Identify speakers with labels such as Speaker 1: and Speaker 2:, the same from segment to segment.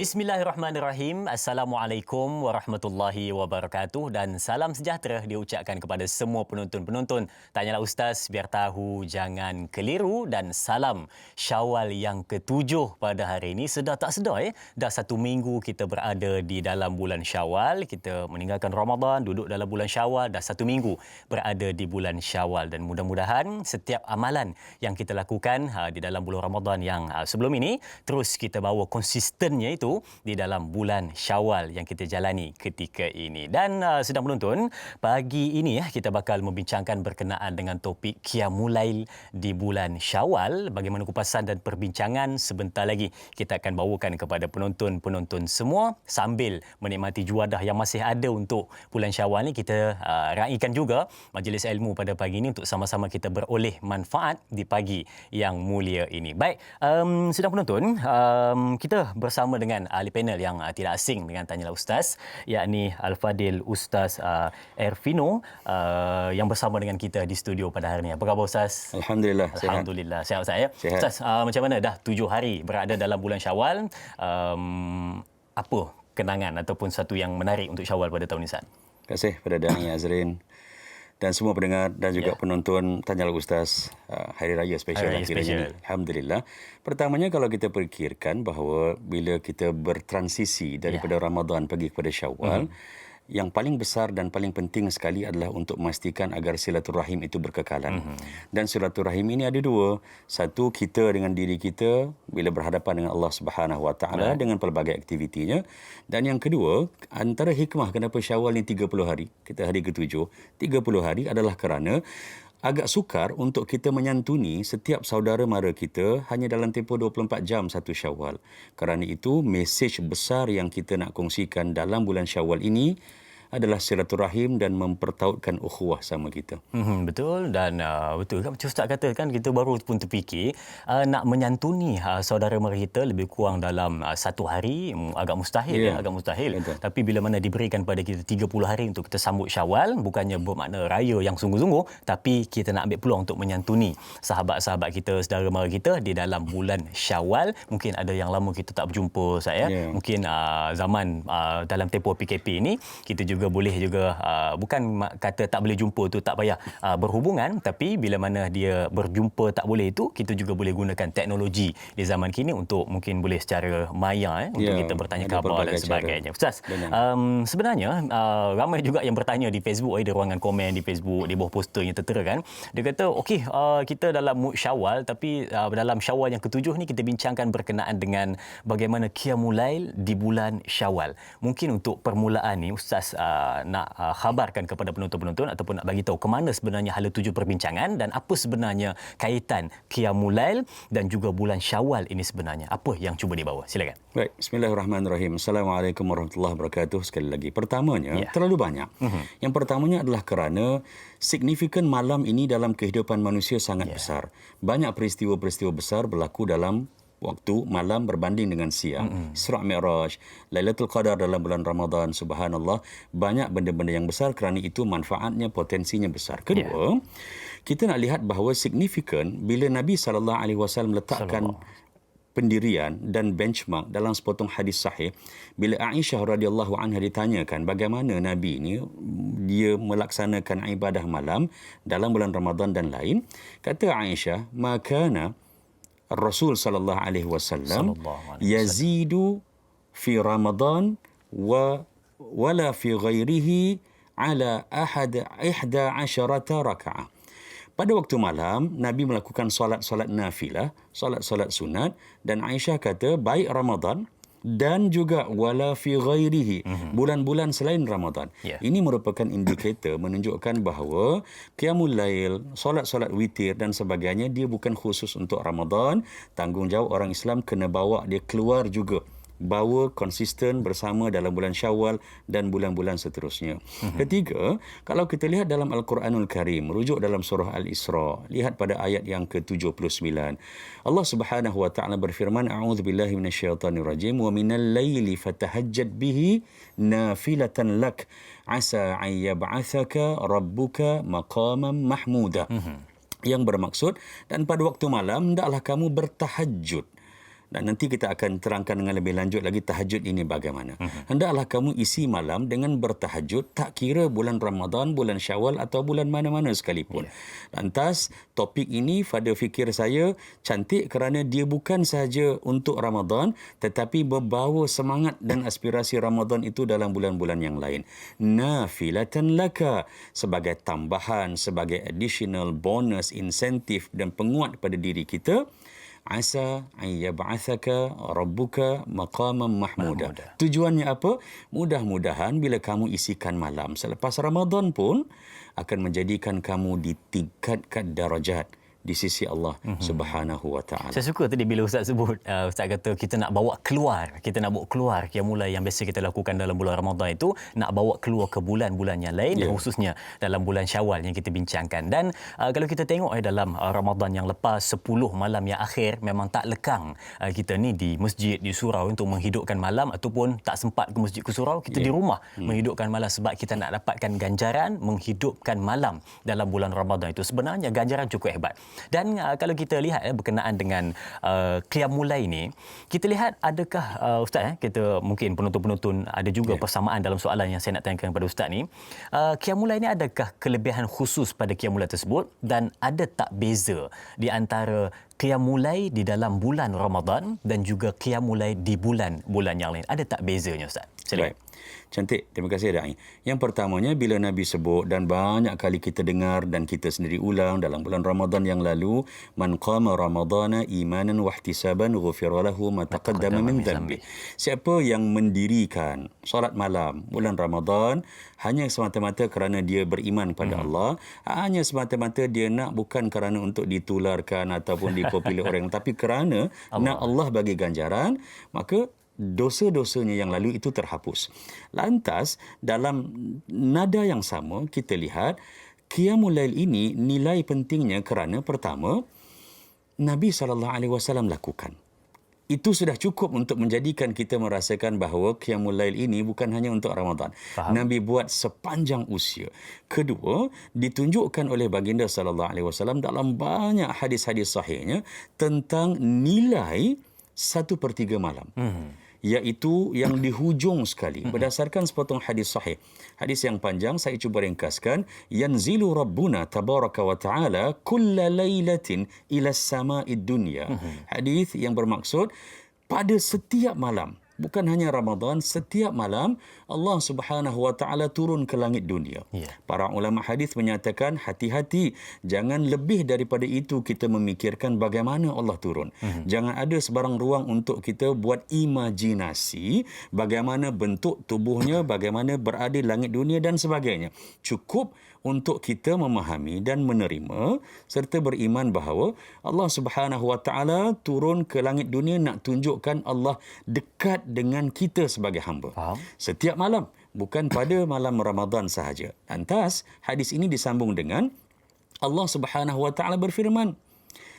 Speaker 1: Bismillahirrahmanirrahim. Assalamualaikum warahmatullahi wabarakatuh dan salam sejahtera diucapkan kepada semua penonton-penonton. Tanyalah Ustaz, biar tahu jangan keliru, dan salam Syawal yang ke-7 pada hari ini. Sedar tak sedar dah 1 minggu kita berada di dalam bulan Syawal. Kita meninggalkan Ramadan, duduk dalam bulan Syawal, dah 1 minggu berada di bulan Syawal, dan mudah-mudahan setiap amalan yang kita lakukan di dalam bulan Ramadan yang sebelum ini terus kita bawa konsistennya itu di dalam bulan Syawal yang kita jalani ketika ini. Dan sedang menonton, pagi ini kita bakal membincangkan berkenaan dengan topik Qiyamul di bulan Syawal. Bagaimana kupasan dan perbincangan sebentar lagi kita akan bawakan kepada penonton-penonton semua sambil menikmati juadah yang masih ada untuk bulan Syawal ni. Kita raikan juga majlis ilmu pada pagi ini untuk sama-sama kita beroleh manfaat di pagi yang mulia ini. Baik, sedang penonton, kita bersama dengan ahli panel yang tidak asing dengan Tanyalah Ustaz, yakni Al-Fadil Ustaz Ervino yang bersama dengan kita di studio pada hari ini. Apa khabar Ustaz?
Speaker 2: Alhamdulillah.
Speaker 1: Alhamdulillah. Sihat Ustaz ya?
Speaker 2: Sihat.
Speaker 1: Ustaz, macam mana dah 7 hari berada dalam bulan Syawal? Apa kenangan ataupun satu yang menarik untuk Syawal pada tahun ini Ustaz?
Speaker 2: Terima kasih pada Dani Azrin dan semua pendengar dan juga penonton Tanyalah Ustaz Hari Raya Special
Speaker 1: Hari Raya
Speaker 2: akhir ini. Alhamdulillah. Pertamanya, kalau kita fikirkan bahawa bila kita bertransisi daripada Ramadan pergi kepada Syawal, yang paling besar dan paling penting sekali adalah untuk memastikan agar silaturahim itu berkekalan. Dan silaturahim ini ada dua. Satu, kita dengan diri kita bila berhadapan dengan Allah Subhanahu Wa Taala dengan pelbagai aktivitinya. Dan yang kedua, antara hikmah kenapa Syawal ni 30 hari, kita hari ke-7, 30 hari adalah kerana agak sukar untuk kita menyantuni setiap saudara mara kita hanya dalam tempoh 24 jam satu Syawal. Kerana itu, mesej besar yang kita nak kongsikan dalam bulan Syawal ini adalah silaturahim dan mempertautkan ukhuwah sama kita.
Speaker 1: Betul, dan betul kan macam Ustaz kata kan, kita baru pun terfikir nak menyantuni saudara mara kita lebih kurang dalam 1 hari agak mustahil agak mustahil.
Speaker 2: Betul.
Speaker 1: Tapi bila mana diberikan pada kita 30 hari untuk kita sambut Syawal, bukannya bermakna raya yang sungguh-sungguh, tapi kita nak ambil peluang untuk menyantuni sahabat-sahabat kita, saudara mara kita di dalam bulan Syawal. Mungkin ada yang lama kita tak berjumpa saya. Mungkin zaman dalam tempoh PKP ini kita juga boleh juga bukan kata tak boleh jumpa tu tak payah berhubungan, tapi bila mana dia berjumpa tak boleh itu, kita juga boleh gunakan teknologi di zaman kini untuk mungkin boleh secara maya untuk kita bertanya khabar dan sebagainya. Ustaz, sebenarnya ramai juga yang bertanya di Facebook, di ruangan komen di Facebook, di bawah poster yang tertera kan. Dia kata okey, kita dalam mood Syawal, tapi dalam Syawal yang ke-7 ni kita bincangkan berkenaan dengan bagaimana Qiyamul di bulan Syawal. Mungkin untuk permulaan ni Ustaz nak khabarkan kepada penonton-penonton ataupun nak bagi tahu ke mana sebenarnya hala tuju perbincangan dan apa sebenarnya kaitan Qiyamul dan juga bulan Syawal ini sebenarnya. Apa yang cuba dibawa? Silakan.
Speaker 2: Baik, bismillahirrahmanirrahim. Assalamualaikum warahmatullahi wabarakatuh. Sekali lagi, pertamanya terlalu banyak. Yang pertamanya adalah kerana signifikan malam ini dalam kehidupan manusia sangat besar. Banyak peristiwa-peristiwa besar berlaku dalam waktu malam berbanding dengan siang. Isra' Mi'raj, Lailatul Qadar dalam bulan Ramadan, subhanallah, banyak benda-benda yang besar, kerana itu manfaatnya, potensinya besar. Kedua, kita nak lihat bahawa signifikan bila Nabi SAW letakkan pendirian dan benchmark dalam sepotong hadis sahih. Bila Aisyah radhiyallahu anha ditanyakan bagaimana Nabi ini dia melaksanakan ibadah malam dalam bulan Ramadan dan lain, kata Aisyah, makana Rasul sallallahu alaihi wasallam yazidu fi Ramadan wala fi ghairihi ala 11 raka'ah. Pada waktu malam Nabi melakukan solat-solat nafilah, solat-solat sunat, dan Aisyah kata baik Ramadan dan juga wala fi ghairihi, bulan-bulan selain Ramadan. Ini merupakan indikator menunjukkan bahawa Qiyamul Lail, solat-solat witir dan sebagainya, dia bukan khusus untuk Ramadan. Tanggungjawab orang Islam kena bawa dia keluar juga, bawa konsisten bersama dalam bulan Syawal dan bulan-bulan seterusnya. Ketiga, kalau kita lihat dalam Al-Quranul Karim, rujuk dalam surah Al-Isra, lihat pada ayat yang ke-79. Allah Subhanahu wa taala berfirman, a'udzubillahi minasyaitonirrajim, wa minal laili fatahajjad bihi nafilatan lak asa an yab'atsaka rabbuka maqaman mahmuda. Yang bermaksud, dan pada waktu malam hendaklah kamu bertahajud Dan nanti kita akan terangkan dengan lebih lanjut lagi tahajud ini bagaimana. Hendaklah kamu isi malam dengan bertahajud, tak kira bulan Ramadan, bulan Syawal atau bulan mana-mana sekalipun. Lantas, topik ini pada fikir saya cantik kerana dia bukan sahaja untuk Ramadan, tetapi membawa semangat dan aspirasi Ramadan itu dalam bulan-bulan yang lain. Nafilatan laka, sebagai tambahan, sebagai additional bonus, insentif dan penguat pada diri kita. Asa ayyab'athaka rabbuka maqaman mahmuda. Tujuannya apa? Mudah-mudahan bila kamu isikan malam selepas Ramadan pun akan menjadikan kamu ditingkatkan darajat di sisi Allah Subhanahu wa taala.
Speaker 1: Saya suka tadi bila Ustaz sebut, Ustaz kata kita nak bawa keluar qiyamul yang biasa kita lakukan dalam bulan Ramadan itu, nak bawa keluar ke bulan-bulan yang lain, khususnya dalam bulan Syawal yang kita bincangkan. Dan kalau kita tengok dalam Ramadan yang lepas, 10 malam yang akhir, memang tak lekang kita ni di masjid, di surau untuk menghidupkan malam, ataupun tak sempat ke masjid ke surau, kita di rumah menghidupkan malam sebab kita nak dapatkan ganjaran menghidupkan malam dalam bulan Ramadan itu. Sebenarnya ganjaran cukup hebat. Dan kalau kita lihat berkenaan dengan qiyamul lail ini, kita lihat adakah Ustaz, kita mungkin penonton-penonton ada juga persamaan dalam soalan yang saya nak tanyakan kepada Ustaz ni. Qiyamul lail ini adakah kelebihan khusus pada qiyamul lail tersebut, dan ada tak beza di antara qiyamul lail di dalam bulan Ramadan dan juga qiyamul lail di bulan-bulan yang lain? Ada tak bezanya Ustaz?
Speaker 2: Baik. Cantik. Terima kasih Da'i. Yang pertamanya, bila Nabi sebut dan banyak kali kita dengar dan kita sendiri ulang dalam bulan Ramadan yang lalu, man qama ramadana imanan wa ihtisaban ghufira lahu ma taqaddama min dhanbi. Siapa yang mendirikan solat malam bulan Ramadan hanya semata-mata kerana dia beriman pada Allah, hanya semata-mata dia nak bukan kerana untuk ditularkan ataupun dipopuli orang, tapi kerana nak Allah bagi ganjaran, maka dosa-dosanya yang lalu itu terhapus. Lantas, dalam nada yang sama, kita lihat qiyamul lail ini nilai pentingnya kerana pertama, Nabi SAW lakukan. Itu sudah cukup untuk menjadikan kita merasakan bahawa qiyamul lail ini bukan hanya untuk Ramadan. Faham. Nabi buat sepanjang usia. Kedua, ditunjukkan oleh baginda SAW dalam banyak hadis-hadis sahihnya tentang nilai 1/3 malam. Iaitu yang di hujung sekali. Berdasarkan sepotong hadis sahih. Hadis yang panjang saya cuba ringkaskan. Yanzilu Rabbuna tabaraka wa ta'ala kulla laylatin ila sama'id dunya. Hadis yang bermaksud pada setiap malam, bukan hanya Ramadan, setiap malam Allah Subhanahu wa taala turun ke langit dunia. Para ulama hadis menyatakan hati-hati, jangan lebih daripada itu kita memikirkan bagaimana Allah turun. Jangan ada sebarang ruang untuk kita buat imajinasi bagaimana bentuk tubuhnya, bagaimana berada di langit dunia dan sebagainya. Cukup untuk kita memahami dan menerima serta beriman bahawa Allah Subhanahu wa taala turun ke langit dunia nak tunjukkan Allah dekat dengan kita sebagai hamba. Faham? Setiap malam, bukan pada malam Ramadan sahaja. Lantas, hadis ini disambung dengan Allah Subhanahu wa taala berfirman,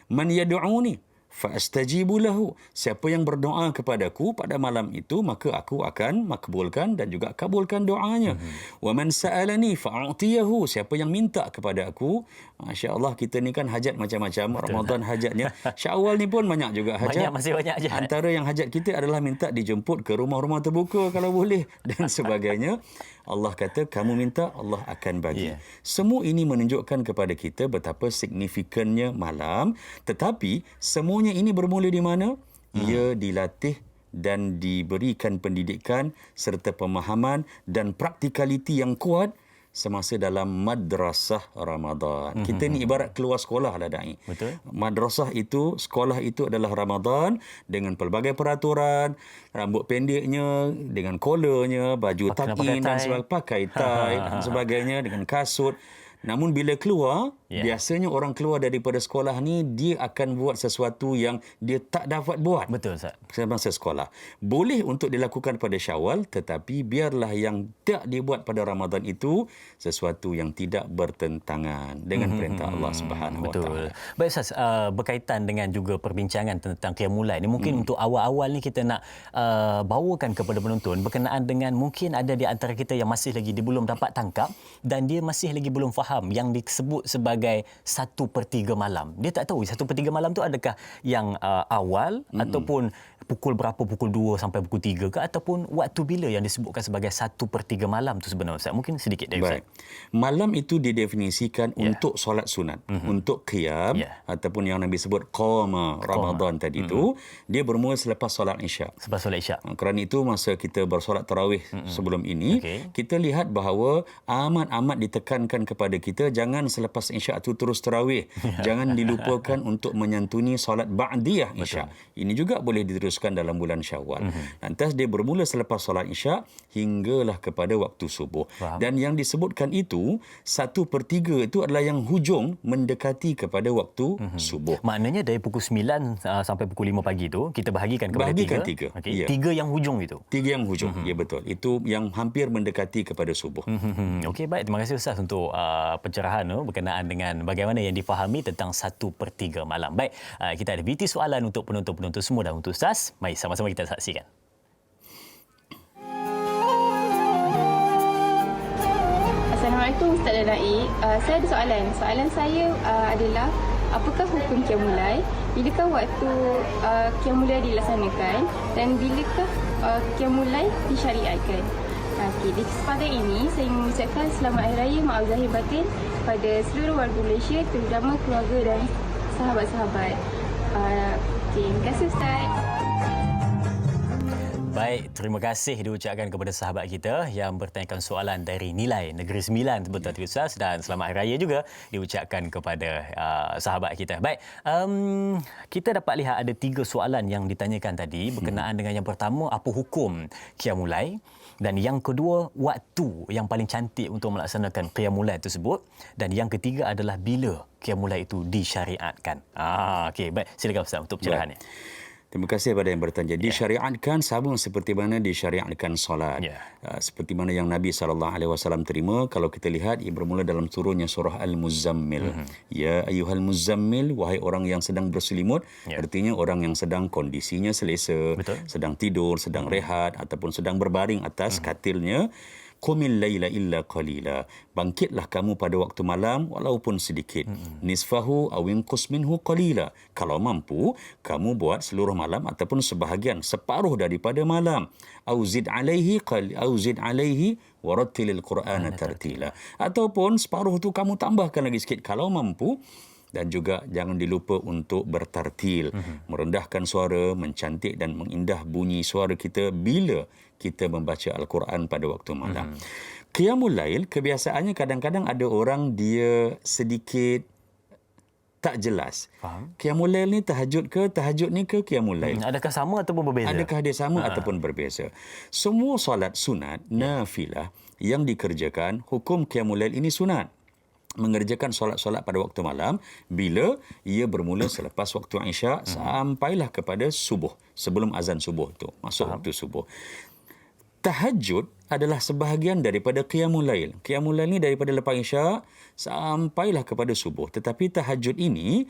Speaker 2: "Man yad'uni fa'astajibu lahu." Siapa yang berdoa kepadaku pada malam itu, maka aku akan makbulkan dan juga kabulkan doanya. Wa man sa'alani fa'utiyahu. Siapa yang minta kepada aku, masya-Allah, kita ni kan hajat macam-macam. Betul. Ramadan hajatnya, Syawal ni pun banyak juga hajat.
Speaker 1: Masih banyak hajat.
Speaker 2: Antara yang hajat kita adalah minta dijemput ke rumah-rumah terbuka kalau boleh dan sebagainya. Allah kata, kamu minta, Allah akan bagi. Semua ini menunjukkan kepada kita betapa signifikannya malam. Tetapi, semuanya ini bermula di mana? Ia dilatih dan diberikan pendidikan serta pemahaman dan praktikaliti yang kuat semasa dalam madrasah Ramadan. Kita ni ibarat keluar sekolah lah, Da'i.
Speaker 1: Betul.
Speaker 2: Madrasah itu, sekolah itu adalah Ramadan dengan pelbagai peraturan, rambut pendeknya, dengan kolarnya, baju takin dan sebagainya, pakai tie dan sebagainya, dengan kasut. Namun bila keluar, biasanya orang keluar daripada sekolah ni, dia akan buat sesuatu yang dia tak dapat buat.
Speaker 1: Betul, Ustaz.
Speaker 2: Semasa sekolah. Boleh untuk dilakukan pada Syawal, tetapi biarlah yang tak dibuat pada Ramadan itu sesuatu yang tidak bertentangan dengan perintah Allah Subhanahu wa taala.
Speaker 1: Baik Ustaz, berkaitan dengan juga perbincangan tentang qiyamul lail ni, mungkin untuk awal-awal ni kita nak bawakan kepada penonton berkenaan dengan mungkin ada di antara kita yang masih lagi dia belum dapat tangkap dan dia masih lagi belum faham faham yang disebut sebagai 1/3 malam. Dia tak tahu 1/3 malam tu adakah yang awal ataupun pukul berapa, pukul 2 sampai pukul 3 ke, ataupun waktu bila yang disebutkan sebagai 1/3 malam tu sebenarnya, Ustaz? Mungkin sedikit dari Ustaz.
Speaker 2: Baik. Malam itu didefinisikan untuk solat sunat, untuk qiyam ataupun yang Nabi sebut qama Ramadan tadi itu, dia bermula selepas solat Isyak.
Speaker 1: Selepas solat Isyak.
Speaker 2: Kerana itu masa kita bersolat tarawih sebelum ini, kita lihat bahawa amat-amat ditekankan kepada kita jangan selepas Isyak itu terus tarawih. Jangan dilupakan untuk menyantuni solat ba'diyah Isyak. Ini juga boleh diteruskan dalam bulan Syawal. Lantas dia bermula selepas solat Isyak hinggalah kepada waktu subuh. Dan yang disebutkan itu 1/3 itu adalah yang hujung mendekati kepada waktu subuh.
Speaker 1: Maknanya dari pukul 9 sampai pukul 5 pagi tu kita bahagikan kepada tiga. Okey.
Speaker 2: Ya.
Speaker 1: 3 yang hujung itu.
Speaker 2: 3 yang hujung. Ya, betul. Itu yang hampir mendekati kepada subuh.
Speaker 1: Okey, baik. Terima kasih Ustaz untuk pencerahan berkenaan dengan bagaimana yang difahami tentang 1/3 malam. Baik, kita ada BT soalan untuk penonton-penonton semua dan untuk Ustaz. Mari sama-sama kita saksikan.
Speaker 3: Assalamualaikum Ustaz dan Naib. Saya ada soalan. Soalan saya adalah apakah hukum qiyamul lail? Bilakah waktu qiyamul lail dilaksanakan dan bilakah qiyamul lail disyariatkan? Okey, di kesempatan ini saya ingin mengucapkan selamat Hari Raya Maaf Zahir Batin kepada seluruh warga Malaysia, terutama keluarga dan sahabat-sahabat. Okey, terima kasih Ustaz.
Speaker 1: Baik, terima kasih diucapkan kepada sahabat kita yang bertanyakan soalan dari Nilai Negeri Sembilan, betul tak Ustaz, dan selamat Hari Raya juga diucapkan kepada sahabat kita. Baik, kita dapat lihat ada 3 soalan yang ditanyakan tadi berkenaan dengan yang pertama, apa hukum qiyamul lail, dan yang kedua, waktu yang paling cantik untuk melaksanakan qiyamul lail tersebut, dan yang ketiga adalah bila qiyamul lail itu disyariatkan. Okey, baik, silakan Ustaz untuk pencerahannya.
Speaker 2: Terima kasih kepada yang bertanya. Disyariatkan sama seperti mana disyariatkan solat. Seperti mana yang Nabi SAW terima. Kalau kita lihat, ia bermula dalam turunnya surah Al-Muzammil. Ya ayyuhal muzammil, wahai orang yang sedang berselimut. Artinya orang yang sedang kondisinya selesa, sedang tidur, sedang rehat ataupun sedang berbaring atas katilnya. Qumil laila illa qalila. Bangkitlah kamu pada waktu malam walaupun sedikit. Nisfahu aw inqus minhu qalila. Kalau mampu, kamu buat seluruh malam ataupun sebahagian, separuh daripada malam. Auzid alaihi warattilil Qur'ana tartila. Ataupun separuh tu kamu tambahkan lagi sikit kalau mampu. Dan juga jangan dilupa untuk bertartil, merendahkan suara, mencantik dan mengindah bunyi suara kita bila kita membaca Al-Quran pada waktu malam. Qiyamul lail, kebiasaannya kadang-kadang ada orang dia sedikit tak jelas.
Speaker 1: Faham.
Speaker 2: Qiyamul lail ni tahajud ke, tahajud ni ke qiyamul lail?
Speaker 1: Adakah sama ataupun berbeza?
Speaker 2: Adakah dia sama ataupun berbeza? Semua solat sunat, nafilah yang dikerjakan, hukum qiyamul lail ini sunat. Mengerjakan solat-solat pada waktu malam bila ia bermula selepas waktu Isyak sampailah kepada subuh, sebelum azan subuh tu masuk waktu subuh. Tahajud adalah sebahagian daripada qiyamul lail. Qiyamul lail ni daripada lepas Isyak sampailah kepada subuh. Tetapi tahajud ini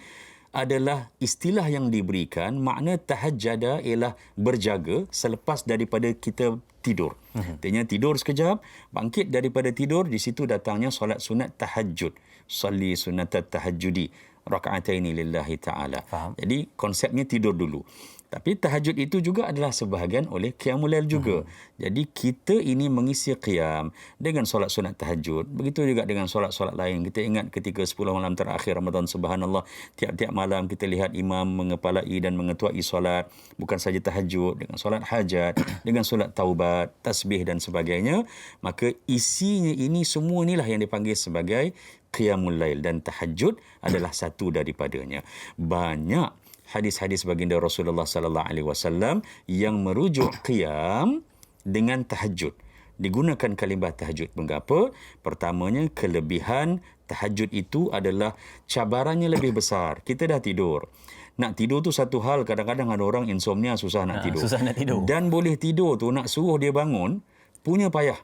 Speaker 2: adalah istilah yang diberikan, makna tahajjada ialah berjaga selepas daripada kita tidur. Artinya tidur sekejap, bangkit daripada tidur, di situ datangnya solat sunat tahajud. Salli sunatat tahajudi raka'ataini lillahi ta'ala. Jadi konsepnya tidur dulu. Tapi tahajud itu juga adalah sebahagian oleh qiyamul lail juga. Jadi kita ini mengisi qiyam dengan solat sunat tahajud. Begitu juga dengan solat-solat lain. Kita ingat ketika 10 malam terakhir Ramadan, subhanallah, tiap-tiap malam kita lihat imam mengepalai dan mengetuai solat. Bukan saja tahajud, dengan solat hajat, dengan solat taubat, tasbih dan sebagainya. Maka isinya ini, semua inilah yang dipanggil sebagai qiyamul lail. Dan tahajud adalah satu daripadanya. Banyak hadis-hadis baginda Rasulullah sallallahu alaihi wasallam yang merujuk qiyam dengan tahajud. Digunakan kalimah tahajud. Mengapa? Pertamanya, kelebihan tahajud itu adalah cabarannya lebih besar. Kita dah tidur. Nak tidur tu satu hal, kadang-kadang ada orang insomnia, susah nak tidur.
Speaker 1: Susah nak tidur.
Speaker 2: Dan boleh tidur tu nak suruh dia bangun punya payah.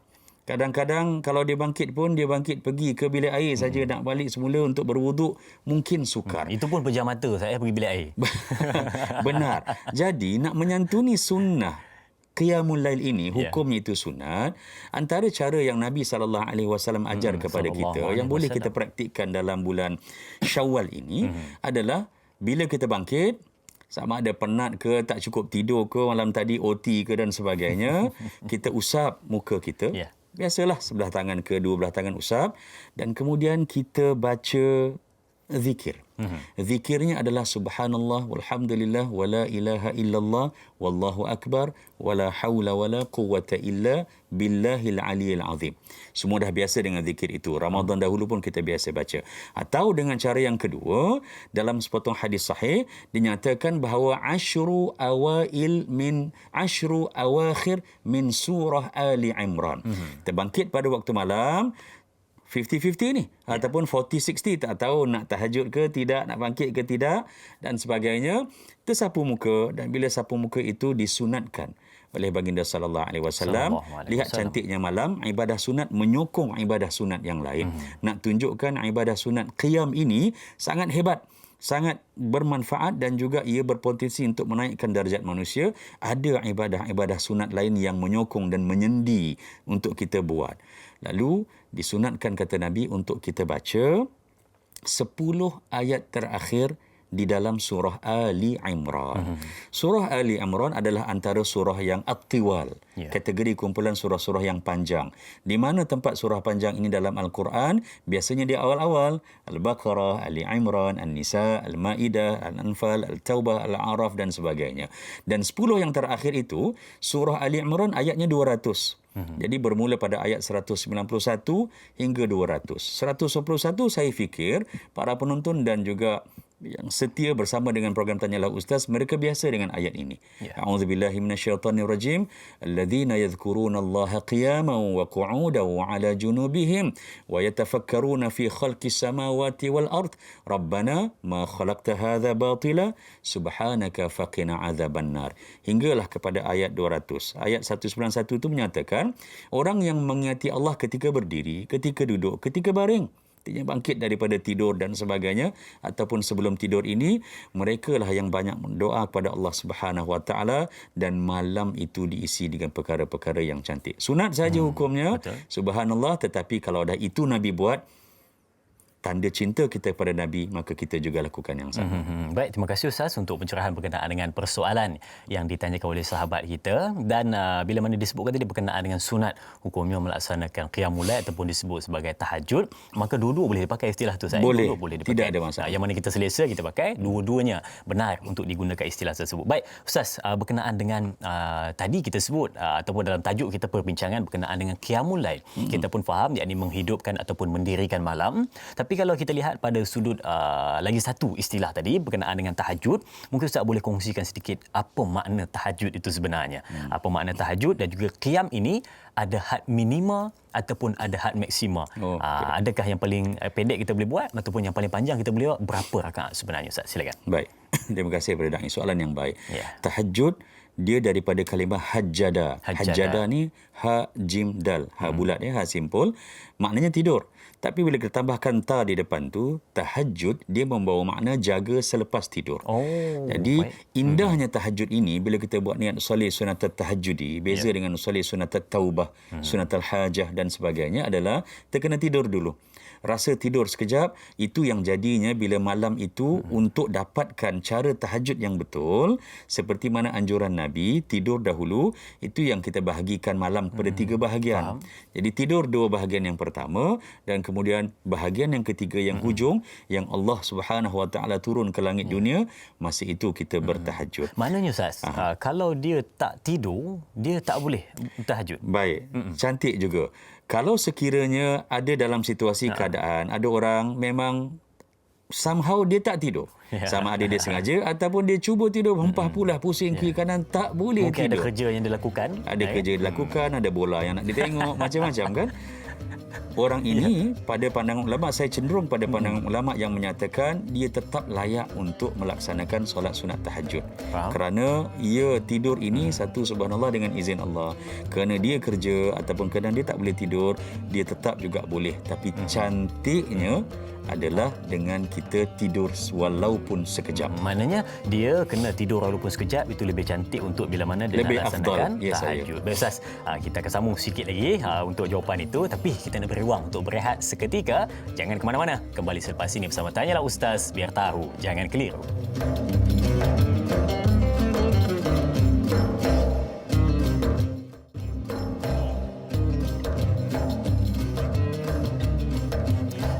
Speaker 2: Kadang-kadang kalau dia bangkit pun, dia bangkit pergi ke bilik air saja, nak balik semula untuk berwuduk, mungkin sukar.
Speaker 1: Itu pun pejam mata saya pergi bilik air.
Speaker 2: Benar. Jadi nak menyantuni sunnah qiyamul lail ini hukumnya itu sunat. Antara cara yang Nabi SAW ajar kepada kita yang boleh kita praktikkan dalam bulan Syawal ini adalah bila kita bangkit, sama ada penat ke, tak cukup tidur ke, malam tadi OT ke dan sebagainya, kita usap muka kita. Biasalah sebelah tangan ke dua belah tangan usap, dan kemudian kita baca zikir. Zikirnya adalah subhanallah walhamdulillah wala ilaha illallah wallahu akbar wala haula wala quwwata illa billahil aliyil azim. Semua dah biasa dengan zikir itu. Ramadan dahulu pun kita biasa baca. Atau dengan cara yang kedua, dalam sepotong hadis sahih dinyatakan bahawa ashru awakhir min surah Ali Imran. Terbangkit pada waktu malam 50-50 ni ataupun 40-60, tak tahu nak tahajud ke tidak, nak bangkit ke tidak dan sebagainya, tersapu muka, dan bila sapu muka itu disunatkan oleh baginda sallallahu alaihi wasallam. Lihat cantiknya malam, ibadah sunat menyokong ibadah sunat yang lain. Nak tunjukkan ibadah sunat qiyam ini sangat hebat, sangat bermanfaat, dan juga ia berpotensi untuk menaikkan darjat manusia. Ada ibadah-ibadah sunat lain yang menyokong dan menyendi untuk kita buat. Lalu disunatkan, kata Nabi, untuk kita baca 10 ayat terakhir di dalam surah Ali Imran. Surah Ali Imran adalah antara surah yang at-tiwal, kategori kumpulan surah-surah yang panjang. Di mana tempat surah panjang ini dalam Al-Quran? Biasanya di awal-awal, Al-Baqarah, Ali Imran, An-Nisa, Al-Ma'idah, Al-Anfal, Al-Taubah, Al-A'raf dan sebagainya. Dan 10 yang terakhir itu, surah Ali Imran ayatnya 200. Jadi bermula pada ayat 191 hingga 200. 191 saya fikir para penonton dan juga yang setia bersama dengan program Tanyalah Ustaz, mereka biasa dengan ayat ini. A'udzubillahi minasyaitonirrajim. Alladzina yadhkurunallaha qiyaman wa qu'udan wa 'ala junubihim wa yatafakkaruna fi khalqis samawati wal ard. Rabbana ma khalaqta hadza batila subhanaka faqina 'adzaban nar. Hinggalah kepada ayat 200. Ayat 191 itu menyatakan orang yang mengingati Allah ketika berdiri, ketika duduk, ketika baring, bangkit daripada tidur dan sebagainya, ataupun sebelum tidur ini, mereka lah yang banyak berdoa kepada Allah Subhanahu Wa Taala, dan malam itu diisi dengan perkara-perkara yang cantik. Sunat saja hukumnya, subhanallah, tetapi kalau dah itu Nabi buat, tanda cinta kita kepada Nabi, maka kita juga lakukan yang sama.
Speaker 1: Baik, terima kasih Ustaz untuk pencerahan berkenaan dengan persoalan yang ditanyakan oleh sahabat kita. Dan bila mana disebutkan tadi berkenaan dengan sunat, hukumnya melaksanakan qiyamul lail ataupun disebut sebagai tahajud, maka dua-dua boleh dipakai istilah tu.
Speaker 2: Boleh
Speaker 1: dipakai.
Speaker 2: Tidak ada masalah.
Speaker 1: Yang mana kita selesa kita pakai, dua-duanya benar untuk digunakan istilah tersebut. Baik Ustaz, berkenaan dengan tadi kita sebut ataupun dalam tajuk kita perbincangan berkenaan dengan qiyamul lail, kita pun faham yakni menghidupkan ataupun mendirikan malam. Tapi kalau kita lihat pada sudut lagi satu istilah tadi berkenaan dengan tahajud, mungkin Ustaz boleh kongsikan sedikit apa makna tahajud itu sebenarnya. Apa makna tahajud, dan juga qiyam ini ada had minima ataupun ada had maksima. Adakah yang paling pendek kita boleh buat ataupun yang paling panjang kita boleh buat? Berapa rakaat sebenarnya Ustaz? Silakan.
Speaker 2: Baik. Terima kasih kepada Da'i, soalan yang baik. Tahajud dia daripada kalimah hajjada. Hajjada ni ha jim dal, ha bulat ha simpul, maknanya tidur. Tapi bila kita tambahkan ta di depan tu, tahajud, dia membawa makna jaga selepas tidur. Jadi indahnya tahajud ini bila kita buat niat soleh sunat tahajudi, beza dengan soleh sunat taubah, sunat al-hajah dan sebagainya, adalah terkena tidur dulu. Rasa tidur sekejap, itu yang jadinya bila malam itu untuk dapatkan cara tahajud yang betul, seperti mana anjuran Nabi, tidur dahulu, itu yang kita bahagikan malam kepada 3 bahagian. Jadi tidur 2 bahagian yang pertama, dan kemudian bahagian yang ketiga yang hujung, yang Allah Subhanahu Wa Taala turun ke langit dunia, masa itu kita bertahajud.
Speaker 1: Maknanya Ustaz, kalau dia tak tidur, dia tak boleh tahajud.
Speaker 2: Baik, cantik juga. Kalau sekiranya ada dalam situasi keadaan, ada orang memang somehow dia tak tidur. Sama ada dia sengaja ataupun dia cuba tidur, hempah pula, pusing kiri kanan, tak boleh
Speaker 1: mungkin
Speaker 2: tidur.
Speaker 1: Ada kerja yang dilakukan.
Speaker 2: Ada kerja yang dilakukan, ada bola yang nak ditengok, macam-macam kan. Orang ini pada pandangan ulama, saya cenderung pada pandangan ulama yang menyatakan dia tetap layak untuk melaksanakan solat sunat tahajud. Kerana ia tidur ini, satu, subhanallah, dengan izin Allah. Kerana dia kerja ataupun kerana dia tak boleh tidur, dia tetap juga boleh. Tapi cantiknya adalah dengan kita tidur walaupun sekejap.
Speaker 1: Maknanya dia kena tidur walaupun sekejap, itu lebih cantik untuk bila mana dia
Speaker 2: Lebih
Speaker 1: nak laksanakan
Speaker 2: afdal, ya,
Speaker 1: tahajud. Baik Ustaz, kita akan sambung sikit lagi untuk jawapan itu, tapi kita nak beri ruang untuk berehat seketika. Jangan ke mana-mana. Kembali selepas ini bersama Tanyalah Ustaz, biar tahu jangan keliru.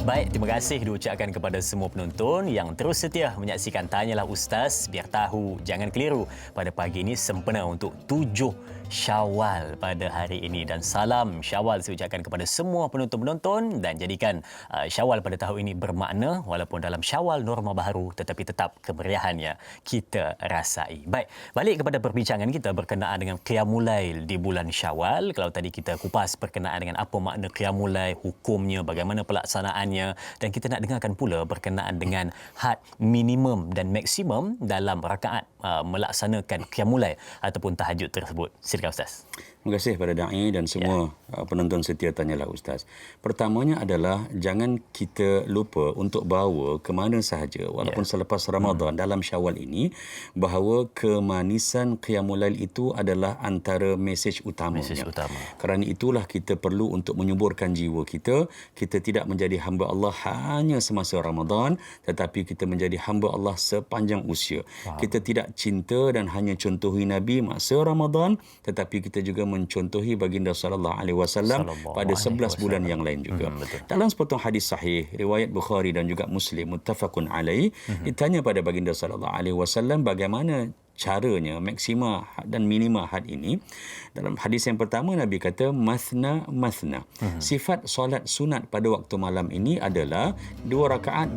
Speaker 1: Baik, terima kasih diucapkan kepada semua penonton yang terus setia menyaksikan Tanyalah Ustaz, biar tahu jangan keliru. Pada pagi ini sempena untuk 7 Syawal pada hari ini, dan salam Syawal saya ucapkan kepada semua penonton-penonton, dan jadikan Syawal pada tahun ini bermakna walaupun dalam Syawal norma baru, tetapi tetap kemeriahannya kita rasai. Baik, balik kepada perbincangan kita berkenaan dengan Qiyamul Lail di bulan Syawal. Kalau tadi kita kupas berkenaan dengan apa makna Qiyamul Lail, hukumnya, bagaimana pelaksanaannya, dan kita nak dengarkan pula berkenaan dengan had minimum dan maksimum dalam rakaat melaksanakan Qiyamul Lail ataupun tahajud tersebut. Silakan Ustaz.
Speaker 2: Terima kasih kepada Da'i dan semua penonton setia Tanyalah Ustaz. Pertamanya adalah jangan kita lupa untuk bawa ke mana sahaja walaupun selepas Ramadan dalam Syawal ini, bahawa kemanisan Qiyamul Lail itu adalah antara mesej utamanya. Kerana itulah kita perlu untuk menyuburkan jiwa kita. Kita tidak menjadi hamba Allah hanya semasa Ramadan, tetapi kita menjadi hamba Allah sepanjang usia. Kita tidak cinta dan hanya contohi Nabi masa Ramadan, tetapi kita juga mencontohi baginda sallallahu alaihi wasallam pada 11 bulan yang lain juga. Dalam sepotong hadis sahih riwayat Bukhari dan juga Muslim muttafaqun alaih, ditanya pada baginda sallallahu alaihi wasallam bagaimana caranya maksima dan minima had ini. Dalam hadis yang pertama Nabi kata mathna. Sifat solat sunat pada waktu malam ini adalah 2 rakaat.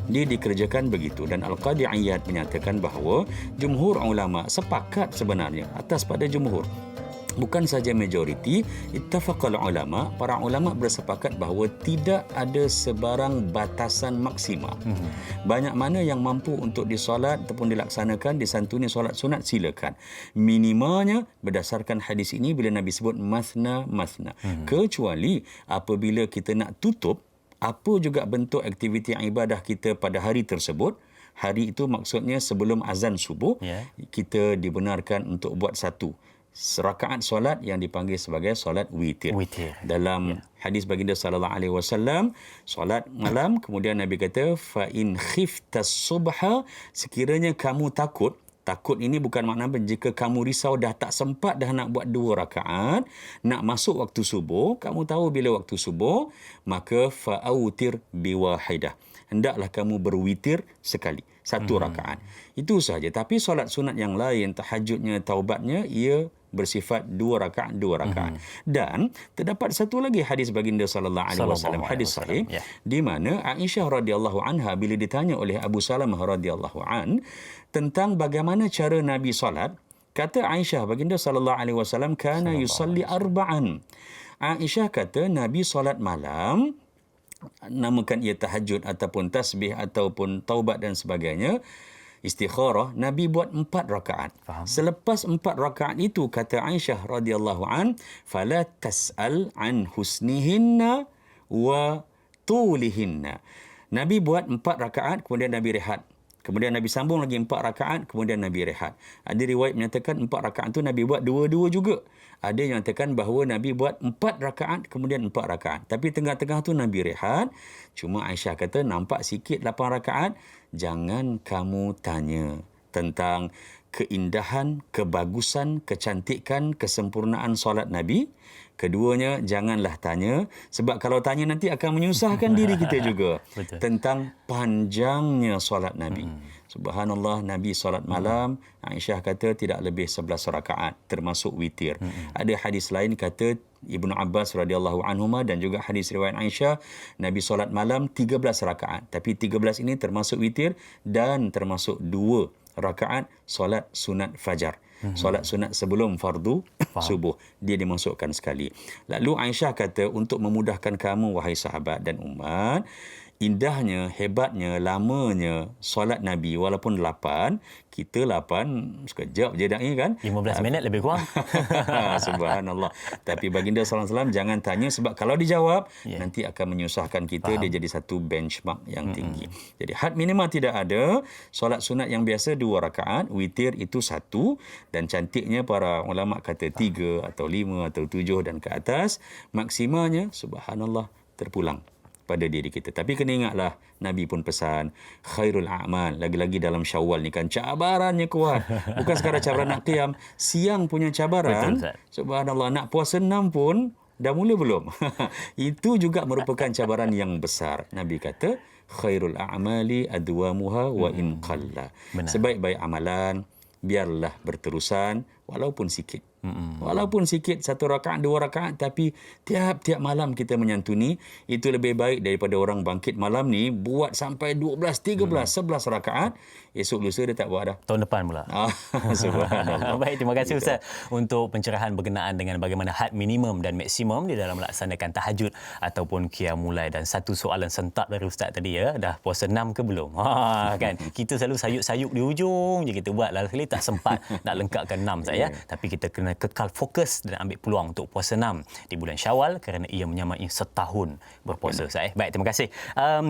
Speaker 2: Dia dikerjakan begitu, dan Al-Qadi Iyad menyatakan bahawa jumhur ulama sepakat sebenarnya atas pada jumhur. Bukan saja majoriti, ittafaqal ulama, para ulama bersepakat bahawa tidak ada sebarang batasan maksima. Banyak mana yang mampu untuk disolat ataupun dilaksanakan, disantuni solat sunat, silakan. Minimanya berdasarkan hadis ini bila Nabi sebut mathna. Kecuali apabila kita nak tutup apa juga bentuk aktiviti ibadah kita pada hari tersebut. Hari itu maksudnya sebelum azan subuh, kita dibenarkan untuk buat satu rakaat solat yang dipanggil sebagai solat witir. Dalam hadis baginda sallallahu alaihi wasallam, solat malam, kemudian Nabi kata fa in khiftas subha, sekiranya kamu takut ini bukan makna jika kamu risau dah tak sempat dah nak buat 2 rakaat, nak masuk waktu subuh, kamu tahu bila waktu subuh, maka fa'autir biwahidah. Hendaklah kamu berwitir sekali, 1 rakaat. Itu sahaja. Tapi solat sunat yang lain, tahajudnya, taubatnya, ia bersifat 2 rakaat. Dan terdapat satu lagi hadis baginda sallallahu alaihi wasallam, hadis sahih, di mana Aisyah radhiyallahu anha bila ditanya oleh Abu Salamah radhiyallahu an tentang bagaimana cara Nabi solat, kata Aisyah, baginda sallallahu alaihi wasallam kana yusalli 4. Aisyah kata Nabi solat malam, namakan ia tahajud ataupun tasbih ataupun taubat dan sebagainya, istikharah, Nabi buat 4 rakaat. Selepas 4 rakaat itu, kata Aisyah radhiyallahu an, fala tas'al an husnihinna wa tulihinna. Nabi buat 4 rakaat, kemudian Nabi rehat. Kemudian Nabi sambung lagi 4 rakaat, kemudian Nabi rehat. Ada riwayat menyatakan 4 rakaat itu Nabi buat 2-2 juga. Ada yang menyatakan bahawa Nabi buat 4 rakaat, kemudian 4 rakaat. Tapi tengah-tengah tu Nabi rehat. Cuma Aisyah kata nampak sikit 8 rakaat. Jangan kamu tanya tentang keindahan, kebagusan, kecantikan, kesempurnaan solat Nabi. Keduanya, janganlah tanya. Sebab kalau tanya nanti akan menyusahkan diri kita juga. Tentang panjangnya solat Nabi. Subhanallah, Nabi solat malam, Aisyah kata tidak lebih 11 rakaat, termasuk witir. Ada hadis lain kata Ibnu Abbas radhiyallahu anhuma dan juga hadis riwayat Aisyah, Nabi solat malam 13 rakaat. Tapi 13 ini termasuk witir dan termasuk 2 rakaat solat sunat fajar. Solat sunat sebelum fardu subuh, dia dimasukkan sekali. Lalu Aisyah kata, untuk memudahkan kamu wahai sahabat dan umat, indahnya, hebatnya, lamanya solat Nabi walaupun 8, kita 8 sekejap je dah ni kan.
Speaker 1: 15 minit lebih kurang.
Speaker 2: Subhanallah. Tapi baginda SAW jangan tanya sebab kalau dijawab nanti akan menyusahkan kita. Dia jadi satu benchmark yang tinggi. Jadi had minimal tidak ada. Solat sunat yang biasa 2 rakaat, witir itu 1 dan cantiknya para ulama kata 3 atau 5 atau 7 dan ke atas. Maksimalnya subhanallah terpulang pada diri kita. Tapi kena ingatlah, Nabi pun pesan, khairul a'mal. Lagi-lagi dalam Syawal ni kan, cabarannya kuat. Bukan sekadar cabaran nak qiyam, siang punya cabaran.
Speaker 1: Betul, Ustaz.
Speaker 2: Subhanallah, nak puasa 6 pun, dah mula belum? Itu juga merupakan cabaran yang besar. Nabi kata, khairul a'mali adwamuha wa in qalla. Sebaik-baik amalan, biarlah berterusan, walaupun sikit. Walaupun sikit, 1 rakaat, 2 rakaat, tapi tiap-tiap malam kita menyantuni, itu lebih baik daripada orang bangkit malam ni buat sampai 12, 13, 11 rakaat, esok lusa dia tak buat dah.
Speaker 1: Tahun depan pula.
Speaker 2: Subhanallah.
Speaker 1: Baik, terima kasih Ustaz untuk pencerahan berkenaan dengan bagaimana had minimum dan maksimum di dalam melaksanakan tahajud ataupun qiyamul lail. Dan satu soalan sentak dari Ustaz tadi, ya, dah puasa 6 ke belum? Kan kita selalu sayuk-sayuk di ujung je kita buat, lalu sekali tak sempat nak lengkapkan 6 saya. Tapi kita kena kekal fokus dan ambil peluang untuk puasa 6 di bulan Syawal kerana ia menyamai setahun berpuasa. Baik, terima kasih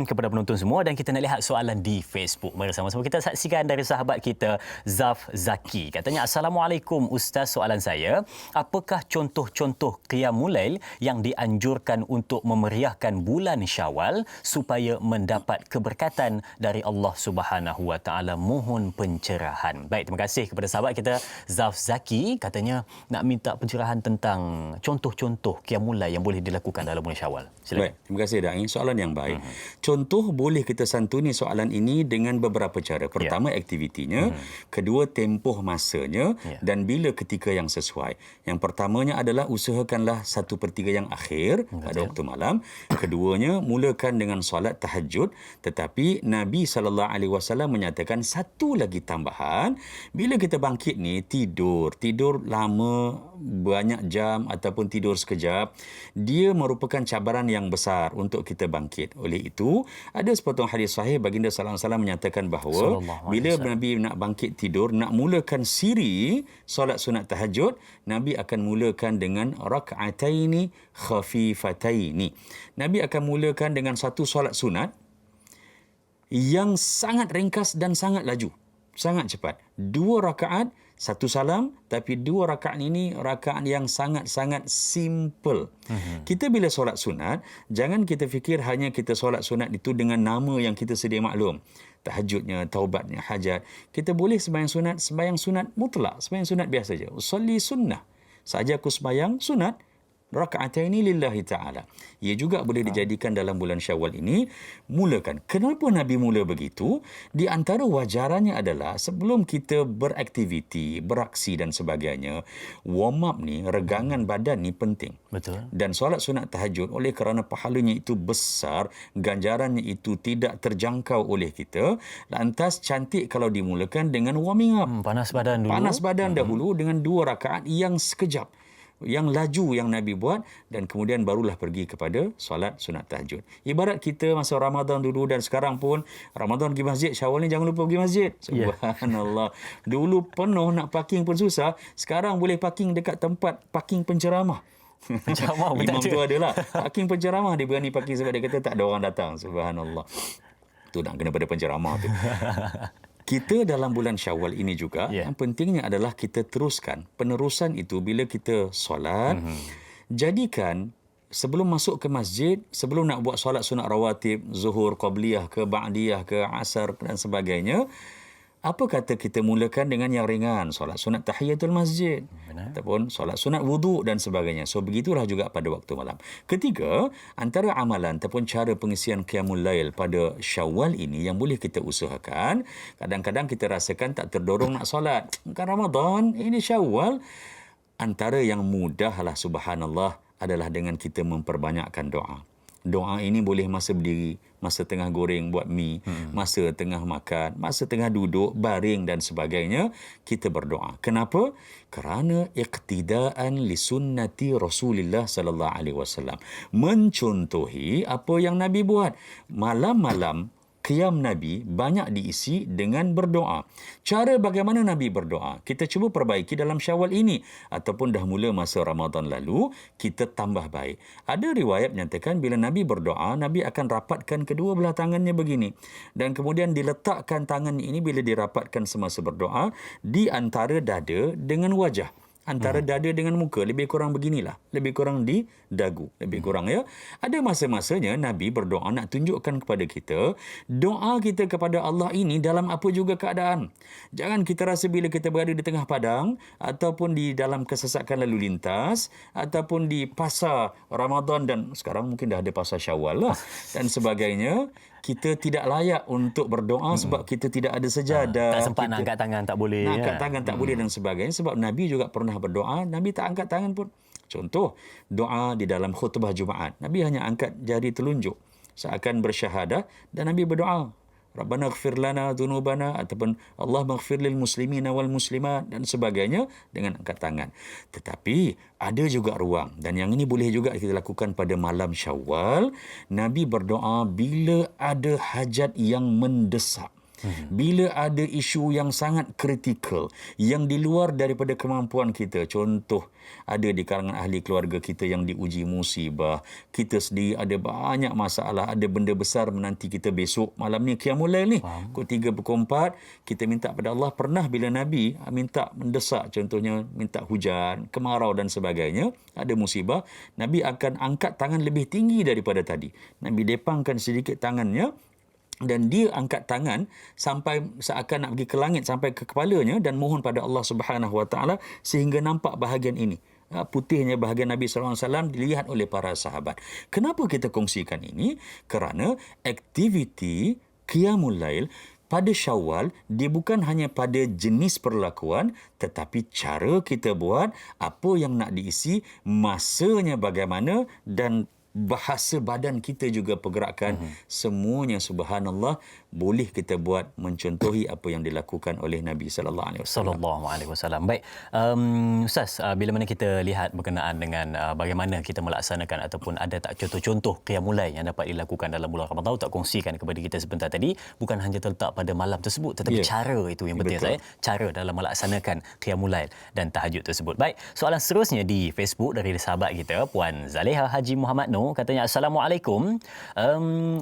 Speaker 1: kepada penonton semua, dan kita nak lihat soalan di Facebook. Mari sama-sama kita saksikan dari sahabat kita Zaf Zaki. Katanya, Assalamualaikum Ustaz, soalan saya, apakah contoh-contoh qiyamul lail yang dianjurkan untuk memeriahkan bulan Syawal supaya mendapat keberkatan dari Allah Subhanahu Wa Taala? Mohon pencerahan. Baik, terima kasih kepada sahabat kita Zaf Zaki. Katanya nak minta pencerahan tentang contoh-contoh qiyamul lail yang boleh dilakukan dalam bulan Syawal. Silakan.
Speaker 2: Baik, terima kasih Da'i. Soalan yang baik. Contoh boleh kita santuni soalan ini dengan beberapa cara. Pertama, aktivitinya. Kedua, tempoh masanya. Dan bila ketika yang sesuai. Yang pertamanya adalah usahakanlah 1/3 yang akhir pada waktu malam. Keduanya, mulakan dengan solat tahajud. Tetapi Nabi SAW menyatakan satu lagi tambahan. Bila kita bangkit ni, tidur lama, banyak jam ataupun tidur sekejap, dia merupakan cabaran yang besar untuk kita bangkit. Oleh itu, ada sepotong hadis sahih baginda sallallahu alaihi wasallam menyatakan bahawa bila Nabi nak bangkit tidur, nak mulakan siri solat sunat tahajud, Nabi akan mulakan dengan rak'ataini khafifataini. Nabi akan mulakan dengan satu solat sunat yang sangat ringkas dan sangat laju, sangat cepat. 2 rakaat, 1 salam, tapi 2 rakaat ini rakaat yang sangat-sangat simple. Kita bila solat sunat, jangan kita fikir hanya kita solat sunat itu dengan nama yang kita sedia maklum. Tahajudnya, taubatnya, hajat. Kita boleh sembahyang sunat mutlak, sembahyang sunat biasa saja. Usalli sunnah. Saja aku sembahyang sunat, raka'ataini lillahi ta'ala. Ia juga boleh dijadikan dalam bulan Syawal ini. Mulakan. Kenapa Nabi mula begitu? Di antara wajarannya adalah sebelum kita beraktiviti, beraksi dan sebagainya, warm up ni, regangan badan ni penting.
Speaker 1: Betul.
Speaker 2: Dan solat sunat tahajud, oleh kerana pahalanya itu besar, ganjarannya itu tidak terjangkau oleh kita, lantas cantik kalau dimulakan dengan warming up.
Speaker 1: Panas badan dulu.
Speaker 2: Panas badan dahulu dengan 2 rakaat yang sekejap, yang laju yang Nabi buat, dan kemudian barulah pergi kepada solat sunat tahajud. Ibarat kita masa Ramadan dulu dan sekarang pun, Ramadan pergi masjid, Syawal ni jangan lupa pergi masjid. Subhanallah. Dulu penuh, nak parking pun susah. Sekarang boleh parking dekat tempat parking penceramah.
Speaker 1: Penceramah
Speaker 2: Imam tu adalah parking penceramah, dia berani parking sebab dia kata tak ada orang datang. Subhanallah. Tu nak kena pada penceramah tu. Kita dalam bulan Syawal ini juga, yang pentingnya adalah kita teruskan. Penerusan itu bila kita solat, jadikan sebelum masuk ke masjid, sebelum nak buat solat sunat rawatib, zuhur, qabliyah ke, ba'diyah ke, asar dan sebagainya, apa kata kita mulakan dengan yang ringan, solat sunat tahiyatul masjid, ataupun solat sunat wuduk dan sebagainya. So begitulah juga pada waktu malam. Ketiga, antara amalan ataupun cara pengisian qiyamul lail pada Syawal ini yang boleh kita usahakan, kadang-kadang kita rasakan tak terdorong nak solat. Kan Ramadan, ini Syawal. Antara yang mudahlah subhanallah adalah dengan kita memperbanyakkan doa. Doa ini boleh masa berdiri, masa tengah goreng buat mi, masa tengah makan, masa tengah duduk, baring dan sebagainya, kita berdoa. Kenapa? Kerana iqtidaan li sunnati Rasulullah sallallahu alaihi wasallam. Mencontohi apa yang Nabi buat. Malam-malam qiyam Nabi banyak diisi dengan berdoa. Cara bagaimana Nabi berdoa, kita cuba perbaiki dalam Syawal ini. Ataupun dah mula masa Ramadan lalu, kita tambah baik. Ada riwayat menyatakan bila Nabi berdoa, Nabi akan rapatkan kedua belah tangannya begini. Dan kemudian diletakkan tangan ini bila dirapatkan semasa berdoa, di antara dada dengan wajah. Antara dada dengan muka, lebih kurang beginilah. Lebih kurang di dagu. Lebih kurang ya. Ada masa-masanya Nabi berdoa nak tunjukkan kepada kita, doa kita kepada Allah ini dalam apa juga keadaan. Jangan kita rasa bila kita berada di tengah padang, ataupun di dalam kesesakan lalu lintas, ataupun di pasar Ramadan, dan sekarang mungkin dah ada pasar Syawal lah, dan sebagainya, kita tidak layak untuk berdoa sebab kita tidak ada sejadah.
Speaker 1: Tak sempat nak angkat tangan, tak boleh.
Speaker 2: Nak angkat tangan tak boleh dan sebagainya. Sebab Nabi juga pernah berdoa, Nabi tak angkat tangan pun. Contoh, doa di dalam khutbah Jumaat. Nabi hanya angkat jari telunjuk seakan bersyahadah dan Nabi berdoa, Rabbana ighfir lana dhunubana, ataupun Allah maghfir lil muslimina wal muslimat dan sebagainya dengan angkat tangan. Tetapi ada juga ruang, dan yang ini boleh juga kita lakukan pada malam Syawal. Nabi berdoa bila ada hajat yang mendesak. Bila ada isu yang sangat kritikal, yang di luar daripada kemampuan kita. Contoh, ada di kalangan ahli keluarga kita yang diuji musibah. Kita sendiri ada banyak masalah, ada benda besar menanti kita besok. Malam ni qiyamul lail ni, pukul 3, pukul 4, kita minta pada Allah. Pernah bila Nabi minta mendesak, contohnya minta hujan, kemarau dan sebagainya, ada musibah, Nabi akan angkat tangan lebih tinggi daripada tadi. Nabi depangkan sedikit tangannya, dan dia angkat tangan sampai seakan nak pergi ke langit, sampai ke kepalanya, dan mohon pada Allah Subhanahu Wa Taala sehingga nampak bahagian ini. Putihnya bahagian Nabi SAW dilihat oleh para sahabat. Kenapa kita kongsikan ini? Kerana aktiviti Qiyamul Lail pada Syawal, dia bukan hanya pada jenis perlakuan, tetapi cara kita buat, apa yang nak diisi, masanya bagaimana, dan bahasa badan kita juga pergerakan. Semuanya subhanallah boleh kita buat mencontohi apa yang dilakukan oleh Nabi sallallahu alaihi wasallam.
Speaker 1: Baik, Ustaz, bila mana kita lihat berkenaan dengan bagaimana kita melaksanakan ataupun ada tak contoh-contoh qiyamul lail yang dapat dilakukan dalam bulan Ramadan, tak kongsikan kepada kita sebentar tadi, bukan hanya terletak pada malam tersebut, tetapi cara itu yang penting. Saya cara dalam melaksanakan qiyamul lail dan tahajud tersebut. Baik, soalan seterusnya di Facebook dari sahabat kita Puan Zaleha Haji Muhammad Noor, katanya Assalamualaikum.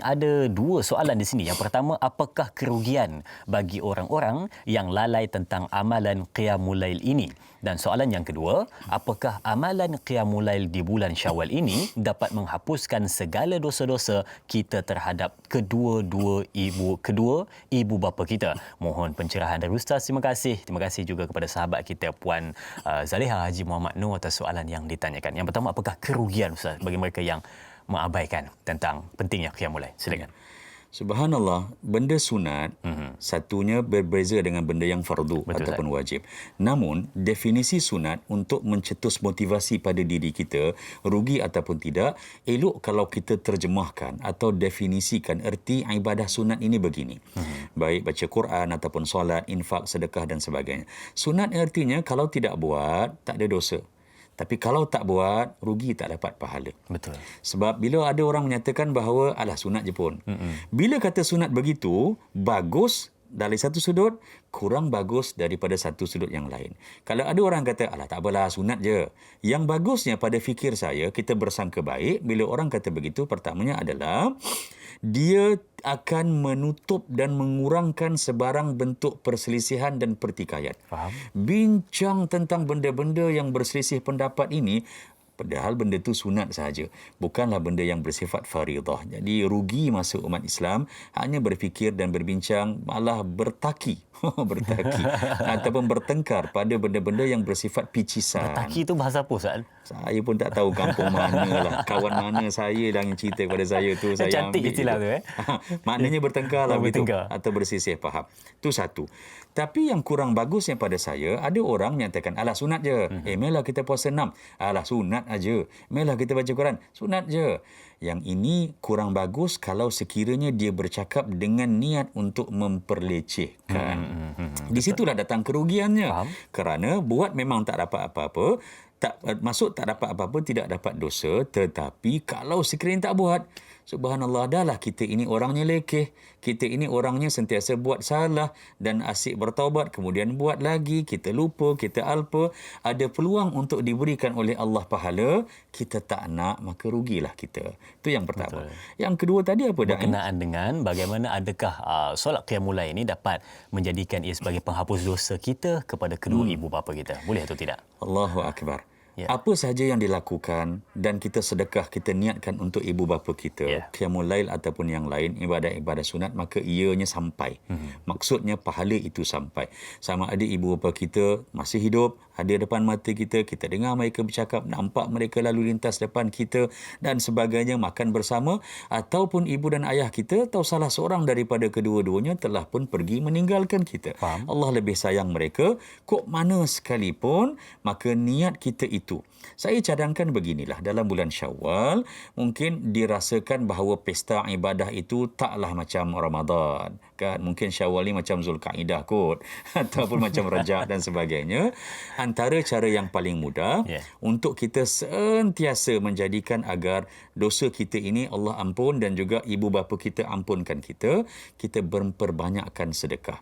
Speaker 1: Ada dua soalan di sini. Yang pertama, apakah kerugian bagi orang-orang yang lalai tentang amalan qiyamul lail ini? Dan soalan yang kedua, apakah amalan qiyamul lail di bulan Syawal ini dapat menghapuskan segala dosa-dosa kita terhadap kedua ibu bapa kita? Mohon pencerahan dari Ustaz. Terima kasih. Terima kasih juga kepada sahabat kita Puan Zaleha Haji Muhammad Noor atas soalan yang ditanyakan. Yang pertama, apakah kerugian Ustaz bagi mereka yang mengabaikan tentang pentingnya qiyamul lail? Silakan.
Speaker 2: Subhanallah, benda sunat satunya berbeza dengan benda yang fardu ataupun wajib. Namun, definisi sunat untuk mencetus motivasi pada diri kita, rugi ataupun tidak, elok kalau kita terjemahkan atau definisikan erti ibadah sunat ini begini. Baik baca Quran ataupun solat, infak, sedekah dan sebagainya. Sunat artinya kalau tidak buat, tak ada dosa. Tapi kalau tak buat, rugi, tak dapat pahala.
Speaker 1: Betul.
Speaker 2: Sebab bila ada orang menyatakan bahawa alah sunat je pun. Bila kata sunat begitu, bagus dari satu sudut, kurang bagus daripada satu sudut yang lain. Kalau ada orang kata, alah tak apalah sunat je. Yang bagusnya pada fikir saya, kita bersangka baik, bila orang kata begitu, pertamanya adalah dia akan menutup dan mengurangkan sebarang bentuk perselisihan dan pertikaian.
Speaker 1: Faham?
Speaker 2: Bincang tentang benda-benda yang berselisih pendapat ini, padahal benda itu sunat sahaja, bukanlah benda yang bersifat faridah. Jadi rugi masa umat Islam hanya berfikir dan berbincang, malah bertaki bertaki ataupun bertengkar pada benda-benda yang bersifat picisan.
Speaker 1: Bertaki itu bahasa apa, Ustaz?
Speaker 2: Saya pun tak tahu kampung mana lah. Kawan mana saya yang cerita kepada saya tu. Saya
Speaker 1: Cantik
Speaker 2: ambil
Speaker 1: istilah tu.
Speaker 2: Maknanya bertengkar lah begitu.
Speaker 1: Bertengkar.
Speaker 2: Atau bersisih, faham. Itu satu. Tapi yang kurang bagusnya pada saya, ada orang menyatakan, alah sunat je. Melah kita puasa 6. Alah sunat aja. Melah kita baca Quran. Sunat je. Yang ini kurang bagus kalau sekiranya dia bercakap dengan niat untuk memperlecehkan. Di situlah datang kerugiannya.
Speaker 1: Faham.
Speaker 2: Kerana buat memang tak dapat apa-apa, tak dapat apa-apa, tidak dapat dosa. Tetapi kalau sekiranya tak buat, subhanallah, dahlah kita ini orangnya lekeh, kita ini orangnya sentiasa buat salah dan asyik bertaubat, kemudian buat lagi, kita lupa, kita alpa, ada peluang untuk diberikan oleh Allah pahala, kita tak nak, maka rugilah kita. Itu yang pertama.
Speaker 1: Betul.
Speaker 2: Yang kedua tadi apa, Da'i?
Speaker 1: Berkenaan dengan bagaimana adakah solat qiyamul lail ini dapat menjadikan ia sebagai penghapus dosa kita kepada kedua ibu bapa kita. Boleh atau tidak?
Speaker 2: Allahu Akbar.
Speaker 1: Ya.
Speaker 2: Apa sahaja yang dilakukan dan kita sedekah, kita niatkan untuk ibu bapa kita, qiyamul lail ataupun yang lain, ibadat-ibadat sunat, maka ianya sampai. Maksudnya pahala itu sampai. Sama ada ibu bapa kita masih hidup, ada depan mata kita, kita dengar mereka bercakap, nampak mereka lalu lintas depan kita dan sebagainya, makan bersama, ataupun ibu dan ayah kita atau salah seorang daripada kedua-duanya telah pun pergi meninggalkan kita.
Speaker 1: Faham.
Speaker 2: Allah lebih sayang mereka, kok mana sekalipun, maka niat kita itu. Saya cadangkan beginilah, dalam bulan Syawal mungkin dirasakan bahawa pesta ibadah itu taklah macam Ramadan, kan? Mungkin Syawal ni macam Zulkaidah kot ataupun macam Rajab dan sebagainya. Antara cara yang paling mudah untuk kita sentiasa menjadikan agar dosa kita ini Allah ampun dan juga ibu bapa kita ampunkan kita berperbanyakkan sedekah.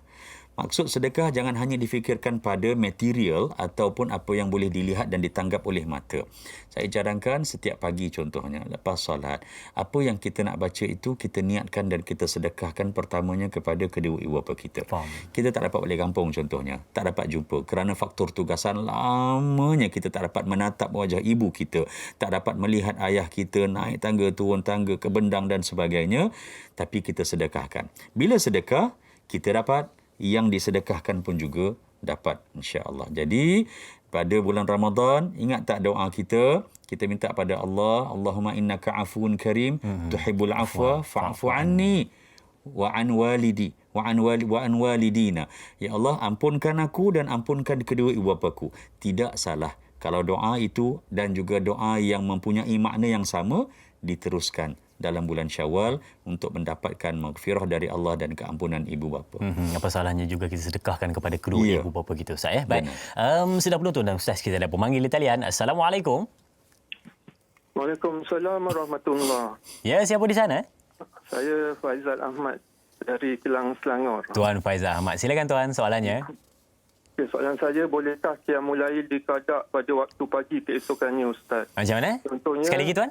Speaker 2: Maksud sedekah jangan hanya difikirkan pada material ataupun apa yang boleh dilihat dan ditanggap oleh mata. Saya cadangkan setiap pagi contohnya, lepas solat, apa yang kita nak baca itu kita niatkan dan kita sedekahkan pertamanya kepada kedua ibu bapa kita.
Speaker 1: Faham.
Speaker 2: Kita tak dapat balik kampung contohnya, tak dapat jumpa kerana faktor tugasan, lamanya kita tak dapat menatap wajah ibu kita, tak dapat melihat ayah kita naik tangga, turun tangga, ke bendang dan sebagainya, tapi kita sedekahkan. Bila sedekah, kita dapat, yang disedekahkan pun juga dapat, insya-Allah. Jadi pada bulan Ramadan, ingat tak doa kita? Kita minta pada Allah, Allahumma innaka afuwun karim, tuhibbul afwa fa'fu anni wa an walidi wa an walidina. Ya Allah, ampunkan aku dan ampunkan kedua ibu bapaku. Tidak salah kalau doa itu dan juga doa yang mempunyai makna yang sama diteruskan dalam bulan Syawal untuk mendapatkan maghfirah dari Allah dan keampunan ibu bapa.
Speaker 1: Apa salahnya juga kita sedekahkan kepada kedua ibu bapa kita, Ustaz. Baik. Sudah penonton dan Ustaz, kita ada pemanggil di talian. Assalamualaikum.
Speaker 4: Waalaikumsalam warahmatullahi.
Speaker 1: Ya, siapa di sana?
Speaker 4: Saya Faizal Ahmad dari Kelang, Selangor.
Speaker 1: Tuan Faizal Ahmad. Silakan tuan, soalannya.
Speaker 4: Okay, soalan saya, bolehkah qiyamul lail dikadak pada waktu pagi keesokannya, Ustaz?
Speaker 1: Macam mana?
Speaker 4: Contohnya,
Speaker 1: sekali lagi tuan.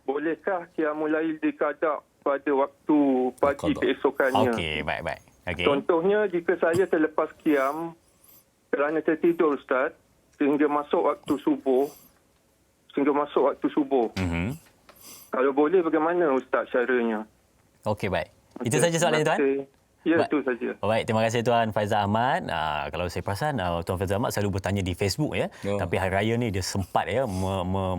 Speaker 4: Bolehkah qiyamul lail dikadak pada waktu pagi keesokannya?
Speaker 1: Okey, baik-baik. Okay.
Speaker 4: Contohnya, jika saya terlepas qiyam kerana tertidur, Ustaz, sehingga masuk waktu subuh. Kalau boleh, bagaimana, Ustaz, caranya?
Speaker 1: Okey, baik. Itu saja soalannya, tuan?
Speaker 4: Ya, itu saja.
Speaker 1: Baik, terima kasih Tuan Faizal Ahmad. Kalau saya perasan, Tuan Faizal Ahmad selalu bertanya di Facebook ya. Tapi hari raya ni dia sempat ya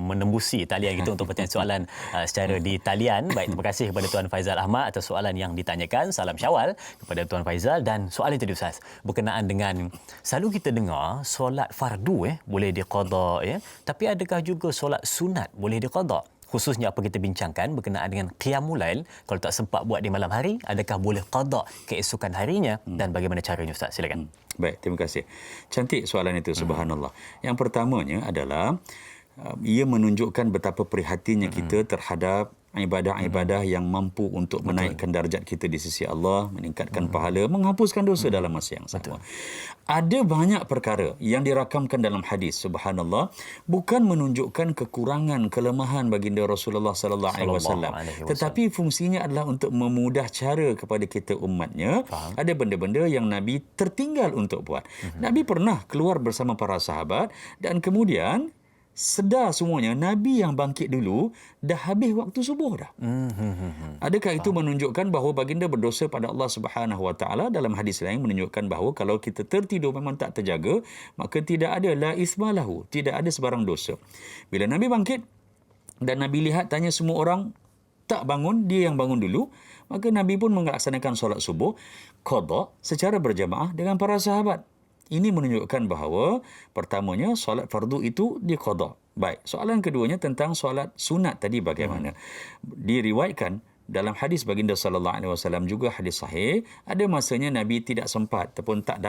Speaker 1: menembusi talian kita untuk bertanya soalan secara di talian. Baik, terima kasih kepada Tuan Faizal Ahmad atas soalan yang ditanyakan. Salam Syawal kepada Tuan Faizal. Dan soalan tadi Ustaz, berkenaan dengan selalu kita dengar solat fardu boleh diqada ya. Tapi adakah juga solat sunat boleh diqada? Khususnya apa kita bincangkan berkenaan dengan qiyamul lail, kalau tak sempat buat di malam hari, adakah boleh qada keesokan harinya dan bagaimana caranya, Ustaz? Silakan.
Speaker 2: Baik, terima kasih. Cantik soalan itu, subhanallah. Yang pertamanya adalah ia menunjukkan betapa prihatinnya kita terhadap ibadah-ibadah yang mampu untuk menaikkan darjat kita di sisi Allah, meningkatkan pahala, menghapuskan dosa dalam masa yang sama. Ada banyak perkara yang dirakamkan dalam hadis, subhanallah, bukan menunjukkan kekurangan, kelemahan baginda Rasulullah sallallahu alaihi wasallam, tetapi fungsinya adalah untuk memudah cara kepada kita umatnya. Ada benda-benda yang Nabi tertinggal untuk buat. Nabi pernah keluar bersama para sahabat dan kemudian sedar semuanya Nabi yang bangkit dulu dah habis waktu subuh dah. Adakah itu menunjukkan bahawa baginda berdosa pada Allah Subhanahu Wa Taala? Dalam hadis lain menunjukkan bahawa kalau kita tertidur memang tak terjaga, maka tidak ada la isma lahu, tidak ada sebarang dosa. Bila Nabi bangkit dan Nabi lihat tanya semua orang tak bangun, dia yang bangun dulu, maka Nabi pun melaksanakan solat subuh qada secara berjamaah dengan para sahabat. Ini menunjukkan bahawa pertamanya solat fardu itu diqada. Baik, soalan keduanya tentang solat sunat tadi bagaimana? Diriwayatkan dalam hadis baginda sallallahu alaihi wasallam, juga hadis sahih, ada masanya Nabi tidak sempat ataupun tak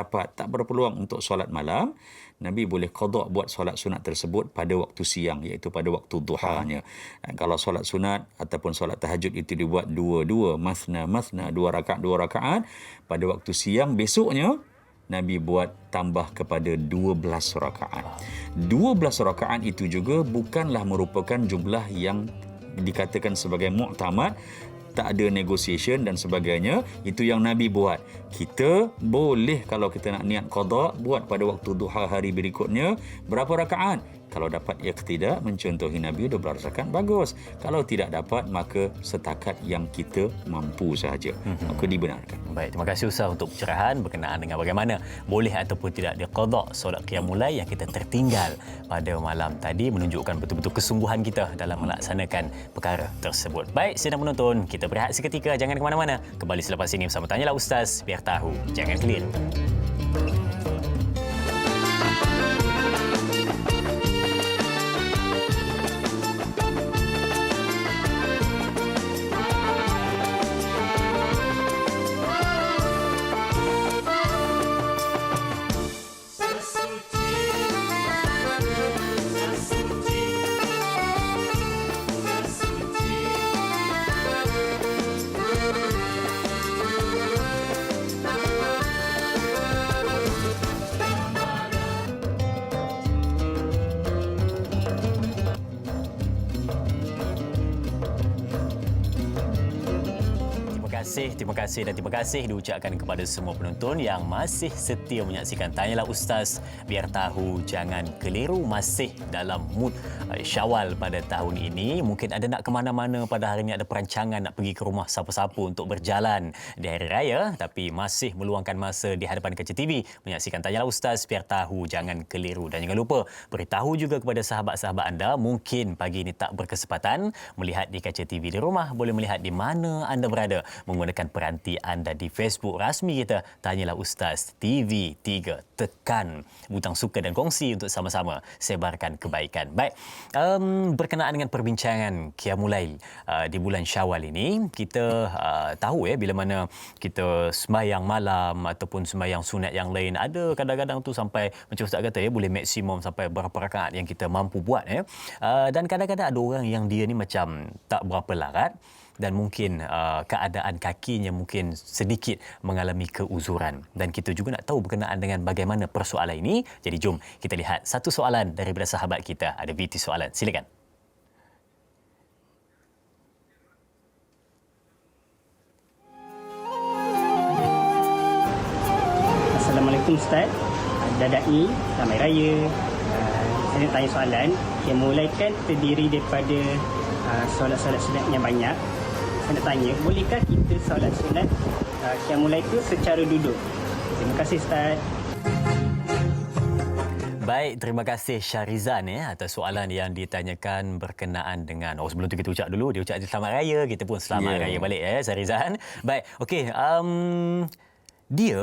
Speaker 2: berpeluang untuk solat malam. Nabi boleh qada buat solat sunat tersebut pada waktu siang, iaitu pada waktu duhanya. Dan kalau solat sunat ataupun solat tahajud itu dibuat dua-dua, masna, dua rakaat, pada waktu siang besoknya Nabi buat tambah kepada 12 rakaat. 12 rakaat itu juga bukanlah merupakan jumlah yang dikatakan sebagai muktamad, tak ada negotiation dan sebagainya. Itu yang Nabi buat. Kita boleh kalau kita nak niat qada buat pada waktu duha hari berikutnya. Berapa rakaat? Kalau dapat iqtida mencontohi Nabi 12 rakaat, bagus. Kalau tidak dapat, maka setakat yang kita mampu sahaja. Maka dibenarkan.
Speaker 1: Baik, terima kasih Ustaz untuk pencerahan berkenaan dengan bagaimana boleh ataupun tidak diqada solat qiyamul lail yang kita tertinggal pada malam tadi, menunjukkan betul-betul kesungguhan kita dalam melaksanakan perkara tersebut. Baik, sidang penonton, kita berehat seketika, jangan ke mana-mana. Kembali selepas ini bersama Tanyalah Ustaz, biar tahu, jangan keliru. Terima kasih diucapkan kepada semua penonton yang masih setia menyaksikan Tanyalah Ustaz, biar tahu jangan keliru. Masih dalam mood Syawal pada tahun ini. Mungkin ada nak ke mana-mana pada hari ini, ada perancangan nak pergi ke rumah siapa-siapa untuk berjalan di Hari Raya, tapi masih meluangkan masa di hadapan kaca TV menyaksikan Tanyalah Ustaz, biar tahu jangan keliru. Dan jangan lupa beritahu juga kepada sahabat-sahabat anda, mungkin pagi ini tak berkesempatan melihat di kaca TV di rumah, boleh melihat di mana anda berada menggunakan peranti anda di Facebook rasmi kita Tanyalah Ustaz TV3. Tekan butang suka dan kongsi untuk sama-sama sebarkan kebaikan. Baik, berkenaan dengan perbincangan Qiyamul Lail di bulan Syawal ini, kita tahu bila mana kita sembahyang malam ataupun sembahyang sunat yang lain, ada kadang-kadang tu sampai macam Ustaz kata boleh maksimum sampai berapa rakaat yang kita mampu buat dan kadang-kadang ada orang yang dia ni macam tak berapa larat dan mungkin keadaan kakinya mungkin sedikit mengalami keuzuran, dan kita juga nak tahu berkenaan dengan bagaimana persoalan ini. Jadi jom kita lihat satu soalan daripada sahabat kita. Ada VT soalan, silakan.
Speaker 5: Assalamualaikum Ustaz, Dadai, Selamat Raya. Saya nak tanya soalan. Qiyamul Lail kan terdiri daripada solat-solat sunat yang banyak. Saya nak tanya, bolehkah kita solat sunat Qiyamul Lail itu secara duduk? Terima kasih Ustaz.
Speaker 1: Baik, terima kasih Syarizan atas soalan yang ditanyakan berkenaan dengan sebelum tu kita ucap dulu, dia ucap selamat raya, kita pun selamat raya balik Syarizan. Baik, okey, dia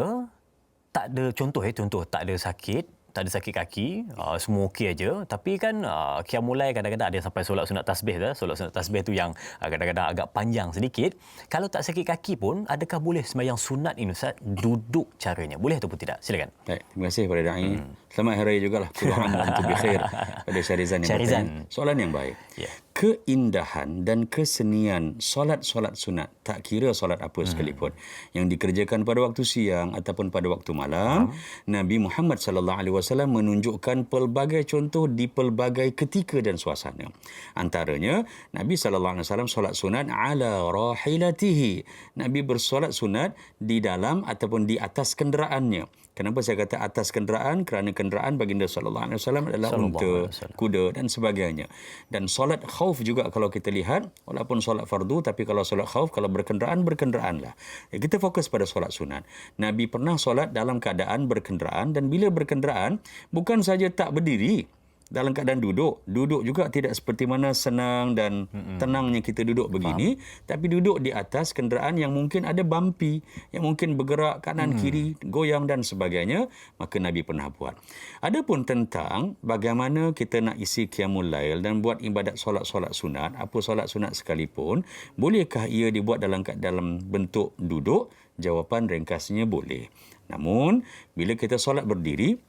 Speaker 1: tak ada contoh tak ada sakit kaki, semua okey aja, tapi kan Qiyamul Lail kadang-kadang ada yang sampai solat sunat tasbih solat sunat tasbih tu yang kadang-kadang agak panjang sedikit. Kalau tak sakit kaki pun, adakah boleh sembahyang sunat ini Ustaz duduk caranya, boleh ataupun tidak? Silakan.
Speaker 2: Baik, terima kasih kepada dai. Selamat hari raya jugalah, kullu aam wa antum bikhair, pada Syarizan yang bertanya. Soalan yang baik. Keindahan dan kesenian solat-solat sunat tak kira solat apa sekalipun. Yang dikerjakan pada waktu siang ataupun pada waktu malam, Nabi Muhammad sallallahu alaihi wasallam menunjukkan pelbagai contoh di pelbagai ketika dan suasana. Antaranya, Nabi sallallahu alaihi wasallam solat sunat ala rahilatihi. Nabi bersolat sunat di dalam ataupun di atas kenderaannya. Kenapa saya kata atas kenderaan? Kerana kenderaan baginda sallallahu alaihi wasallam adalah unta, kuda dan sebagainya. Dan solat khauf juga kalau kita lihat, walaupun solat fardu, tapi kalau solat khauf, kalau berkenderaanlah. Kita fokus pada solat sunat. Nabi pernah solat dalam keadaan berkenderaan, dan bila berkenderaan, bukan saja tak berdiri, dalam keadaan duduk juga tidak seperti mana senang dan tenangnya kita duduk begini, tapi duduk di atas kenderaan yang mungkin ada bumpy, yang mungkin bergerak kanan kiri, goyang dan sebagainya, maka Nabi pernah buat. Adapun tentang bagaimana kita nak isi qiyamul lail dan buat ibadat solat-solat sunat, apa solat sunat sekalipun, bolehkah ia dibuat dalam bentuk duduk? Jawapan ringkasnya boleh. Namun bila kita solat berdiri,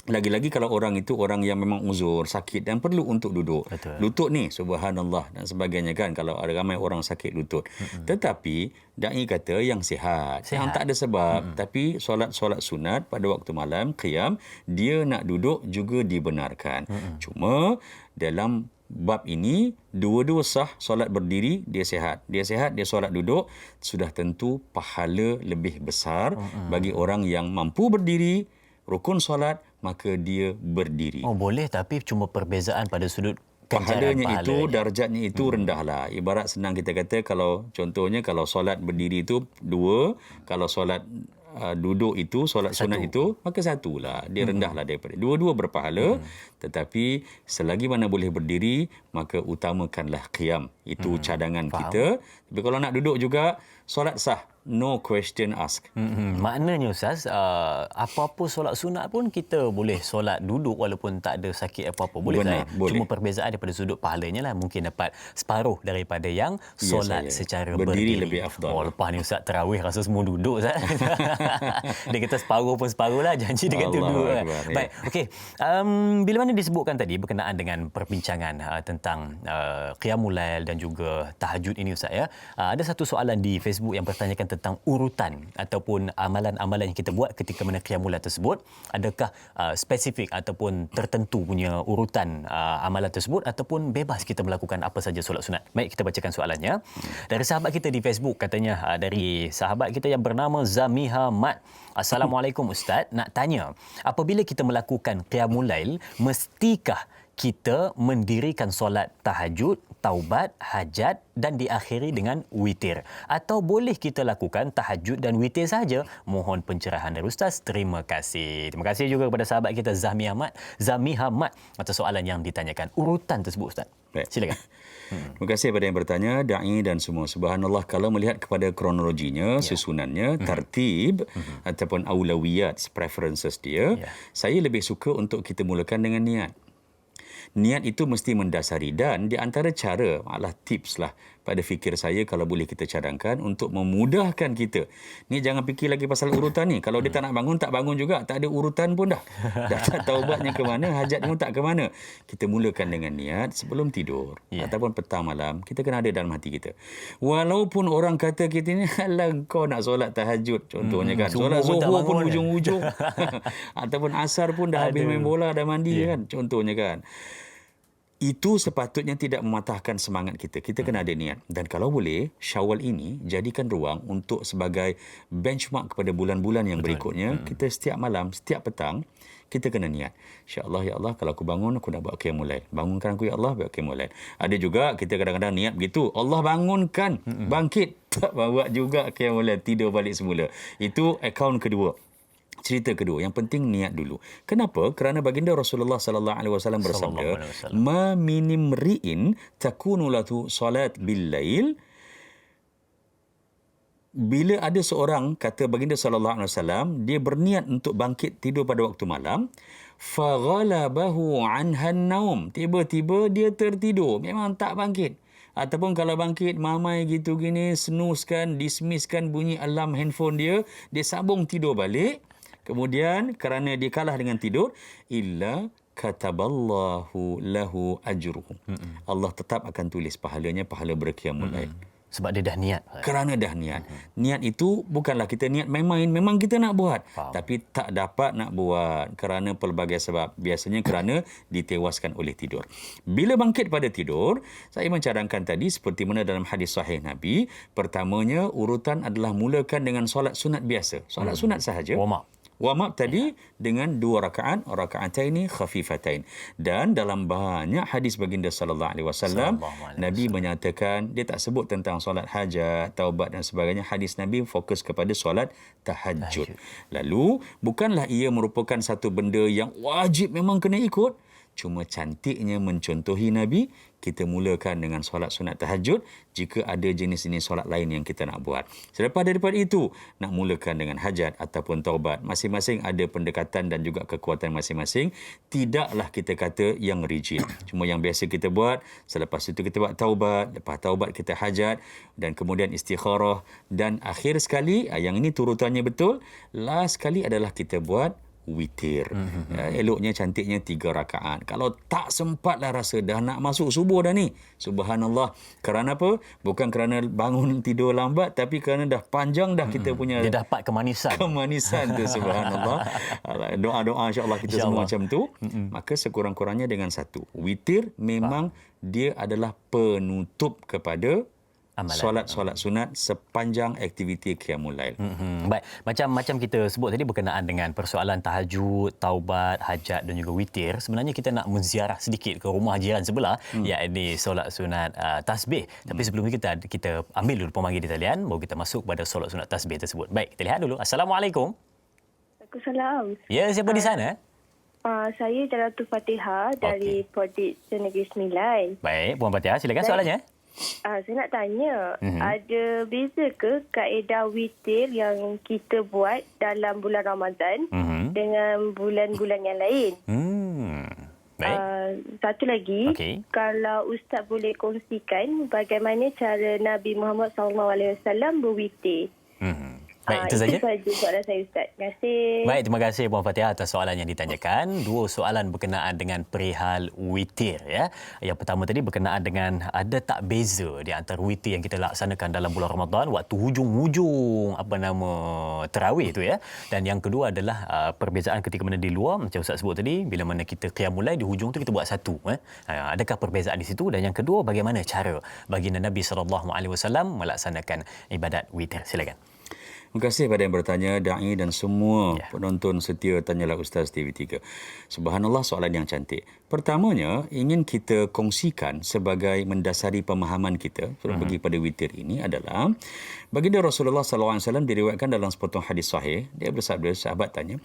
Speaker 2: lagi-lagi kalau orang itu orang yang memang uzur, sakit dan perlu untuk duduk. Betul. Lutut ni, subhanallah dan sebagainya kan, kalau ada ramai orang sakit lutut. Tetapi, da'i kata yang sihat. Yang tak ada sebab. Tapi solat-solat sunat pada waktu malam, qiyam, dia nak duduk juga dibenarkan. Cuma, dalam bab ini, dua-dua sah. Solat berdiri, dia sihat. Dia sihat, dia solat duduk. Sudah tentu pahala lebih besar bagi orang yang mampu berdiri, rukun solat, maka dia berdiri.
Speaker 1: Oh boleh, tapi cuma perbezaan pada sudut
Speaker 2: pahalanya itu, darjatnya itu rendahlah. Ibarat senang kita kata, kalau contohnya kalau solat berdiri itu 2, kalau solat duduk itu, solat sunat itu, maka 1 lah. Dia rendahlah daripada. Dua-dua berpahala, tetapi selagi mana boleh berdiri, maka utamakanlah qiyam. Itu cadangan kita. Tapi kalau nak duduk juga, solat sah. No question asked.
Speaker 1: Maknanya Ustaz, apa-apa solat sunat pun kita boleh solat duduk walaupun tak ada sakit apa-apa. Boleh tak?
Speaker 2: Boleh.
Speaker 1: Cuma perbezaan daripada sudut pahalanya lah. Mungkin dapat separuh daripada yang solat secara berdiri.
Speaker 2: Lebih afdal.
Speaker 1: Oh, lepas ni Ustaz tarawih rasa semua duduk Ustaz. Dia kata separuh pun separuh lah. Janji dia kata duduk. Kan? Baik, okey. Bila mana disebutkan tadi berkenaan dengan perbincangan tentang qiyamul lail dan juga tahajud ini Ustaz ya. Ada satu soalan di Facebook yang bertanyakan tentang urutan ataupun amalan-amalan yang kita buat ketika mana qiyamul lail tersebut, adakah spesifik ataupun tertentu punya urutan amalan tersebut ataupun bebas kita melakukan apa saja solat sunat. Baik, kita bacakan soalannya. Dari sahabat kita di Facebook, katanya dari sahabat kita yang bernama Zamiha Mat. Assalamualaikum Ustaz, nak tanya, apabila kita melakukan qiyamul lail, mestikah kita mendirikan solat tahajud, taubat, hajat dan diakhiri dengan witir? Atau boleh kita lakukan tahajud dan witir saja? Mohon pencerahan dari Ustaz. Terima kasih. Terima kasih juga kepada sahabat kita Zamiha Mat atas soalan yang ditanyakan. Urutan tersebut Ustaz.
Speaker 2: Baik.
Speaker 1: Silakan.
Speaker 2: Terima kasih kepada yang bertanya, da'i dan semua. Subhanallah, kalau melihat kepada kronologinya, susunannya, tertib ataupun aulawiyat, preferences dia, saya lebih suka untuk kita mulakan dengan niat. Niat itu mesti mendasari, dan di antara cara, malah tips lah pada fikir saya kalau boleh kita cadangkan untuk memudahkan kita. Ni jangan fikir lagi pasal urutan ni. Kalau dia tak nak bangun, tak bangun juga. Tak ada urutan pun dah. Dah tak taubatnya ke mana, hajatnya pun tak ke mana. Kita mulakan dengan niat sebelum tidur ataupun petang malam. Kita kena ada dalam hati kita. Walaupun orang kata kita ni, alah kau nak solat tahajud contohnya kan. Solat zuhur pun ujung-ujung. Ataupun asar pun dah habis main bola, dah mandi kan. Contohnya kan. Itu sepatutnya tidak mematahkan semangat kita. Kita kena ada niat. Dan kalau boleh, Syawal ini jadikan ruang untuk sebagai benchmark kepada bulan-bulan yang berikutnya. Kita setiap malam, setiap petang, kita kena niat. InsyaAllah, ya Allah, kalau aku bangun, aku nak buat qiyamul lail. Bangunkan aku, ya Allah, buat qiyamul lail. Ada juga kita kadang-kadang niat begitu. Allah bangunkan, bangkit. Tak buat juga qiyamul lail, tidur balik semula. Itu akaun kedua. Cerita kedua, yang penting niat dulu. Kenapa? Kerana baginda Rasulullah sallallahu alaihi wasallam bersabda, "Ma minim ri'in takunu latu salat bil lail." Bila ada seorang, kata baginda sallallahu alaihi wasallam, dia berniat untuk bangkit tidur pada waktu malam, fa ghalabahu anha an-naum. Tiba-tiba dia tertidur, memang tak bangkit. Ataupun kalau bangkit mamai gitu gini, snooze-kan, dismiss-kan bunyi alarm handphone dia sambung tidur balik. Kemudian kerana dia kalah dengan tidur, illa kataballahu lahu ajruhu. Allah tetap akan tulis pahalanya, pahala berqiyamul lail.
Speaker 1: Sebab dia dah niat.
Speaker 2: Kerana dah niat. Niat itu bukanlah kita niat main-main. Memang kita nak buat.
Speaker 1: Faham.
Speaker 2: Tapi tak dapat nak buat kerana pelbagai sebab. Biasanya kerana ditewaskan oleh tidur. Bila bangkit pada tidur, saya mencadangkan tadi seperti mana dalam hadis sahih Nabi. Pertamanya, urutan adalah mulakan dengan solat sunat biasa. Solat sunat sahaja. Warm up tadi dengan 2 rakaat, raka'ataini khafifatain. Dan dalam banyak hadis baginda sallallahu alaihi wasallam, Nabi menyatakan dia tak sebut tentang solat hajat, taubat dan sebagainya. Hadis Nabi fokus kepada solat tahajud. Lalu bukanlah ia merupakan satu benda yang wajib memang kena ikut. Cuma cantiknya mencontohi Nabi, kita mulakan dengan solat sunat tahajud jika ada jenis-jenis solat lain yang kita nak buat. Selepas daripada itu, nak mulakan dengan hajat ataupun taubat. Masing-masing ada pendekatan dan juga kekuatan masing-masing. Tidaklah kita kata yang rigid. Cuma yang biasa kita buat, selepas itu kita buat taubat, lepas taubat kita hajat dan kemudian istikharah. Dan akhir sekali, yang ini turutannya betul, last sekali adalah kita buat witir. Eloknya cantiknya 3 rakaat. Kalau tak sempatlah rasa dah nak masuk subuh dah ni. Subhanallah. Kerana apa? Bukan kerana bangun tidur lambat, tapi kerana dah panjang dah kita punya.
Speaker 1: Dia dapat kemanisan.
Speaker 2: Kemanisan tu, subhanallah. Doa-doa insya-Allah kita semua macam tu. Maka sekurang-kurangnya dengan satu. Witir memang dia adalah penutup kepada solat-solat sunat sepanjang aktiviti qiyamul lail.
Speaker 1: Baik, macam kita sebut tadi berkenaan dengan persoalan tahajud, taubat, hajat dan juga witir. Sebenarnya kita nak menziarah sedikit ke rumah jiran sebelah, iaitu solat sunat tasbih. Tapi sebelum itu kita ambil dulu pemanggil di talian, baru kita masuk kepada solat sunat tasbih tersebut. Baik, kita lihat dulu. Assalamualaikum.
Speaker 6: Waalaikumsalam.
Speaker 1: Ya, siapa di sana?
Speaker 6: Saya Jalatul Fatihah dari Podik Negeri Sembilan.
Speaker 1: Baik, Puan Fatihah, silakan soalannya.
Speaker 6: Saya nak tanya, ada beza ke kaedah witir yang kita buat dalam bulan Ramadan dengan bulan-bulan yang lain?
Speaker 1: Baik.
Speaker 6: Satu lagi, kalau Ustaz boleh kongsikan bagaimana cara Nabi Muhammad SAW berwitir.
Speaker 1: Baik, itu saja.
Speaker 6: Itu saja soalan saya, Ustaz. Terima kasih.
Speaker 1: Baik, terima kasih Puan Fatihah atas soalan yang ditanyakan. 2 soalan berkenaan dengan perihal witir. Ya. Yang pertama tadi berkenaan dengan ada tak beza di antara witir yang kita laksanakan dalam bulan Ramadan waktu hujung-hujung tarawih itu ya. Dan yang kedua adalah perbezaan ketika mana di luar, macam Ustaz sebut tadi, bila mana kita qiyamul lail di hujung tu kita buat satu. Adakah perbezaan di situ? Dan yang kedua, bagaimana cara baginda Nabi SAW melaksanakan ibadat witir? Silakan.
Speaker 2: Terima kasih pada yang bertanya, Da'i dan semua penonton setia Tanyalah Ustaz TV3. Subhanallah, soalan yang cantik. Pertamanya, ingin kita kongsikan sebagai mendasari pemahaman kita pergi pada witir ini adalah baginda Rasulullah SAW diriwayatkan dalam sepotong hadis sahih. Dia bersabda, sahabat tanya,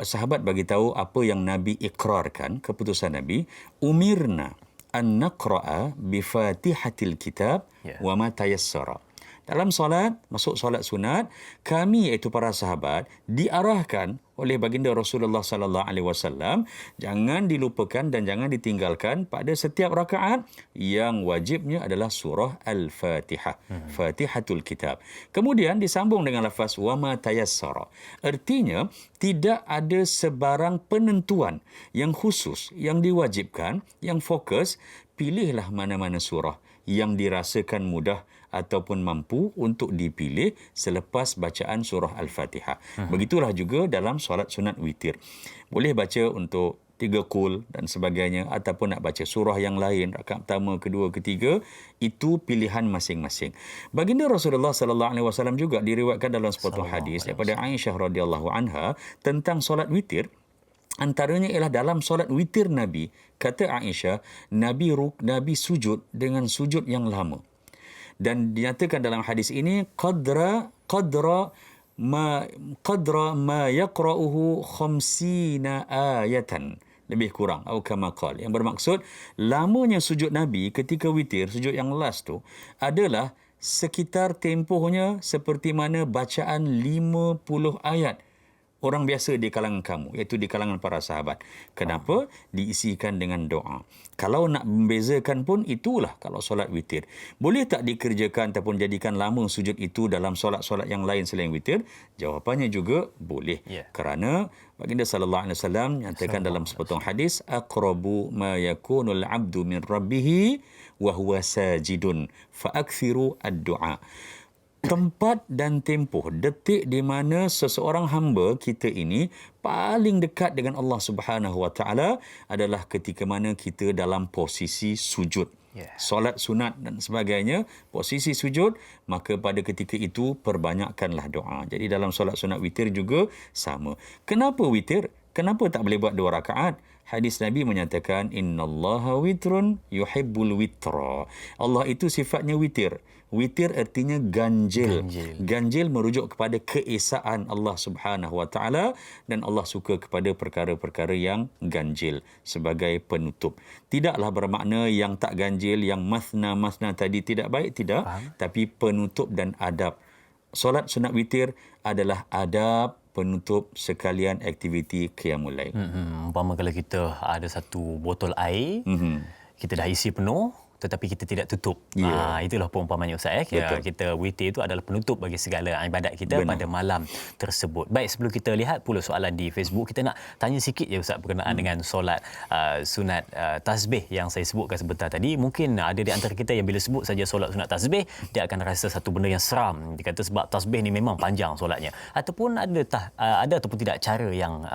Speaker 2: sahabat bagi tahu apa yang Nabi ikrarkan, keputusan Nabi, umirna an naqra'a bi fatihatil kitab wa ma tayassara. Dalam solat, masuk solat sunat, kami iaitu para sahabat diarahkan oleh baginda Rasulullah sallallahu alaihi wasallam jangan dilupakan dan jangan ditinggalkan pada setiap rakaat yang wajibnya adalah surah Al-Fatihah, Fatihatul Kitab. Kemudian disambung dengan lafaz wa ma tayassara. Artinya tidak ada sebarang penentuan yang khusus yang diwajibkan, yang fokus, pilihlah mana-mana surah yang dirasakan mudah ataupun mampu untuk dipilih selepas bacaan surah Al-Fatihah. Begitulah juga dalam solat sunat witir. Boleh baca untuk 3 qul dan sebagainya ataupun nak baca surah yang lain, rakaat pertama, kedua, ketiga, itu pilihan masing-masing. Baginda Rasulullah sallallahu alaihi wasallam juga diriwayatkan dalam sepotong hadis daripada Aisyah radhiyallahu anha tentang solat witir. Antaranya ialah dalam solat witir Nabi, kata Aisyah, Nabi sujud dengan sujud yang lama. Dan dinyatakan dalam hadis ini qadra ma yaqra'uhu 50 ayatan, lebih kurang atau kama qala, yang bermaksud lamanya sujud Nabi ketika witir, sujud yang last tu adalah sekitar tempohnya seperti mana bacaan 50 ayat orang biasa di kalangan kamu, iaitu di kalangan para sahabat. Kenapa? Diisikan dengan doa. Kalau nak membezakan pun itulah kalau solat witir. Boleh tak dikerjakan ataupun jadikan lama sujud itu dalam solat-solat yang lain selain witir? Jawapannya juga boleh. Kerana baginda sallallahu alaihi wasallam nyatakan dalam sepotong hadis, aqrabu ma yakunul 'abdu min rabbih wa huwa sajidun fa akthiru ad-du'a. Tempat dan tempoh, detik di mana seseorang hamba kita ini paling dekat dengan Allah Subhanahu Wa Taala adalah ketika mana kita dalam posisi sujud. Solat sunat dan sebagainya, posisi sujud, maka pada ketika itu perbanyakkanlah doa. Jadi dalam solat sunat witir juga sama. Kenapa witir? Kenapa tak boleh buat 2 rakaat? Hadis Nabi menyatakan, innallaha witrun yuhibbul witra. Allah itu sifatnya witir. Witir artinya ganjil. Ganjil merujuk kepada keesaan Allah Subhanahu Wa Taala, dan Allah suka kepada perkara-perkara yang ganjil sebagai penutup. Tidaklah bermakna yang tak ganjil, yang masna-masna tadi tidak baik, tidak. Tapi penutup dan adab. Solat sunat witir adalah adab penutup sekalian aktiviti qiyamul lail.
Speaker 1: Umpama kalau kita ada satu botol air, kita dah isi penuh tetapi kita tidak tutup. Itulah perumpamannya Ustaz. Kita witir itu adalah penutup bagi segala ibadat kita pada malam tersebut. Baik, sebelum kita lihat pula soalan di Facebook, kita nak tanya sikit je Ustaz berkenaan dengan solat sunat tasbih yang saya sebutkan sebentar tadi. Mungkin ada di antara kita yang bila sebut saja solat sunat tasbih, dia akan rasa satu benda yang seram. Dia kata sebab tasbih ni memang panjang solatnya. Ataupun ada ataupun tidak cara yang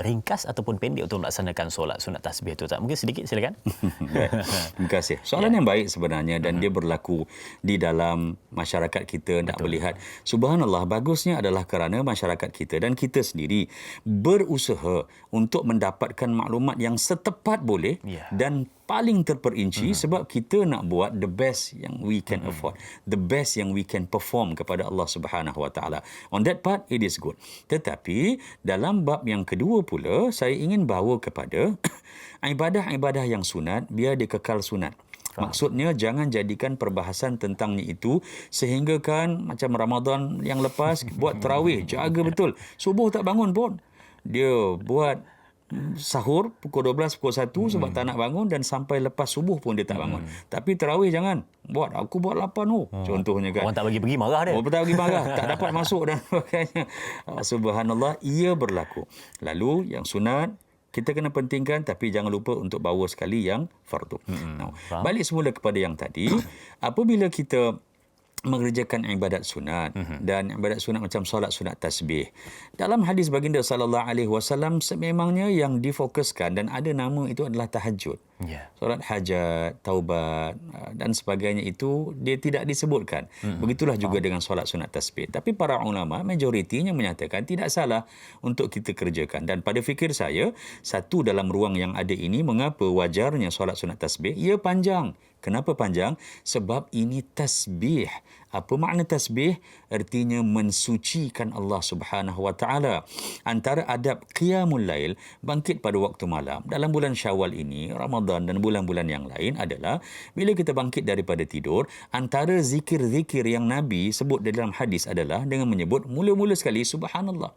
Speaker 1: ringkas ataupun pendek untuk melaksanakan solat sunat tasbih itu Ustaz. Mungkin sedikit silakan.
Speaker 2: Terima kasih. Soalan yang baik sebenarnya, dan dia berlaku di dalam masyarakat kita. Nak melihat, subhanallah, bagusnya adalah kerana masyarakat kita dan kita sendiri berusaha untuk mendapatkan maklumat yang setepat boleh dan paling terperinci, sebab kita nak buat the best yang we can afford, the best yang we can perform kepada Allah Subhanahu Wa Taala. On that part, it is good. Tetapi dalam bab yang kedua pula, saya ingin bawa kepada ibadah-ibadah yang sunat biar dia kekal sunat. Maksudnya jangan jadikan perbahasan tentangnya itu sehingga kan macam Ramadan yang lepas buat tarawih, jaga betul. Subuh tak bangun pun. Dia buat sahur pukul 12, pukul 1 sebab tak nak bangun, dan sampai lepas subuh pun dia tak bangun. Tapi tarawih jangan. Aku buat 8 contohnya kan.
Speaker 1: Orang tak bagi pergi marah dia.
Speaker 2: Orang tak bagi marah, tak dapat masuk dan sebagainya. Subhanallah, ia berlaku. Lalu yang sunat kita kena pentingkan, tapi jangan lupa untuk bawa sekali yang fardu. Balik semula kepada yang tadi, apabila kita mengerjakan ibadat sunat dan ibadat sunat macam solat sunat tasbih, dalam hadis baginda sallallahu alaihi wasallam sememangnya yang difokuskan dan ada nama itu adalah tahajud. Solat hajat, taubat dan sebagainya itu dia tidak disebutkan. Begitulah juga dengan solat sunat tasbih. Tapi para ulama majoritinya menyatakan tidak salah untuk kita kerjakan. Dan pada fikir saya, satu dalam ruang yang ada ini, mengapa wajarnya solat sunat tasbih? Ia panjang. Kenapa panjang? Sebab ini tasbih. Apa makna tasbih? Artinya mensucikan Allah Subhanahu Wa Taala. Antara adab qiyamul lail, bangkit pada waktu malam dalam bulan Syawal ini, Ramadan dan bulan-bulan yang lain adalah bila kita bangkit daripada tidur, antara zikir-zikir yang Nabi sebut dalam hadis adalah dengan menyebut mula-mula sekali subhanallah.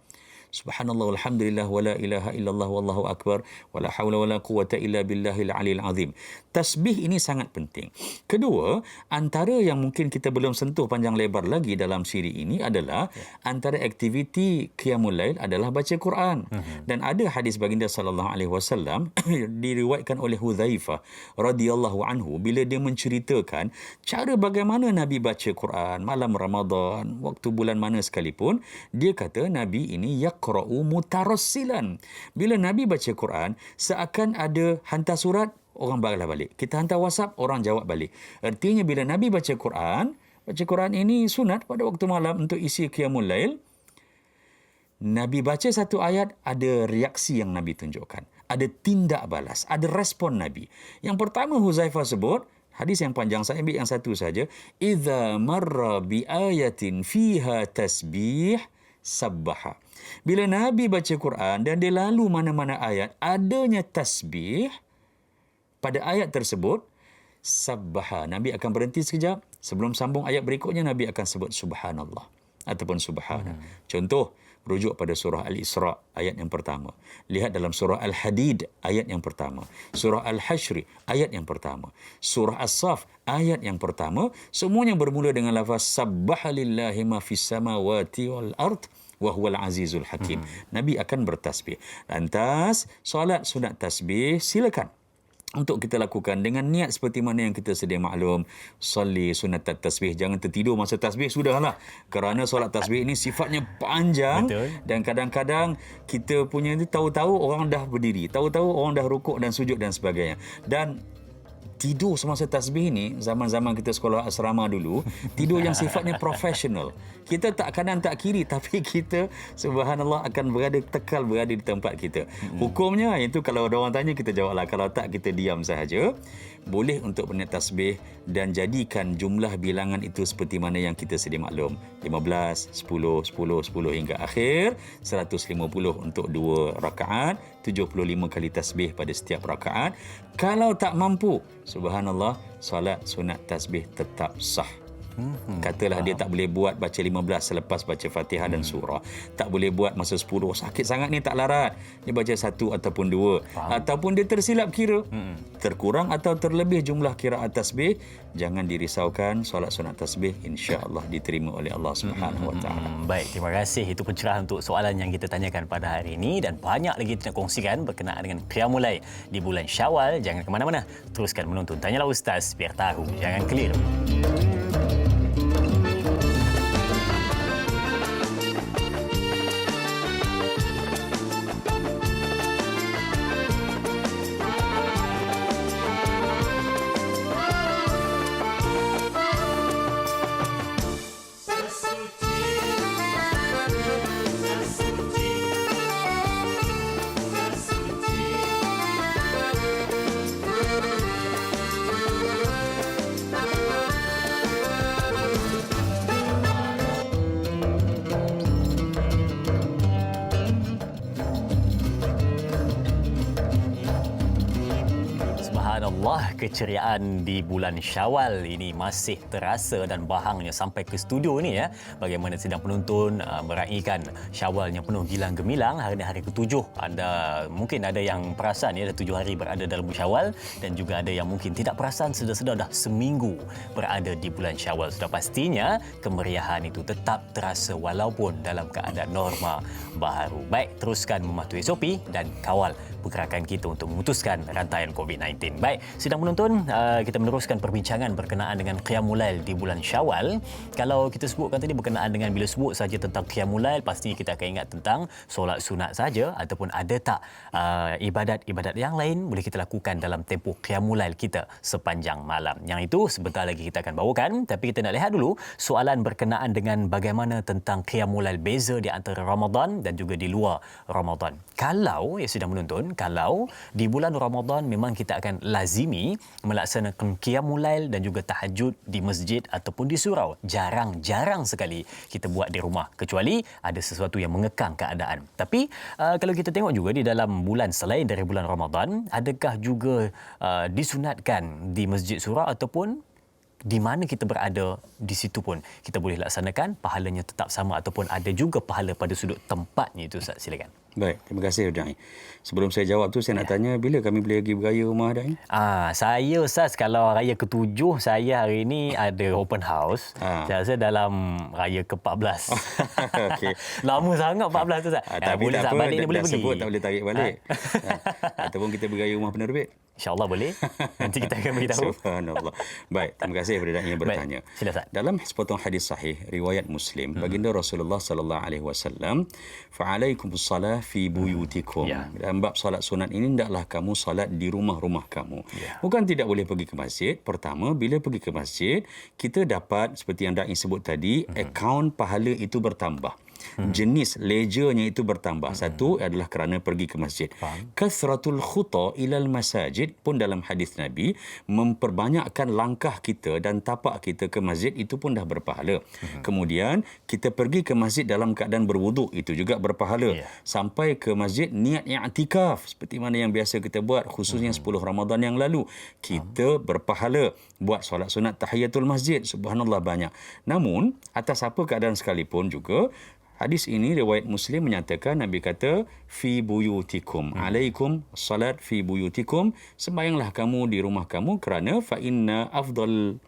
Speaker 2: Subhanallah walhamdulillah wala ilaha illallah wallahu akbar wala haula wala quwata illa billahil aliyil azim. Tasbih ini sangat penting. Kedua, antara yang mungkin kita belum sentuh panjang lebar lagi dalam siri ini adalah antara aktiviti qiyamul lail adalah baca Quran. Dan ada hadis baginda sallallahu alaihi wasallam diriwayatkan oleh Hudzaifah radhiyallahu anhu bila dia menceritakan cara bagaimana Nabi baca Quran malam Ramadan, waktu bulan mana sekalipun. Dia kata Nabi ini yaqra'u mutarassilan. Bila Nabi baca Quran, seakan ada hantar surat, orang balas balik. Kita hantar WhatsApp, orang jawab balik. Artinya bila Nabi baca Quran ini sunat pada waktu malam untuk isi qiyamul lail. Nabi baca satu ayat, ada reaksi yang Nabi tunjukkan. Ada tindak balas, ada respon Nabi. Yang pertama Huzaifah sebut, hadis yang panjang, saya ambil yang satu saja. Idza marra bi ayatin fiha tasbih sabbaha. Bila Nabi baca Quran dan dia lalu mana-mana ayat adanya tasbih pada ayat tersebut, sabbaha. Nabi akan berhenti sekejap. Sebelum sambung ayat berikutnya, Nabi akan sebut subhanallah ataupun subhana. Contoh, Rujuk pada surah Al-Isra ayat yang pertama. Lihat dalam surah Al-Hadid ayat yang pertama. Surah Al-Hashr ayat yang pertama. Surah As-Saf ayat yang pertama. Semuanya bermula dengan lafaz sabbaha lillahi ma fis samawati wal ard wa huwal azizul hakim. Nabi akan bertasbih. Lantas solat sunat tasbih silakan untuk kita lakukan dengan niat seperti mana yang kita sedia maklum. Salli sunat tasbih. Jangan tertidur masa tasbih, sudahlah. Kerana solat tasbih ini sifatnya panjang.
Speaker 1: Betul.
Speaker 2: Dan kadang-kadang kita punya ni tahu-tahu orang dah berdiri, tahu-tahu orang dah rukuk dan sujud dan sebagainya. Dan tidur semasa tasbih ni, zaman-zaman kita sekolah asrama dulu, tidur yang sifatnya profesional. Kita tak kanan tak kiri, tapi kita subhanallah akan berada di tempat kita. Hukumnya itu kalau ada orang tanya kita jawablah, kalau tak kita diam sahaja. Boleh untuk berniat tasbih dan jadikan jumlah bilangan itu seperti mana yang kita sedia maklum. 15, 10, 10, 10 hingga akhir, 150 untuk 2 rakaat, 75 kali tasbih pada setiap rakaat. Kalau tak mampu, subhanallah, solat sunat tasbih tetap sah. Katalah dia tak boleh buat baca 15 selepas baca Fatihah dan surah. Tak boleh buat masa 10. Sakit sangat ni tak larat. Dia baca 1 ataupun 2. Ataupun dia tersilap kira. Terkurang atau terlebih jumlah kiraat tasbih. Jangan dirisaukan. Solat sunat tasbih insya-Allah diterima oleh Allah Subhanahu Wa Taala.
Speaker 1: Baik, terima kasih. Itu pencerahan untuk soalan yang kita tanyakan pada hari ini dan banyak lagi kita nak kongsikan berkenaan dengan Qiyamul Lail di bulan Syawal. Jangan ke mana-mana. Teruskan menonton Tanyalah Ustaz biar tahu. Jangan keliru. Subhanallah, keceriaan di bulan Syawal ini masih terasa dan bahangnya sampai ke studio ni ya. Bagaimana sedang penonton meraihkan Syawalnya penuh gilang gemilang. Hari ini hari ke-7. Mungkin ada yang perasan ya, ada 7 hari berada dalam bulan Syawal dan juga ada yang mungkin tidak perasan sudah dah seminggu berada di bulan Syawal. Sudah pastinya kemeriahan itu tetap terasa walaupun dalam keadaan norma baharu. Baik, teruskan mematuhi SOP dan kawal pergerakan kita untuk memutuskan rantaian COVID-19. Baik, sidang penonton, kita meneruskan perbincangan berkenaan dengan Qiyamul Lail di bulan Syawal. Kalau kita sebutkan tadi berkenaan dengan bila sebut saja tentang Qiyamul Lail, pastinya kita akan ingat tentang solat sunat saja ataupun ada tak ibadat-ibadat yang lain boleh kita lakukan dalam tempoh Qiyamul Lail kita sepanjang malam. Yang itu sebentar lagi kita akan bawakan, tapi kita nak lihat dulu soalan berkenaan dengan bagaimana tentang Qiyamul Lail beza di antara Ramadan dan juga di luar Ramadan. Kalau sidang penonton, kalau di bulan Ramadan memang kita akan lazimi melaksanakan Qiyamul Lail dan juga tahajud di masjid ataupun di surau. Jarang sekali kita buat di rumah kecuali ada sesuatu yang mengekang keadaan. Tapi kalau kita tengok juga di dalam bulan selain dari bulan Ramadan, adakah juga disunatkan di masjid surau ataupun di mana kita berada di situ pun kita boleh laksanakan, pahalanya tetap sama ataupun ada juga pahala pada sudut tempatnya itu Ustaz, silakan.
Speaker 2: Baik, terima kasih Dai. Sebelum saya jawab tu saya nak tanya bila kami boleh pergi beraya rumah Dai?
Speaker 1: Saya Ustaz kalau raya ke-7 saya hari ini ada open house. Saya rasa dalam raya ke-14.
Speaker 2: Okey.
Speaker 1: Lama sangat 14 tu Ustaz.
Speaker 2: Tapi
Speaker 1: boleh
Speaker 2: tak apa,
Speaker 1: balik ni boleh pergi.
Speaker 2: sebut tak boleh tarik balik. Ataupun kita beraya rumah penerbit.
Speaker 1: InsyaAllah boleh. Nanti kita akan beritahu.
Speaker 2: Subhanallah. Baik, terima kasih kepada yang bertanya.
Speaker 1: Sila, Ustaz.
Speaker 2: Dalam sepotong hadis sahih riwayat Muslim, baginda Rasulullah sallallahu alaihi wasallam, "Fa'alaikumussalah fi buyutikum." Dalam bab solat sunat ini hendaklah kamu solat di rumah-rumah kamu. Bukan tidak boleh pergi ke masjid. Pertama, bila pergi ke masjid, kita dapat seperti yang Dai sebut tadi, akaun pahala itu bertambah. Jenis leisure-nya itu bertambah. Satu adalah kerana pergi ke masjid. Kasratul khuta ilal masajid pun dalam hadis Nabi, memperbanyakkan langkah kita dan tapak kita ke masjid itu pun dah berpahala. Kemudian kita pergi ke masjid dalam keadaan berwuduk itu juga berpahala. Sampai ke masjid niat i'tikaf seperti mana yang biasa kita buat khususnya 10 Ramadan yang lalu, kita berpahala. Buat solat sunat tahiyatul masjid, subhanallah banyak. Namun atas apa keadaan sekalipun juga Hadis ini riwayat Muslim menyatakan Nabi kata fi buyutikum alaikum salat fi buyutikum, sembahyanglah kamu di rumah kamu kerana fa inna afdal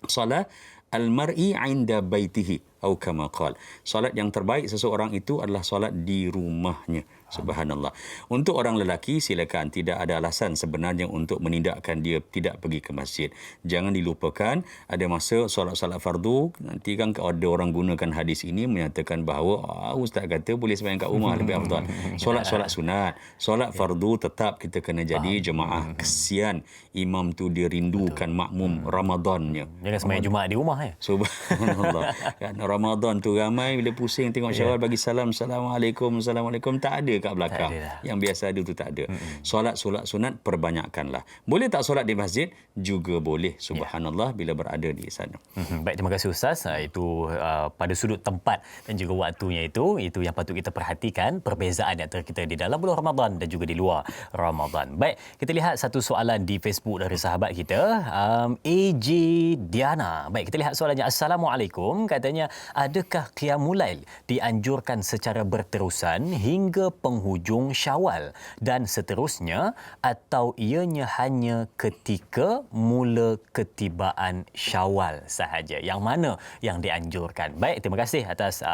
Speaker 2: salat al-mar'i 'inda baitihi atau kama qala. Solat yang terbaik seseorang itu adalah solat di rumahnya. Subhanallah. Untuk orang lelaki silakan, tidak ada alasan sebenarnya untuk menindakkan dia tidak pergi ke masjid. Jangan dilupakan ada masa solat-solat fardu, nanti kan ada orang gunakan hadis ini menyatakan bahawa ustaz kata boleh sembahyang kat rumah lebih afdal. Solat-solat sunat, solat fardu tetap kita kena jadi jemaah. Kesian imam tu dia rindukan makmum Ramadannya.
Speaker 1: Jangan sembahyang Jumaat di rumah ya.
Speaker 2: Subhanallah. Kan Ramadan tu ramai bila pusing tengok Syawal bagi salam, Assalamualaikum, Assalamualaikum, tak ada kat belakang. Yang biasa ada tu tak ada. Solat-solat sunat perbanyakkanlah. Boleh tak solat di masjid? Juga boleh. Subhanallah bila berada di sana.
Speaker 1: Baik, terima kasih Ustaz. Itu pada sudut tempat dan juga waktunya itu yang patut kita perhatikan, perbezaan antara kita di dalam bulan Ramadan dan juga di luar Ramadan. Baik, kita lihat satu soalan di Facebook dari sahabat kita, AJ Diana. Baik, kita lihat soalannya. Assalamualaikum. Katanya, adakah qiyamul lail dianjurkan secara berterusan hingga penghujung Syawal dan seterusnya, atau ianya hanya ketika mula ketibaan Syawal sahaja? Yang mana yang dianjurkan? Baik, terima kasih atas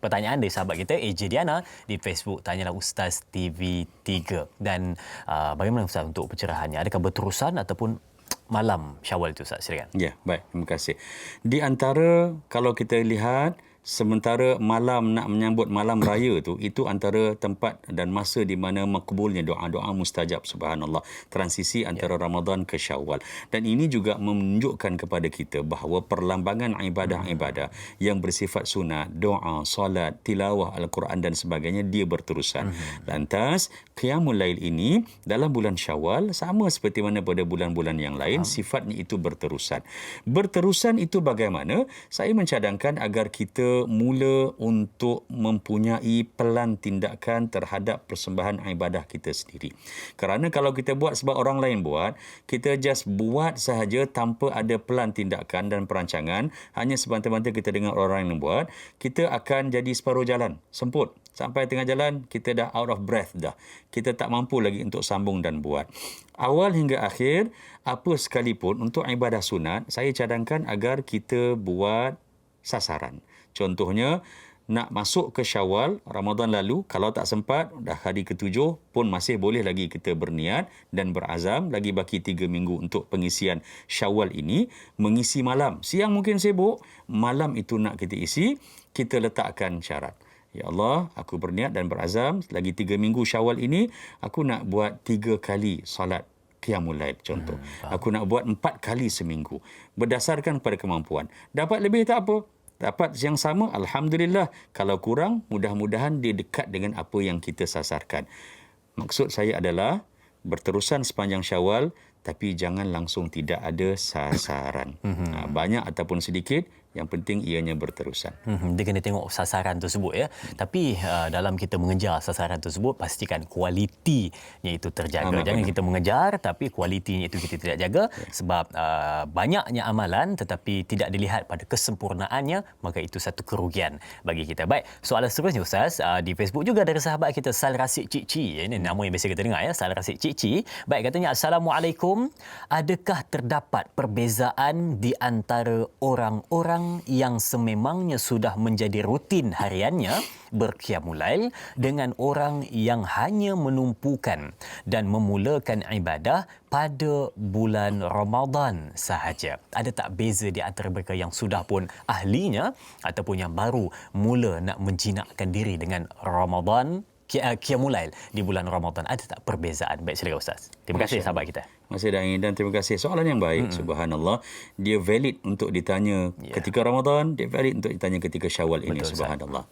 Speaker 1: pertanyaan dari sahabat kita AJ Diana di Facebook Tanyalah Ustaz TV3. Dan bagaimana Ustaz untuk pencerahannya? Adakah berterusan ataupun malam Syawal itu Ustaz? Silakan.
Speaker 2: Ya, baik. Terima kasih. Di antara kalau kita lihat sementara malam nak menyambut malam raya tu, itu antara tempat dan masa di mana makbulnya doa-doa mustajab. Subhanallah. Transisi antara Ramadan ke Syawal. Dan ini juga menunjukkan kepada kita bahawa perlambangan ibadah-ibadah yang bersifat sunat, doa, solat, tilawah Al-Quran dan sebagainya, dia berterusan. Lantas, qiyamul lail ini dalam bulan Syawal sama seperti mana pada bulan-bulan yang lain, sifatnya itu berterusan. Berterusan itu bagaimana? Saya mencadangkan agar kita mula untuk mempunyai pelan tindakan terhadap persembahan ibadah kita sendiri. Kerana kalau kita buat sebab orang lain buat, kita just buat sahaja tanpa ada pelan tindakan dan perancangan, hanya semata-mata kita dengar orang lain buat, kita akan jadi separuh jalan, semput. Sampai tengah jalan, kita dah out of breath dah. Kita tak mampu lagi untuk sambung dan buat. Awal hingga akhir, apa sekalipun untuk ibadah sunat, saya cadangkan agar kita buat sasaran. Contohnya, nak masuk ke Syawal, Ramadan lalu, kalau tak sempat, dah hari ke-7 pun masih boleh lagi kita berniat dan berazam, lagi baki 3 minggu untuk pengisian Syawal ini, mengisi malam. Siang mungkin sibuk, malam itu nak kita isi, kita letakkan syarat. Ya Allah, aku berniat dan berazam, lagi 3 minggu Syawal ini, aku nak buat 3 kali solat qiyamul lail contoh. Aku nak buat 4 kali seminggu. Berdasarkan pada kemampuan. Dapat lebih tak apa. Dapat yang sama, Alhamdulillah. Kalau kurang, mudah-mudahan dia dekat dengan apa yang kita sasarkan. Maksud saya adalah berterusan sepanjang Syawal, tapi jangan langsung tidak ada sasaran. Banyak ataupun sedikit, yang penting ianya berterusan.
Speaker 1: Dia kena tengok sasaran tersebut ya. Tapi dalam kita mengejar sasaran tersebut, pastikan kualitinya itu terjaga. Jangan kita mengejar tapi kualitinya itu kita tidak jaga. Sebab banyaknya amalan tetapi tidak dilihat pada kesempurnaannya, maka itu satu kerugian bagi kita. Baik, soalan seterusnya Ustaz, di Facebook juga dari sahabat kita Sal Rasik Cik Ci. Ini nama yang biasa kita dengar ya, Sal Rasik Cik Ci. Baik, katanya, Assalamualaikum. Adakah terdapat perbezaan di antara orang-orang yang sememangnya sudah menjadi rutin hariannya berqiyamul lail dengan orang yang hanya menumpukan dan memulakan ibadah pada bulan Ramadan sahaja? Ada tak beza di antara mereka yang sudah pun ahlinya ataupun yang baru mula nak menjinakkan diri dengan Ramadan, qiyamul lail di bulan Ramadan? Ada tak perbezaan? Baik, silakan Ustaz. Terima kasih sahabat kita.
Speaker 2: Masih dan terima kasih. Soalan yang baik, subhanallah. Dia valid untuk ditanya ketika Ramadan, dia valid untuk ditanya ketika Syawal ini. Betul, subhanallah.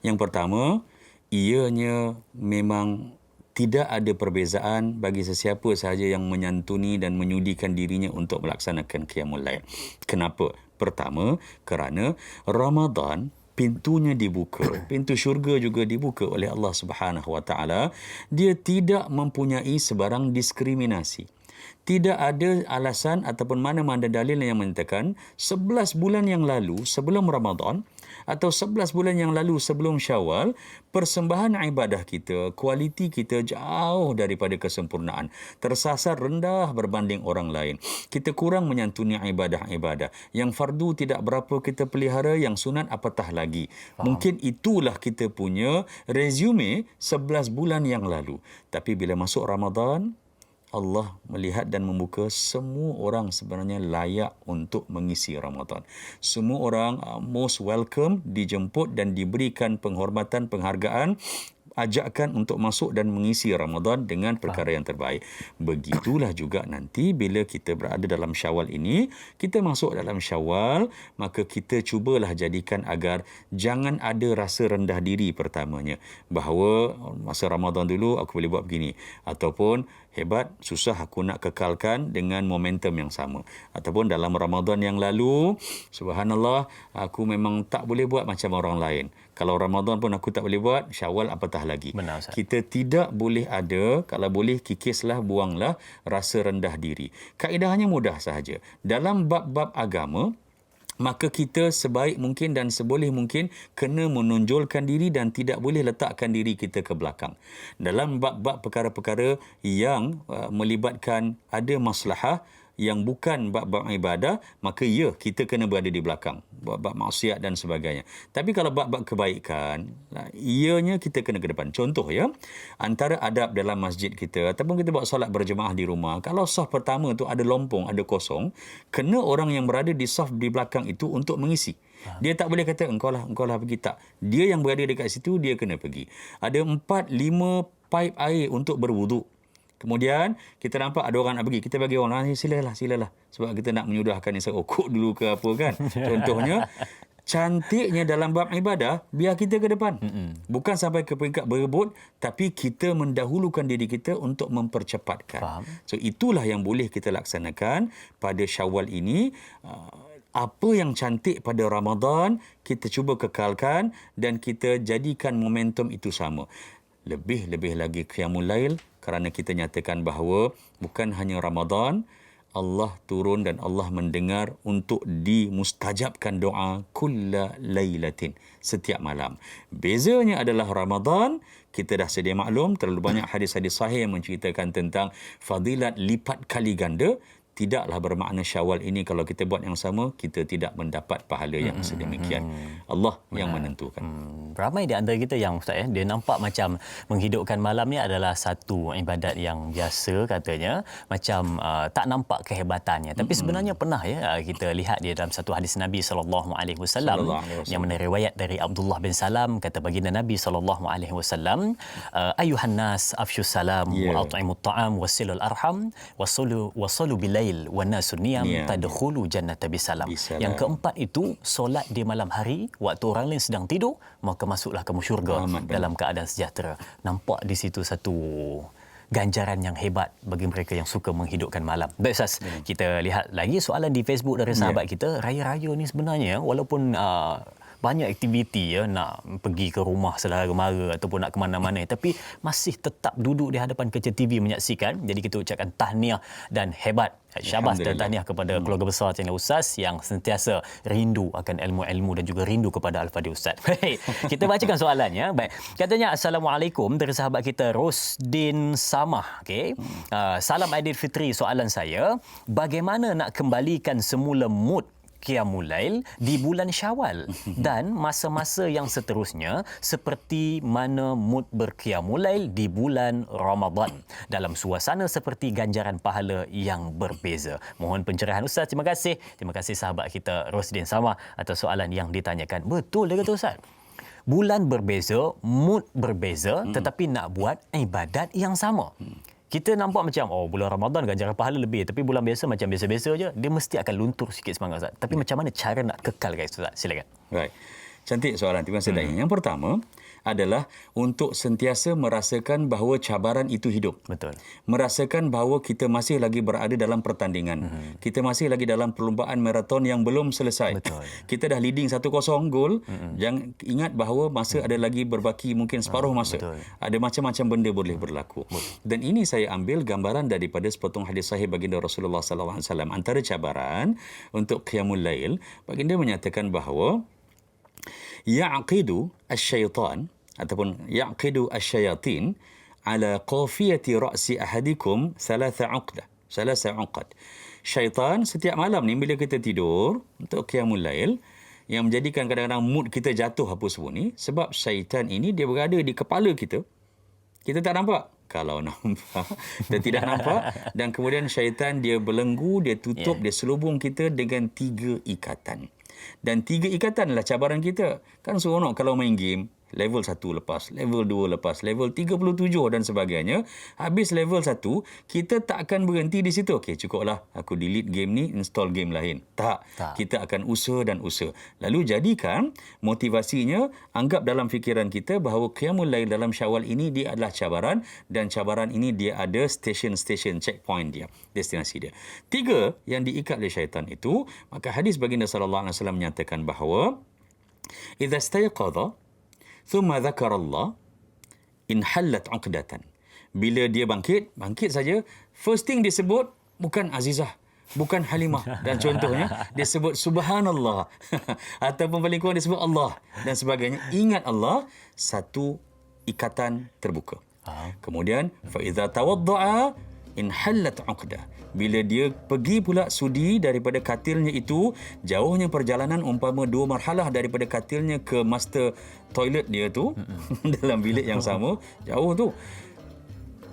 Speaker 2: Yang pertama, ianya memang tidak ada perbezaan bagi sesiapa sahaja yang menyantuni dan menyudikan dirinya untuk melaksanakan qiyamul lail. Kenapa? Pertama, kerana Ramadan pintunya dibuka, pintu syurga juga dibuka oleh Allah Subhanahu Wa Taala. Dia tidak mempunyai sebarang diskriminasi. Tidak ada alasan ataupun mana-mana dalil yang menyatakan 11 bulan yang lalu sebelum Ramadan atau 11 bulan yang lalu sebelum Syawal, persembahan ibadah kita, kualiti kita jauh daripada kesempurnaan. Tersasar rendah berbanding orang lain. Kita kurang menyantuni ibadah-ibadah. Yang fardu tidak berapa kita pelihara, yang sunat apatah lagi. Mungkin itulah kita punya resume 11 bulan yang lalu. Tapi bila masuk Ramadan, Allah melihat dan membuka semua orang sebenarnya layak untuk mengisi Ramadan. Semua orang most welcome, dijemput dan diberikan penghormatan, penghargaan, ajakkan untuk masuk dan mengisi Ramadan dengan perkara yang terbaik. Begitulah juga nanti bila kita berada dalam Syawal ini, kita masuk dalam Syawal, maka kita cubalah jadikan agar jangan ada rasa rendah diri pertamanya. Bahawa masa Ramadan dulu aku boleh buat begini. Ataupun hebat, susah aku nak kekalkan dengan momentum yang sama. Ataupun dalam Ramadan yang lalu, subhanallah, aku memang tak boleh buat macam orang lain. Kalau Ramadan pun aku tak boleh buat, Syawal apatah lagi.
Speaker 1: Benar, Ustaz.
Speaker 2: Kita tidak boleh ada, kalau boleh kikislah, buanglah rasa rendah diri. Kaedahnya mudah sahaja. Dalam bab-bab agama, maka kita sebaik mungkin dan seboleh mungkin kena menonjolkan diri dan tidak boleh letakkan diri kita ke belakang. Dalam bab-bab perkara-perkara yang melibatkan ada maslahah yang bukan bab-bab ibadah, maka ya, kita kena berada di belakang. Bab-bab maksiat dan sebagainya. Tapi kalau bab-bab kebaikan, ianya kita kena ke depan. Contoh ya, antara adab dalam masjid kita, ataupun kita buat solat berjemaah di rumah, kalau saf pertama tu ada lompong, ada kosong, kena orang yang berada di saf di belakang itu untuk mengisi. Dia tak boleh kata engkau lah pergi, tak. Dia yang berada dekat situ, dia kena pergi. Ada 4-5 paip air untuk berwuduk. Kemudian kita nampak ada orang nak pergi, kita bagi orang, silalah. Sebab kita nak menyudahkan isap okok dulu ke apa kan. Contohnya, cantiknya dalam bab ibadah, biar kita ke depan. Bukan sampai ke peringkat berebut, tapi kita mendahulukan diri kita untuk mempercepatkan.
Speaker 1: Faham.
Speaker 2: So itulah yang boleh kita laksanakan pada Syawal ini. Apa yang cantik pada Ramadan, kita cuba kekalkan dan kita jadikan momentum itu sama. Lebih-lebih lagi Qiyamul Lail, kerana kita nyatakan bahawa bukan hanya Ramadan, Allah turun dan Allah mendengar untuk dimustajabkan doa kulla lailatin, setiap malam. Bezanya adalah Ramadan, kita dah sedia maklum, terlalu banyak hadis-hadis sahih yang menceritakan tentang fadilat lipat kali ganda. Tidaklah bermakna Syawal ini kalau kita buat yang sama, kita tidak mendapat pahala yang sedemikian. Allah yang menentukan.
Speaker 1: Ramai di antara kita yang Ustaz, dia nampak macam menghidupkan malam ni adalah satu ibadat yang biasa katanya, macam tak nampak kehebatannya. Tapi sebenarnya pernah ya kita lihat dia dalam satu hadis Nabi sallallahu alaihi wasallam yang mana riwayat dari Abdullah bin Salam, kata baginda Nabi sallallahu alaihi wasallam, ayuhan nas afshu salam wa at'imut ta'am wasilul arham wasalu bil wa nasun niyam tadkhulu jannata bisalam. Yang keempat itu, solat di malam hari waktu orang lain sedang tidur, maka masuklah kamu syurga dalam keadaan sejahtera. Nampak di situ satu ganjaran yang hebat bagi mereka yang suka menghidupkan malam. Baik Ustaz, kita lihat lagi soalan di Facebook dari sahabat kita. Raya-raya ni sebenarnya walaupun banyak aktiviti ya, nak pergi ke rumah saudara mara ataupun nak ke mana-mana, tapi masih tetap duduk di hadapan kaca TV menyaksikan. Jadi kita ucapkan tahniah dan hebat, syabas dan tahniah kepada keluarga besar Channel Ustaz yang sentiasa rindu akan ilmu-ilmu dan juga rindu kepada Al-Fadhil Ustaz. Baik, kita bacakan soalannya. Baik, katanya Assalamualaikum dari sahabat kita Rosdin Samah. Okey. Salam Aidilfitri. Soalan saya, bagaimana nak kembalikan semula mood Qiyamul Lail di bulan Syawal dan masa-masa yang seterusnya, seperti mana mood berqiyamul lail di bulan Ramadan dalam suasana seperti ganjaran pahala yang berbeza. Mohon pencerahan Ustaz. Terima kasih. Terima kasih sahabat kita Rosdin Sama atas soalan yang ditanyakan. Betul dia kata Ustaz. Bulan berbeza, mood berbeza, tetapi nak buat ibadat yang sama. Kita nampak macam, bulan Ramadan ganjaran pahala lebih, tapi bulan biasa macam biasa-biasa je, dia mesti akan luntur sikit semangat Ustaz. Tapi macam mana cara nak kekalkan Ustaz? Silakan.
Speaker 2: Right. Cantik soalan. Terima kasih, Da'i. Yang pertama adalah untuk sentiasa merasakan bahawa cabaran itu hidup.
Speaker 1: Betul.
Speaker 2: Merasakan bahawa kita masih lagi berada dalam pertandingan. Kita masih lagi dalam perlumbaan maraton yang belum selesai.
Speaker 1: Betul.
Speaker 2: Kita dah leading 1-0 gol. Jangan ingat bahawa masa ada lagi berbaki mungkin separuh masa.
Speaker 1: Betul.
Speaker 2: Ada macam-macam benda boleh berlaku. Dan ini saya ambil gambaran daripada sepotong hadis sahih baginda Rasulullah SAW. Antara cabaran untuk qiyamul lail, baginda menyatakan bahawa yaqidu asy-syaitan ataupun yaqidu asy-syayatin ala qafiyati ra'si ahadikum thalatha 'uqad. Syaitan setiap malam ni bila kita tidur untuk qiyamul lail yang menjadikan kadang-kadang mood kita jatuh apa semua ni sebab syaitan ini dia berada di kepala kita. Kita tak nampak. Kalau nampak, kita tidak nampak. Dan kemudian syaitan dia belenggu, dia tutup, dia selubung kita dengan 3 ikatan. Dan 3 ikatan adalah cabaran kita. Kan seronok kalau main game, level 1 lepas, level 2 lepas, level 37 dan sebagainya. Habis level 1, kita tak akan berhenti di situ. Okey, cukuplah aku delete game ni, install game lain. Tak. Kita akan usaha dan usaha. Lalu jadikan motivasinya, anggap dalam fikiran kita bahawa qiyamul lail dalam Syawal ini dia adalah cabaran dan cabaran ini dia ada stesen-stesen checkpoint dia, destinasi dia. 3 yang diikat oleh syaitan itu, maka hadis baginda sallallahu alaihi wasallam menyatakan bahawa idza istayqadha thumma dzakara Allah inhallat 'uqdatan. Bila dia bangkit saja, first thing disebut bukan Azizah, bukan Halimah dan contohnya dia sebut subhanallah ataupun paling kurang dia sebut Allah dan sebagainya. Ingat Allah, satu ikatan terbuka. Kemudian fa idza tawaddaa inhallat 'uqdah. Bila dia pergi pula sudi daripada katilnya itu, jauhnya perjalanan umpama 2 marhalah daripada katilnya ke master toilet dia tu dalam bilik yang sama, jauh tu.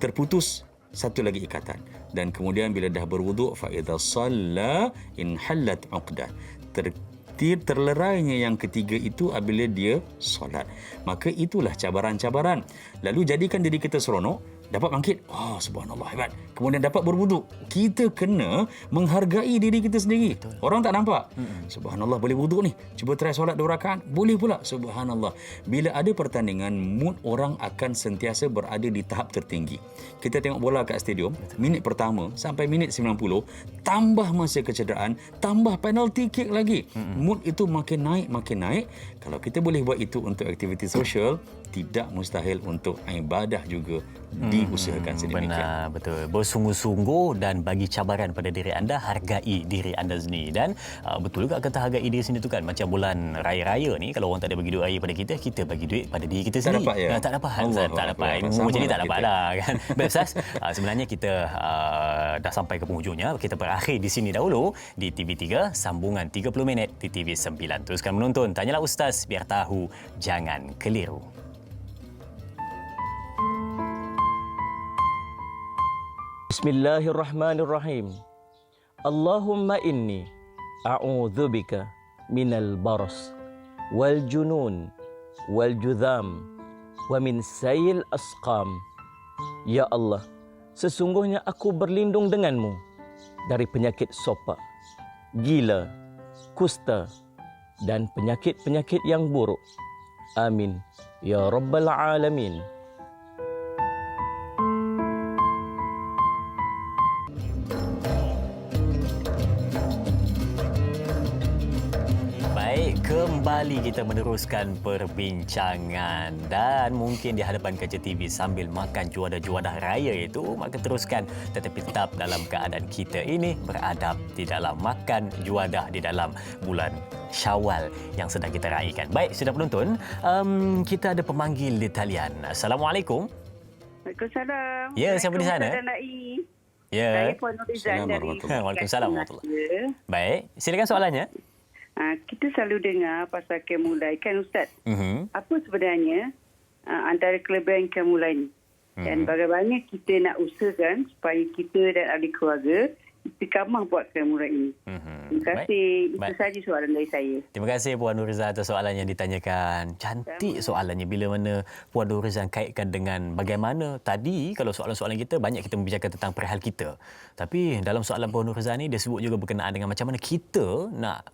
Speaker 2: Terputus satu lagi ikatan. Dan kemudian bila dah berwuduk fa idza shalla inhallat 'uqdah. Terlerainya yang ketiga itu apabila dia solat. Maka itulah cabaran-cabaran. Lalu jadikan diri kita seronok, dapat bangkit, subhanallah, hebat. Kemudian dapat berwuduk. Kita kena menghargai diri kita sendiri. Betul. Orang tak nampak. Subhanallah, boleh wuduk ni. Cuba try solat 2 rakaat. Boleh pula. Subhanallah. Bila ada pertandingan, mood orang akan sentiasa berada di tahap tertinggi. Kita tengok bola kat stadium, minit pertama sampai minit 90, tambah masa kecederaan, tambah penalty kick lagi. Mood itu makin naik. Kalau kita boleh buat itu untuk aktiviti sosial, tidak mustahil untuk ibadah juga diusahakan sedemikian.
Speaker 1: Benar, betul. Bersungguh-sungguh dan bagi cabaran pada diri anda, hargai diri anda sendiri. Dan betul juga kata hargai diri sendiri tu kan. Macam bulan raya-raya ni, kalau orang tak ada bagi duit raya pada kita, kita bagi duit pada diri kita sendiri.
Speaker 2: Tak dapat ya?
Speaker 1: Tak dapat. Tak dapat. Macam ni tak dapat dah kan. Baik Ustaz, sebenarnya kita dah sampai ke penghujungnya. Kita berakhir di sini dahulu di TV3, sambungan 30 minit di TV9. Teruskan menonton. Tanyalah Ustaz, biar tahu, jangan keliru.
Speaker 7: Bismillahirrahmanirrahim. Allahumma inni a'udzubika minal baras wal junun wal judham wa min sayil asqam. Ya Allah, sesungguhnya aku berlindung denganmu dari penyakit sopak, gila, kusta dan penyakit-penyakit yang buruk. Amin ya rabbal alamin.
Speaker 1: Kembali kita meneruskan perbincangan dan mungkin di hadapan kaca TV sambil makan juadah-juadah raya itu, maka teruskan tetapi tetap dalam keadaan kita ini beradab di dalam makan juadah di dalam bulan Syawal yang sedang kita raikan. Baik, sudah penonton, kita ada pemanggil di talian. Assalamualaikum.
Speaker 8: Waalaikumsalam.
Speaker 1: Ya, siapa di sana? Ya.
Speaker 8: Saya Puan Nurizan dari
Speaker 1: Waalaikumsalam warahmatullahi. Baik, silakan soalannya.
Speaker 8: Kita selalu dengar pasal Qiyamul kan Ustaz. Apa sebenarnya antara kelebihan Qiyamul ni? Dan bagaimana kita nak usahakan supaya kita dan ahli keluarga istiqamah buat Qiyamul ini. Terima kasih. Itu saja soalan dari saya.
Speaker 1: Terima kasih Puan Nurizan atas soalan yang ditanyakan. Cantik soalannya bila mana Puan Nurizan kaitkan dengan bagaimana tadi kalau soalan-soalan kita banyak kita membicarakan tentang perihal kita. Tapi dalam soalan Puan Nurizan ni dia sebut juga berkenaan dengan macam mana kita nak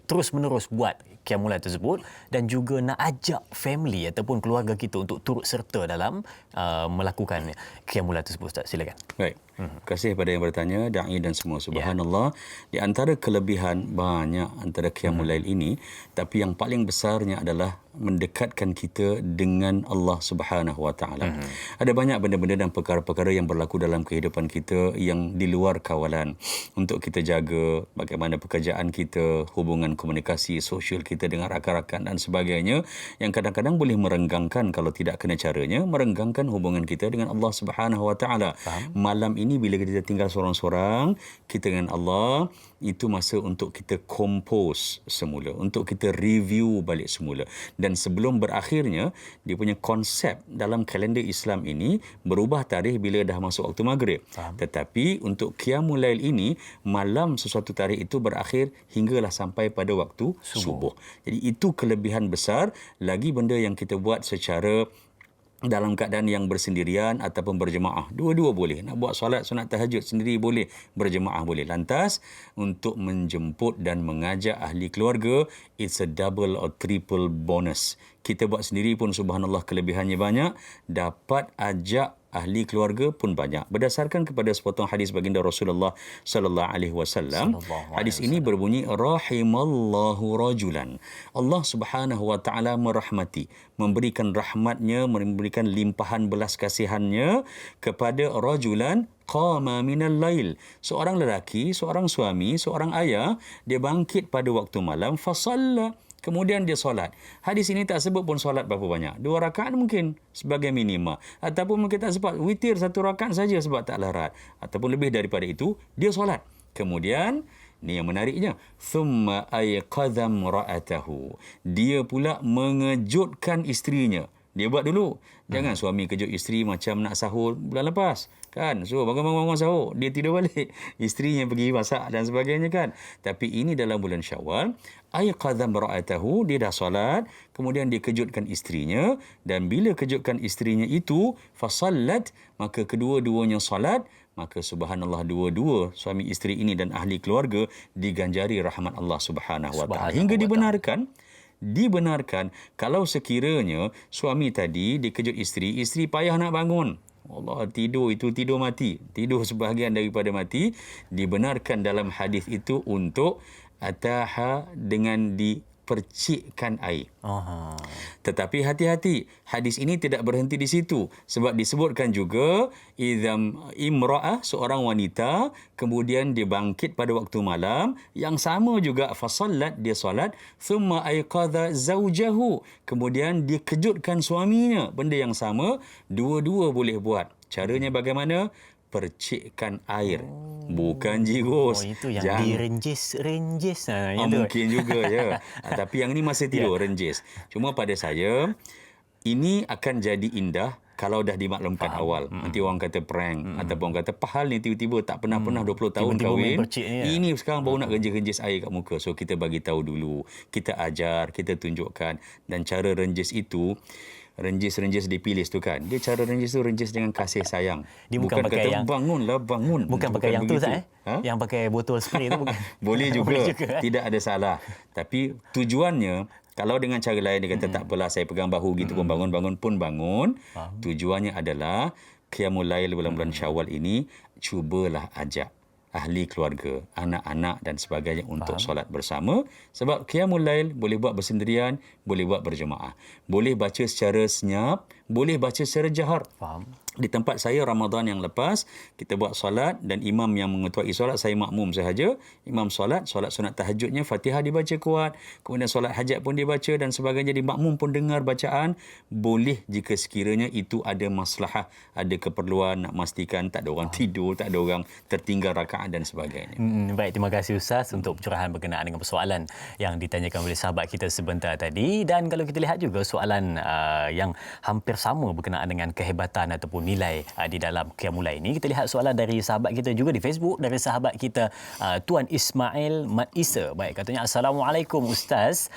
Speaker 1: terus-menerus buat Qiyamul Lail tersebut dan juga nak ajak family ataupun keluarga kita untuk turut serta dalam melakukan Qiyamul Lail tersebut. Ustaz, silakan.
Speaker 2: Baik. Terima kasih kepada yang bertanya, Da'i dan semua. Subhanallah, di antara kelebihan banyak antara Qiyamul Lail ini, tapi yang paling besarnya adalah mendekatkan kita dengan Allah Subhanahu Wa Taala. Ada banyak benda-benda dan perkara-perkara yang berlaku dalam kehidupan kita yang di luar kawalan untuk kita jaga bagaimana pekerjaan kita, hubungan komunikasi sosial kita dengan rakan-rakan dan sebagainya, yang kadang-kadang boleh merenggangkan kalau tidak kena caranya, merenggangkan hubungan kita dengan Allah Subhanahu Wa Taala. Malam ini bila kita tinggal seorang-seorang, kita dengan Allah, itu masa untuk kita compose semula, untuk kita review balik semula. Dan sebelum berakhirnya, dia punya konsep dalam kalender Islam ini berubah tarikh bila dah masuk waktu maghrib. Tetapi untuk Qiyamul Lail ini, malam sesuatu tarikh itu berakhir hinggalah sampai pada waktu subuh. Jadi itu kelebihan besar. Lagi benda yang kita buat secara dalam keadaan yang bersendirian ataupun berjemaah. Dua-dua boleh. Nak buat solat sunat tahajud sendiri boleh, berjemaah boleh. Lantas, untuk menjemput dan mengajak ahli keluarga, it's a double or triple bonus. Kita buat sendiri pun subhanallah kelebihannya banyak, dapat ajak ahli keluarga pun banyak. Berdasarkan kepada sepotong hadis baginda Rasulullah sallallahu alaihi wasallam, hadis ini berbunyi rahimallahu rajulan. Allah Subhanahu wa taala merahmati, memberikan rahmatnya, memberikan limpahan belas kasihannya kepada rajulan qama minal lail. Seorang lelaki, seorang suami, seorang ayah, dia bangkit pada waktu malam, fasalla, kemudian dia solat. Hadis ini tak sebut pun solat berapa banyak. 2 rakaat mungkin sebagai minima. Ataupun mungkin tak sempat witir 1 rakaat saja sebab tak larat. Ataupun lebih daripada itu, dia solat. Kemudian, ni yang menariknya, thumma ayqadha imra'atahu. Dia pula mengejutkan isterinya. Dia buat dulu. Jangan suami kejut isteri macam nak sahur bulan lepas. Kan? So, bangun-bangun sahur. Dia tidur balik. Isterinya pergi masak dan sebagainya kan. Tapi ini dalam bulan Syawal. Ayqadha imra'atahu. Dia dah solat. Kemudian dia kejutkan isterinya. Dan bila kejutkan isterinya itu, fasallat. Maka kedua-duanya solat. Maka subhanallah, dua-dua suami isteri ini dan ahli keluarga diganjari rahmat Allah Subhanahu Wa Taala. Hingga dibenarkan kalau sekiranya suami tadi dikejut isteri payah nak bangun. Allah, tidur mati. Tidur sebahagian daripada mati. Dibenarkan dalam hadis itu untuk ataha dengan dipercikkan air. Tetapi hati-hati, hadis ini tidak berhenti di situ. Sebab disebutkan juga, idham imra'ah, seorang wanita, kemudian dia bangkit pada waktu malam, yang sama juga, fasallat, dia solat, thumma ayqadha zawjahu, kemudian dia kejutkan suaminya, benda yang sama, dua-dua boleh buat. Caranya bagaimana? Percikkan air, bukan jirus.
Speaker 1: Itu yang direnjis.
Speaker 2: Mungkin juga ya. Tapi yang ini masih tidur renjis. Cuma pada saya, ini akan jadi indah kalau dah dimaklumkan awal. Nanti orang kata prank ataupun orang kata pahal ni tiba-tiba tak pernah 20 tahun kahwin. Ini sekarang baru nak renjis air kat muka. So kita bagi tahu dulu, kita ajar, kita tunjukkan, dan cara renjis itu, renjis dipilih tu kan. Dia cara renjis tu renjis dengan kasih sayang.
Speaker 1: Dia bukan pakai
Speaker 2: kata
Speaker 1: yang
Speaker 2: bangun.
Speaker 1: Bukan pakai yang begitu. Tu yang pakai botol spray tu bukan.
Speaker 2: Boleh juga. Tidak ada salah. Tapi tujuannya, kalau dengan cara lain dia kata tak apalah saya pegang bahu gitu pun bangun pun bangun. Tujuannya adalah Qiyamul Lail bulan-bulan Syawal ini, cubalah ajak ahli keluarga, anak-anak dan sebagainya untuk solat bersama. Sebab Qiyamul Lail boleh buat bersendirian, boleh buat berjemaah. Boleh baca secara senyap, boleh baca secara jahar. Di tempat saya Ramadan yang lepas, kita buat solat dan imam yang mengetuai solat, saya makmum sahaja. Imam solat sunat tahajudnya, Fatihah dibaca kuat. Kemudian solat hajat pun dibaca dan sebagainya. Jadi makmum pun dengar bacaan. Boleh jika sekiranya itu ada maslahah, ada keperluan nak memastikan tak ada orang tidur, tak ada orang tertinggal rakaat dan sebagainya.
Speaker 1: Baik, terima kasih Ustaz untuk pencerahan berkenaan dengan persoalan yang ditanyakan oleh sahabat kita sebentar tadi. Dan kalau kita lihat juga soalan yang hampir sama berkenaan dengan kehebatan ataupun nilai di dalam Qiyamul Lail ini. Kita lihat soalan dari sahabat kita juga di Facebook, dari sahabat kita Tuan Ismail Mat Isa. Baik, katanya Assalamualaikum Ustaz.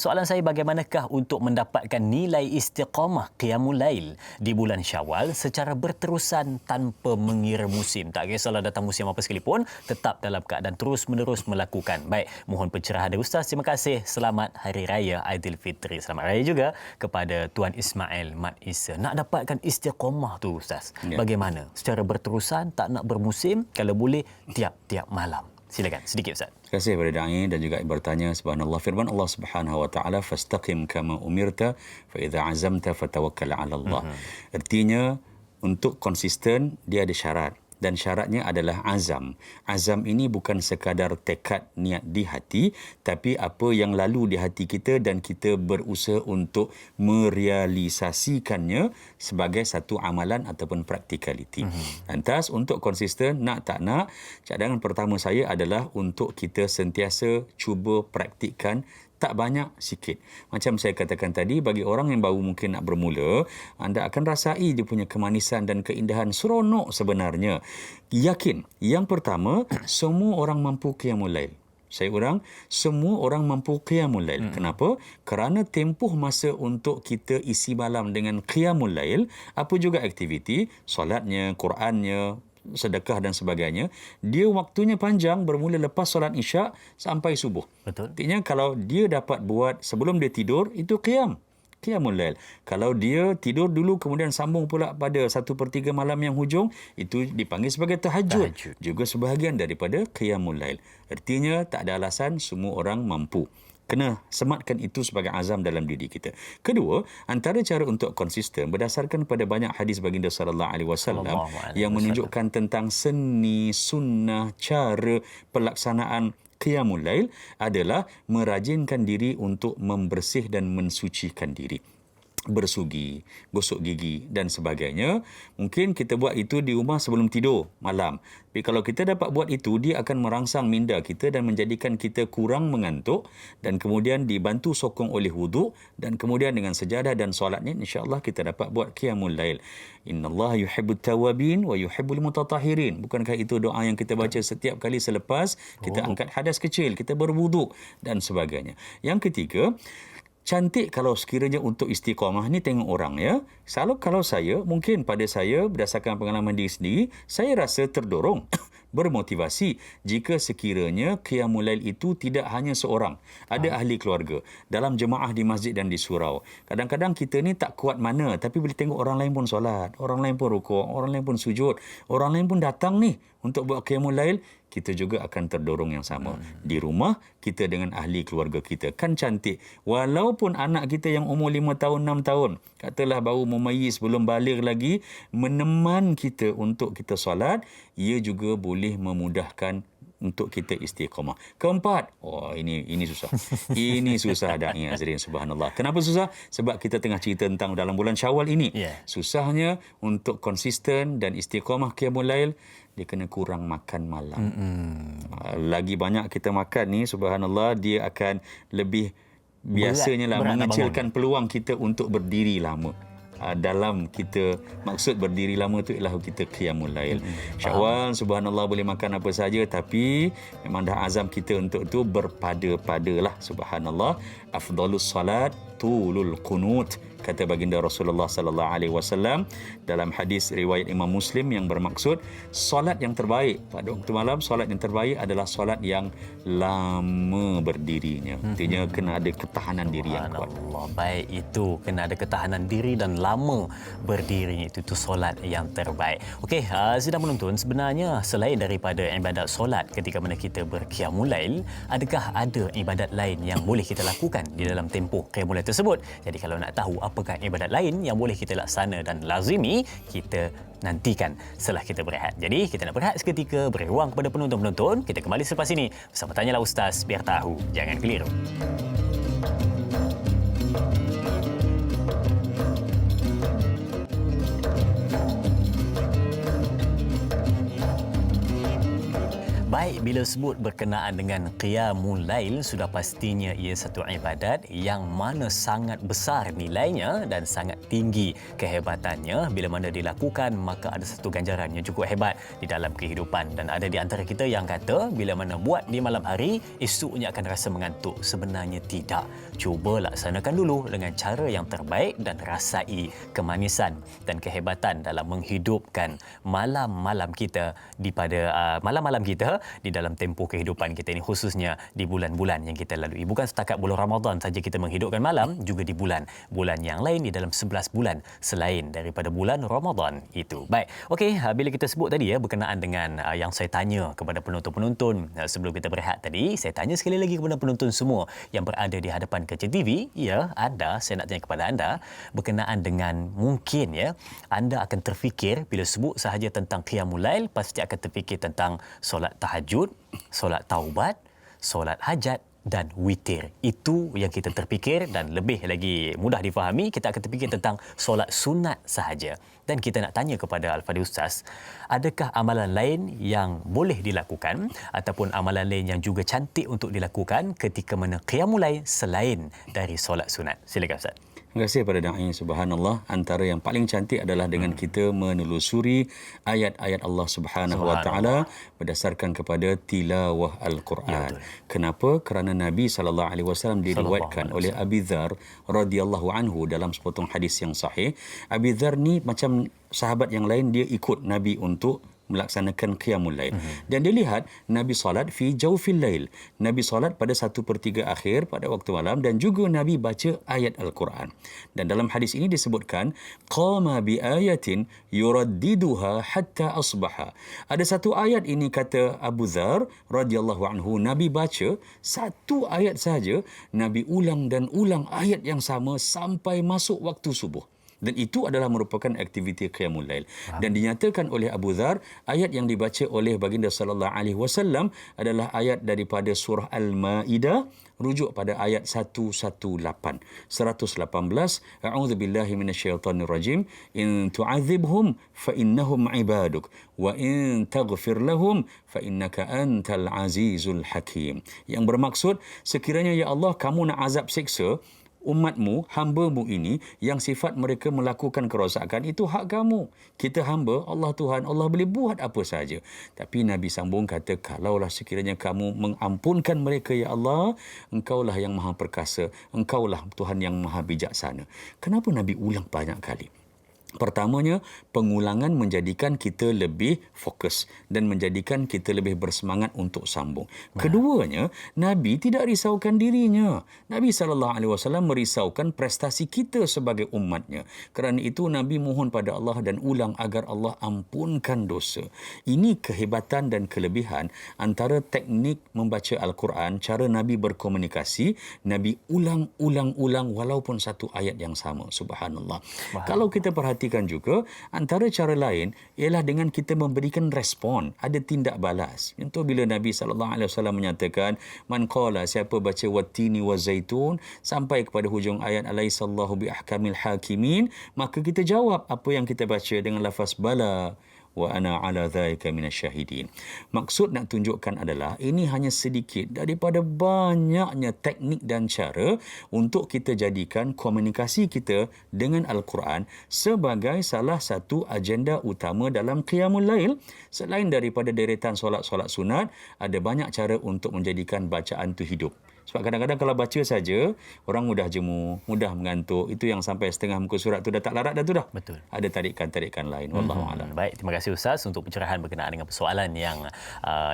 Speaker 1: Soalan saya, bagaimanakah untuk mendapatkan nilai istiqamah Qiyamul Lail di bulan Syawal secara berterusan tanpa mengira musim? Tak kisahlah datang musim apa sekalipun, tetap dalam keadaan terus-menerus melakukan. Baik, mohon pencerahan dari Ustaz. Terima kasih. Selamat Hari Raya Aidilfitri. Selamat Raya juga kepada Tuan Ismail Mat Isa. Nak dapatkan istiqamah tu Ustaz, bagaimana? Secara berterusan, tak nak bermusim, kalau boleh tiap-tiap malam. Silakan sedikit Ustaz.
Speaker 2: Terima kasih kepada dai dan juga bertanya. Subhanallah, firman Allah Subhanahu wa taala, fastaqim kama umirta fa idza azamta fatawakkal 'ala Allah. Artinya untuk konsisten dia ada syarat, dan syaratnya adalah azam. Azam ini bukan sekadar tekad niat di hati, tapi apa yang lalu di hati kita dan kita berusaha untuk merealisasikannya sebagai satu amalan ataupun praktikaliti. Lantas untuk konsisten, nak tak nak, cadangan pertama saya adalah untuk kita sentiasa cuba praktikkan, tak banyak, sikit. Macam saya katakan tadi, bagi orang yang baru mungkin nak bermula, anda akan rasai dia punya kemanisan dan keindahan, seronok sebenarnya. Yakin, yang pertama, semua orang mampu Qiyamul Lail. Saya ulang, semua orang mampu Qiyamul Lail. Kenapa? Kerana tempoh masa untuk kita isi malam dengan Qiyamul Lail, apa juga aktiviti, solatnya, Qurannya, sedekah dan sebagainya, dia waktunya panjang, bermula lepas solat Isyak sampai subuh.
Speaker 1: Betul.
Speaker 2: Artinya kalau dia dapat buat sebelum dia tidur, itu Qiyamul Lail. Kalau dia tidur dulu kemudian sambung pula pada 1/3 malam yang hujung, itu dipanggil sebagai tahajud. Juga sebahagian daripada Qiyamul Lail. Artinya tak ada alasan, semua orang mampu. Kena sematkan itu sebagai azam dalam diri kita. Kedua, antara cara untuk konsisten berdasarkan pada banyak hadis baginda sallallahu alaihi wasallam yang menunjukkan tentang seni, sunnah, cara pelaksanaan Qiyamul Lail adalah merajinkan diri untuk membersih dan mensucikan diri. Bersugi, gosok gigi dan sebagainya. Mungkin kita buat itu di rumah sebelum tidur malam. Tapi kalau kita dapat buat itu, dia akan merangsang minda kita dan menjadikan kita kurang mengantuk, dan kemudian dibantu sokong oleh wuduk, dan kemudian dengan sejadah dan solatnya, insya-Allah kita dapat buat Qiyamul Lail. Innallaha yuhibbut tawabin wa yuhibbul mutatahhirin. Bukankah itu doa yang kita baca setiap kali selepas kita angkat hadas kecil, kita berwuduk dan sebagainya. Yang ketiga, cantik kalau sekiranya untuk istiqamah ni tengok orang ya. Kalau saya, mungkin pada saya berdasarkan pengalaman diri sendiri, saya rasa terdorong bermotivasi jika sekiranya Qiyamul Lail itu tidak hanya seorang, ada ahli keluarga, dalam jemaah di masjid dan di surau. Kadang-kadang kita ni tak kuat mana, tapi bila tengok orang lain pun solat, orang lain pun rukuk, orang lain pun sujud, orang lain pun datang ni untuk buat Qiyamul Lail, kita juga akan terdorong yang sama. Di rumah, kita dengan ahli keluarga kita. Kan cantik. Walaupun anak kita yang umur 5 tahun, 6 tahun, katalah baru memayis, belum balik lagi, meneman kita untuk kita solat, ia juga boleh memudahkan untuk kita istiqamah. Keempat, ini susah. Ini susah dai Azrin, subhanallah. Kenapa susah? Sebab kita tengah cerita tentang dalam bulan Syawal ini. Susahnya untuk konsisten dan istiqamah Qiyamul Lail, dia kena kurang makan malam. Lagi banyak kita makan ni, subhanallah, dia akan lebih biasanya lah mengecilkan peluang kita untuk berdiri lama. Dalam kita, maksud berdiri lama tu ialah kita Qiyamul Lail. Syawal, subhanallah, boleh makan apa saja, tapi memang dah azam kita untuk tu berpada-padalah, subhanallah. Afdalus salat tulul qunut, kata baginda Rasulullah sallallahu alaihi wasallam dalam hadis riwayat Imam Muslim, yang bermaksud solat yang terbaik pada waktu malam, solat yang terbaik adalah solat yang lama berdirinya. Artinya kena ada ketahanan diri yang kuat.
Speaker 1: Baik, itu kena ada ketahanan diri dan lama berdiri, itu solat yang terbaik. Okey, sedang menonton, sebenarnya selain daripada ibadat solat ketika mana kita berqiyamul lail, adakah ada ibadat lain yang boleh kita lakukan di dalam tempoh qiyamul lail tersebut? Jadi kalau nak tahu apakah ibadat lain yang boleh kita laksana dan lazimi, kita nantikan setelah kita berehat. Jadi kita nak berehat seketika, beri ruang kepada penonton-penonton. Kita kembali selepas ini bersama Tanyalah Ustaz, biar tahu jangan keliru. Baik, Baik, bila sebut berkenaan dengan Qiyamul Lail, sudah pastinya ia satu ibadat yang mana sangat besar nilainya dan sangat tinggi kehebatannya. Bila mana dilakukan, maka ada satu ganjaran yang cukup hebat di dalam kehidupan. Dan ada di antara kita yang kata, bila mana buat di malam hari, esoknya akan rasa mengantuk. Sebenarnya tidak. Cuba laksanakan dulu dengan cara yang terbaik dan rasai kemanisan dan kehebatan dalam menghidupkan malam-malam kita malam-malam kita di dalam tempoh kehidupan kita ini, khususnya di bulan-bulan yang kita lalui. Bukan setakat bulan Ramadan saja kita menghidupkan malam, juga di bulan yang lain, di dalam 11 bulan selain daripada bulan Ramadan itu. Baik, okey, bila kita sebut tadi berkenaan dengan yang saya tanya kepada penonton-penonton sebelum kita berehat tadi, saya tanya sekali lagi kepada penonton semua yang berada di hadapan kaca TV, saya nak tanya kepada anda berkenaan dengan mungkin anda akan terfikir bila sebut sahaja tentang Qiyamul Lail, pasti akan terfikir tentang solat tahajud, solat taubat, solat hajat dan witir. Itu yang kita terfikir, dan lebih lagi mudah difahami, kita akan terfikir tentang solat sunat sahaja. Dan kita nak tanya kepada Al-Fadhil Ustaz, adakah amalan lain yang boleh dilakukan ataupun amalan lain yang juga cantik untuk dilakukan ketika mana Qiyamul Lail selain dari solat sunat? Silakan Ustaz.
Speaker 2: Terima kasih pada da'i. Subhanallah, antara yang paling cantik adalah dengan kita menelusuri ayat-ayat Allah Subhanahu wa taala berdasarkan kepada tilawah Al-Quran. Kenapa? Kerana Nabi sallallahu alaihi wasallam diriwayatkan oleh Abi Dzar radhiyallahu anhu dalam sepotong hadis yang sahih. Abi Dzar ni macam sahabat yang lain, dia ikut Nabi untuk melaksanakan Qiyamul Lail. Dan dia lihat Nabi salat fi jawfil lail. Nabi salat pada 1/3 akhir pada waktu malam, dan juga Nabi baca ayat Al-Quran. Dan dalam hadis ini disebutkan qama bi ayatin yuraddiduha hatta asbaha. Ada satu ayat ini, kata Abu Dzar radhiyallahu anhu, Nabi baca satu ayat saja, Nabi ulang dan ulang ayat yang sama sampai masuk waktu subuh. Dan itu adalah merupakan aktiviti Qiyamul Lail. Dan dinyatakan oleh Abu Dzar, ayat yang dibaca oleh baginda sallallahu alaihi wasallam adalah ayat daripada surah Al-Maidah, rujuk pada ayat 118. A'udzu billahi minasyaitonir rajim. In tu'adzibhum fa innahum 'ibaduk wa in taghfir lahum fa innaka antal azizul hakim. Yang bermaksud, sekiranya ya Allah kamu nak azab siksa umatmu, hamba-Mu ini yang sifat mereka melakukan kerosakan, itu hak kamu. Kita hamba Allah Tuhan, Allah boleh buat apa saja. Tapi Nabi sambung kata, kalaulah sekiranya kamu mengampunkan mereka ya Allah, Engkaulah yang maha perkasa, Engkaulah Tuhan yang maha bijaksana. Kenapa Nabi ulang banyak kali? Pertamanya, pengulangan menjadikan kita lebih fokus dan menjadikan kita lebih bersemangat untuk sambung. Keduanya, Nabi tidak risaukan dirinya. Nabi SAW merisaukan prestasi kita sebagai umatnya. Kerana itu, Nabi mohon pada Allah dan ulang agar Allah ampunkan dosa. Ini kehebatan dan kelebihan antara teknik membaca Al-Quran, cara Nabi berkomunikasi. Nabi ulang-ulang walaupun satu ayat yang sama. Subhanallah. Kalau kita perhatikan juga, antara cara lain ialah dengan kita memberikan respon, ada tindak balas. Contoh bila Nabi SAW menyatakan, man qala, siapa baca wattini wa zaitun sampai kepada hujung ayat alaihissallahu bi ahkamil hakimin, maka kita jawab apa yang kita baca dengan lafaz bala wa ana ala dhalika minasyahidin. Maksud nak tunjukkan adalah ini hanya sedikit daripada banyaknya teknik dan cara untuk kita jadikan komunikasi kita dengan Al-Quran sebagai salah satu agenda utama dalam Qiyamul Lail. Selain daripada deretan solat-solat sunat, ada banyak cara untuk menjadikan bacaan itu hidup. Sebab kadang-kadang kalau baca saja, orang mudah jemu, mudah mengantuk. Itu yang sampai setengah muka surat tu dah tak larat dah tu dah.
Speaker 1: Betul.
Speaker 2: Ada tarikan-tarikan lain. Wallahualam.
Speaker 1: Baik, terima kasih Ustaz untuk pencerahan berkenaan dengan persoalan yang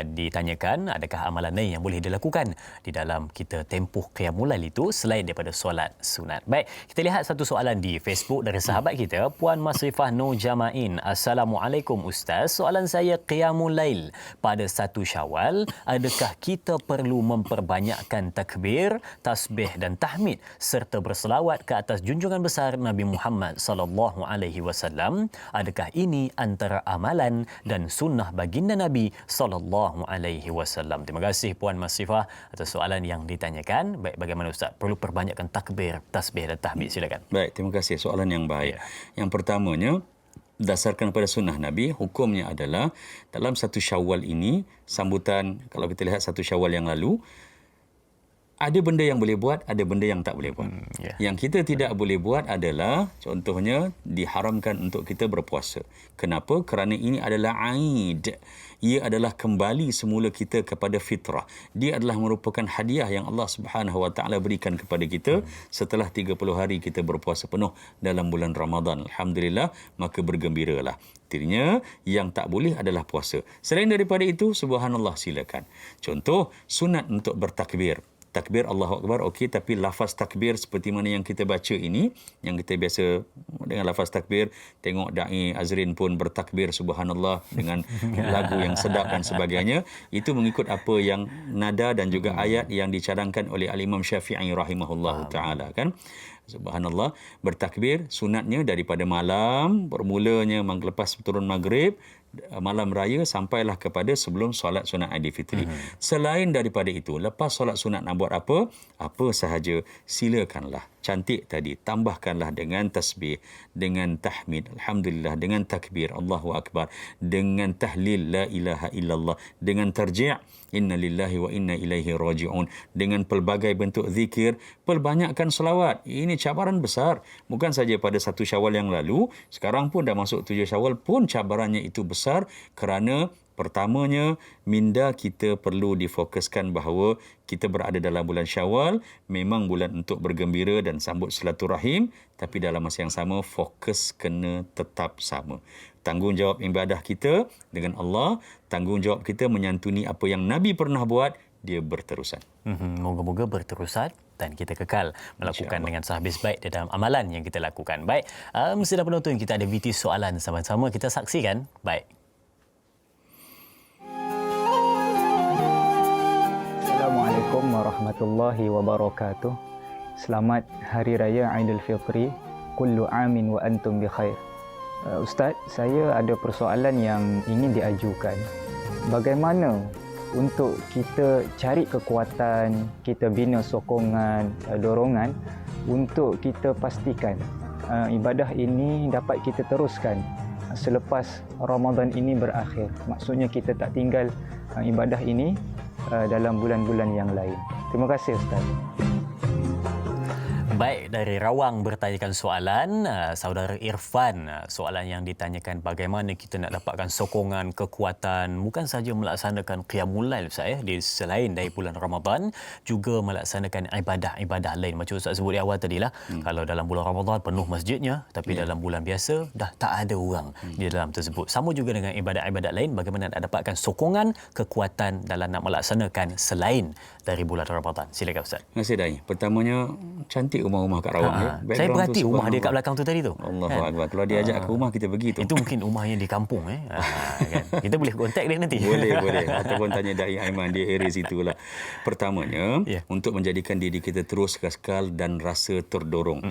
Speaker 1: ditanyakan. Adakah amalan lain yang boleh dilakukan di dalam kita tempoh Qiyamul Lail itu selain daripada solat sunat? Baik, kita lihat satu soalan di Facebook dari sahabat kita, Puan Masrifah Nur Jamain. Assalamualaikum Ustaz. Soalan saya, Qiyamul Lail pada 1 Syawal, adakah kita perlu memperbanyakkan takbir, tasbih dan tahmid serta berselawat ke atas junjungan besar Nabi Muhammad sallallahu alaihi wasallam? Adakah ini antara amalan dan sunnah baginda Nabi sallallahu alaihi wasallam? Terima kasih Puan Masrifah atas soalan yang ditanyakan. Baik, bagaimana Ustaz? Perlu perbanyakkan takbir, tasbih dan tahmid? Silakan.
Speaker 2: Baik, terima kasih. Soalan yang baik. Yang pertamanya, dasarkan pada sunnah Nabi, hukumnya adalah dalam 1 Syawal ini, sambutan, kalau kita lihat 1 Syawal yang lalu, ada benda yang boleh buat, ada benda yang tak boleh buat. Yang kita tidak boleh buat adalah, contohnya, diharamkan untuk kita berpuasa. Kenapa? Kerana ini adalah Aid. Ia adalah kembali semula kita kepada fitrah. Dia adalah merupakan hadiah yang Allah Subhanahu Wa Taala berikan kepada kita setelah 30 hari kita berpuasa penuh dalam bulan Ramadan. Alhamdulillah, maka bergembiralah. Artinya, yang tak boleh adalah puasa. Selain daripada itu, subhanallah, silakan. Contoh, sunat untuk bertakbir. Takbir Allahu Akbar, okey, tapi lafaz takbir seperti mana yang kita baca ini, yang kita biasa dengan lafaz takbir, tengok da'i Azrin pun bertakbir subhanallah dengan lagu yang sedap dan sebagainya, itu mengikut apa yang nada dan juga ayat yang dicadangkan oleh Al-Imam Syafi'i rahimahullahu ta'ala, kan? Subhanallah, bertakbir sunatnya daripada malam, bermulanya lepas turun maghrib, malam raya sampailah kepada sebelum solat sunat Aidilfitri. Selain daripada itu, lepas solat sunat nak buat apa? Apa sahaja, silakanlah. Cantik tadi, tambahkanlah dengan tasbih, dengan tahmid, alhamdulillah, dengan takbir, Allahu Akbar, dengan tahlil, la ilaha illallah, dengan tarji', inna lillahi wa inna ilaihi raji'un, dengan pelbagai bentuk zikir, perbanyakkan selawat. Ini cabaran besar. Bukan saja pada 1 Syawal yang lalu, sekarang pun dah masuk 7 Syawal pun cabarannya itu besar, kerana pertamanya, minda kita perlu difokuskan bahawa kita berada dalam bulan Syawal, memang bulan untuk bergembira dan sambut silaturahim, tapi dalam masa yang sama, fokus kena tetap sama. Tanggungjawab ibadah kita dengan Allah, tanggungjawab kita menyantuni apa yang Nabi pernah buat, dia berterusan.
Speaker 1: Moga-moga berterusan dan kita kekal melakukan dengan sehabis baik dalam amalan yang kita lakukan. Baik, sudah penonton, kita ada VT soalan sama-sama, kita saksikan. Baik.
Speaker 9: Assalamualaikum warahmatullahi wabarakatuh. Selamat Hari Raya Aidilfitri. Kullu amin wa antum bi khair. Ustaz, saya ada persoalan yang ingin diajukan. Bagaimana untuk kita cari kekuatan, kita bina sokongan, dorongan untuk kita pastikan ibadah ini dapat kita teruskan selepas Ramadan ini berakhir. Maksudnya kita tak tinggal ibadah ini dalam bulan-bulan yang lain. Terima kasih Ustaz.
Speaker 1: Baik, dari Rawang bertanyakan soalan, saudara Irfan, soalan yang ditanyakan bagaimana kita nak dapatkan sokongan, kekuatan, bukan saja melaksanakan qiyamul lail Ustaz, di selain dari bulan Ramadan, juga melaksanakan ibadah-ibadah lain. Macam Ustaz sebut di awal tadilah, kalau dalam bulan Ramadan penuh masjidnya, tapi dalam bulan biasa dah tak ada orang di dalam tersebut. Sama juga dengan ibadat-ibadat lain, bagaimana nak dapatkan sokongan, kekuatan dalam nak melaksanakan selain dari bulan Ramadan. Silakan Ustaz.
Speaker 2: Terima kasih Dai. Pertamanya, cantik rumah-rumah kat Rawang.
Speaker 1: Saya perhati rumah dia kat belakang tu tadi tu.
Speaker 2: Allahu Akbar. Kalau dia ajak ke rumah, kita pergi tu.
Speaker 1: Itu mungkin rumahnya di kampung. Kan? Kita boleh kontak dia nanti.
Speaker 2: Boleh. Ataupun tanya Dai Aiman, dia area situ lah. Pertamanya, untuk menjadikan diri kita terus kekal dan rasa terdorong.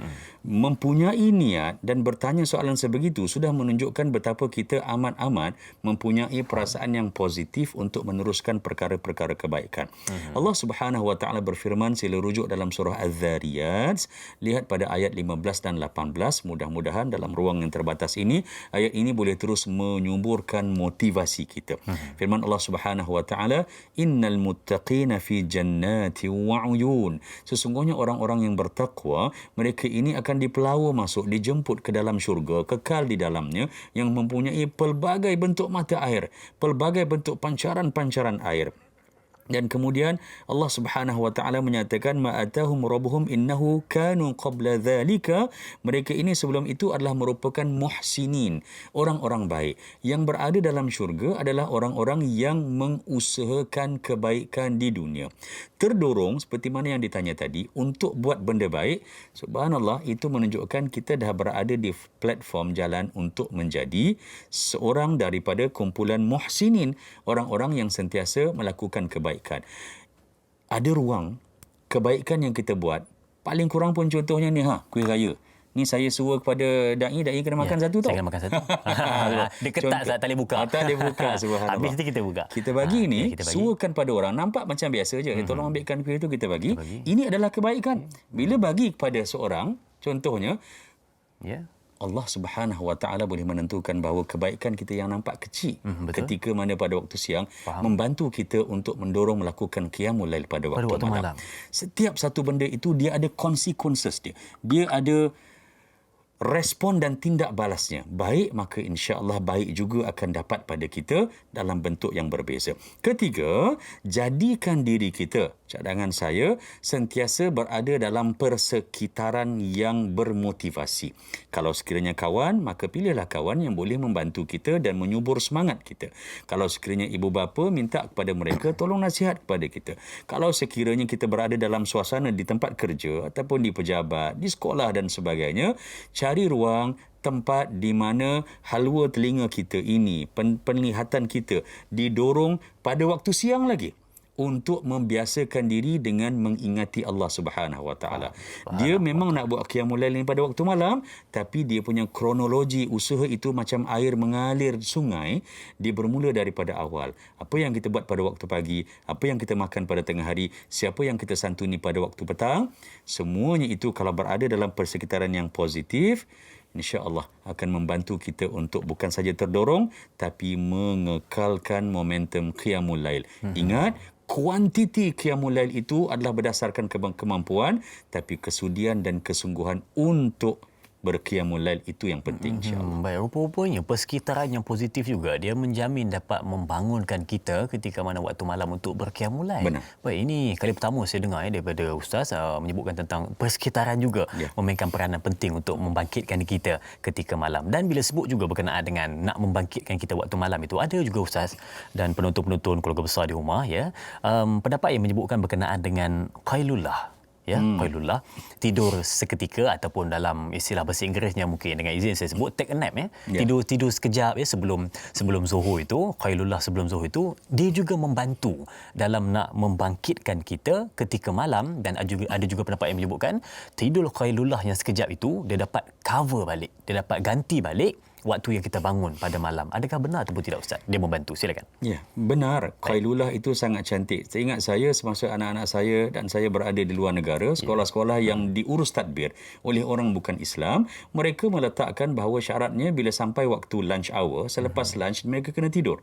Speaker 2: Mempunyai niat dan bertanya soalan sebegitu sudah menunjukkan betapa kita amat-amat mempunyai perasaan yang positif untuk meneruskan perkara-perkara kebaikan. Allah Subhanahu Wa Taala berfirman, sila rujuk dalam surah Az-Zariyat, lihat pada ayat 15 dan 18. Mudah-mudahan dalam ruang yang terbatas ini, ayat ini boleh terus menyuburkan motivasi kita. Firman Allah Subhanahu Wa Taala, innal muttaqina fi jannati wa uyun. Sesungguhnya orang-orang yang bertakwa, mereka ini akan dipelawa masuk, dijemput ke dalam syurga, kekal di dalamnya, yang mempunyai pelbagai bentuk mata air, pelbagai bentuk pancaran-pancaran air. Dan kemudian Allah Subhanahu Wa Taala menyatakan, ma'atahum rabbuhum innahu kanu qabla dzalika, mereka ini sebelum itu adalah merupakan muhsinin, orang-orang baik. Yang berada dalam syurga adalah orang-orang yang mengusahakan kebaikan di dunia. Terdorong seperti mana yang ditanya tadi untuk buat benda baik. Subhanallah, itu menunjukkan kita dah berada di platform jalan untuk menjadi seorang daripada kumpulan muhsinin, orang-orang yang sentiasa melakukan kebaikan. Ada ruang kebaikan yang kita buat. Paling kurang pun contohnya ni, kuih raya. Ni saya suruh kepada da'i kena makan satu tau.
Speaker 1: Saya kena makan satu. Dia ketat saat tali buka.
Speaker 2: Tali buka, subhanallah.
Speaker 1: Habis tu kita buka.
Speaker 2: Kita bagi ni, suruhkan pada orang. Nampak macam biasa je. Tolong ambilkan kuih tu, kita bagi. Ini adalah kebaikan. Bila bagi kepada seorang, contohnya, Allah Subhanahu Wa Taala boleh menentukan bahawa kebaikan kita yang nampak kecil ketika mana pada waktu siang membantu kita untuk mendorong melakukan qiyamul lail pada waktu malam. Setiap satu benda itu dia ada consequences dia. Dia ada respon dan tindak balasnya. Baik, maka insya-Allah baik juga akan dapat pada kita dalam bentuk yang berbeza. Ketiga, jadikan diri kita, cadangan saya, sentiasa berada dalam persekitaran yang bermotivasi. Kalau sekiranya kawan, maka pilihlah kawan yang boleh membantu kita dan menyubur semangat kita. Kalau sekiranya ibu bapa, minta kepada mereka tolong nasihat kepada kita. Kalau sekiranya kita berada dalam suasana di tempat kerja ataupun di pejabat, di sekolah dan sebagainya, cari ruang, tempat di mana halwa telinga kita ini, penglihatan kita didorong pada waktu siang lagi untuk membiasakan diri dengan mengingati Allah Subhanahu Wa Taala. Dia memang nak buat qiyamul lail ni pada waktu malam, tapi dia punya kronologi usaha itu macam air mengalir sungai, dia bermula daripada awal. Apa yang kita buat pada waktu pagi, apa yang kita makan pada tengah hari, siapa yang kita santuni pada waktu petang, semuanya itu kalau berada dalam persekitaran yang positif, insya-Allah akan membantu kita untuk bukan saja terdorong tapi mengekalkan momentum qiyamul lail. Ingat, kuantiti qiyamul lail itu adalah berdasarkan kemampuan, tapi kesudian dan kesungguhan untuk berqiyamul lail itu yang penting, insya-Allah.
Speaker 1: Baik, rupa-rupanya persekitaran yang positif juga dia menjamin dapat membangunkan kita ketika mana waktu malam untuk berqiyamul lail.
Speaker 2: Benar.
Speaker 1: Baik, ini kali pertama saya dengar daripada ustaz menyebutkan tentang persekitaran juga memainkan peranan penting untuk membangkitkan kita ketika malam. Dan bila sebut juga berkenaan dengan nak membangkitkan kita waktu malam itu, ada juga ustaz dan penonton-penonton keluarga besar di rumah pendapat yang menyebutkan berkenaan dengan qailullah. Qailullah, tidur seketika ataupun dalam istilah bahasa Inggerisnya mungkin dengan izin saya sebut take a nap tidur sekejap sebelum zuhur itu, qailullah sebelum zuhur itu dia juga membantu dalam nak membangkitkan kita ketika malam. Dan ada juga pendapat yang menyebutkan tidur qailullah yang sekejap itu dia dapat cover balik, dia dapat ganti balik waktu yang kita bangun pada malam. Adakah benar ataupun tidak ustaz? Dia membantu, silakan.
Speaker 2: Ya, benar. Qailullah itu sangat cantik. Saya ingat saya semasa anak-anak saya dan saya berada di luar negara, sekolah-sekolah yang diurus tadbir oleh orang bukan Islam, mereka meletakkan bahawa syaratnya bila sampai waktu lunch hour, selepas lunch mereka kena tidur.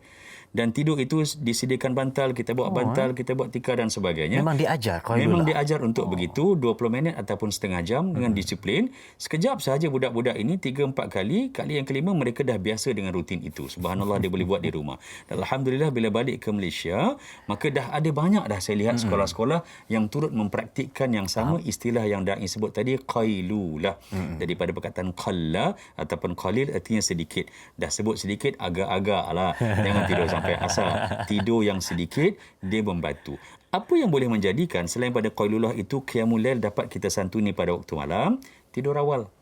Speaker 2: Dan tidur itu disediakan bantal, kita buat bantal, kita buat tikar dan sebagainya.
Speaker 1: Memang diajar qailullah.
Speaker 2: Memang diajar untuk begitu, 20 minit ataupun setengah jam dengan disiplin. Sekejap sahaja budak-budak ini 3-4 kali yang kelima mereka dah biasa dengan rutin itu. Subhanallah, dia boleh buat di rumah. Dan alhamdulillah bila balik ke Malaysia, maka dah ada banyak dah saya lihat sekolah-sekolah yang turut mempraktikkan yang sama istilah yang Dai sebut tadi, qailullah. Daripada perkataan qalla ataupun qalil artinya sedikit. Dah sebut sedikit agak-agak lah. Jangan tidur sampai asar. Tidur yang sedikit dia membantu. Apa yang boleh menjadikan selain pada qailullah itu qiyamul lail dapat kita santuni pada waktu malam? Tidur awal.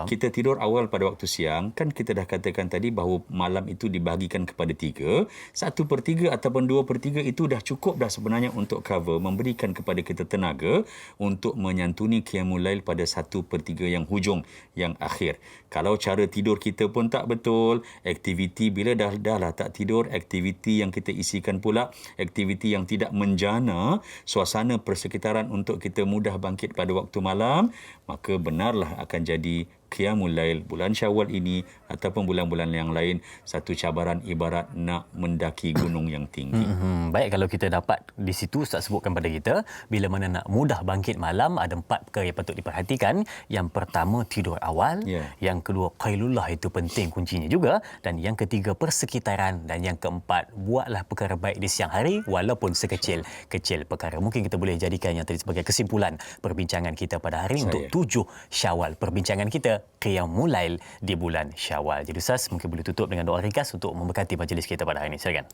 Speaker 2: Kita tidur awal pada waktu siang, kan kita dah katakan tadi bahawa malam itu dibahagikan kepada 3. 1/3 ataupun 2/3 itu dah cukup dah sebenarnya untuk cover, memberikan kepada kita tenaga untuk menyantuni qiyamul lail pada 1/3 yang hujung, yang akhir. Kalau cara tidur kita pun tak betul, aktiviti bila dah tak tidur, aktiviti yang kita isikan pula, aktiviti yang tidak menjana suasana persekitaran untuk kita mudah bangkit pada waktu malam, maka benarlah akan jadi qiyamul lail bulan Syawal ini ataupun bulan-bulan yang lain satu cabaran ibarat nak mendaki gunung yang tinggi.
Speaker 1: Baik, kalau kita dapat di situ Ustaz sebutkan pada kita bila mana nak mudah bangkit malam, ada 4 perkara yang patut diperhatikan. Yang pertama, tidur awal. Yang kedua, qailullah itu penting kuncinya juga. Dan yang ketiga, persekitaran. Dan yang keempat, buatlah perkara baik di siang hari walaupun sekecil-kecil perkara. Mungkin kita boleh jadikan yang tadi sebagai kesimpulan perbincangan kita pada hari ini untuk 7 Syawal. Perbincangan kita qiyamul lail di bulan Syawal. Jadi Ustaz mungkin boleh tutup dengan doa ringkas untuk memberkati majlis kita pada hari ini. Silakan.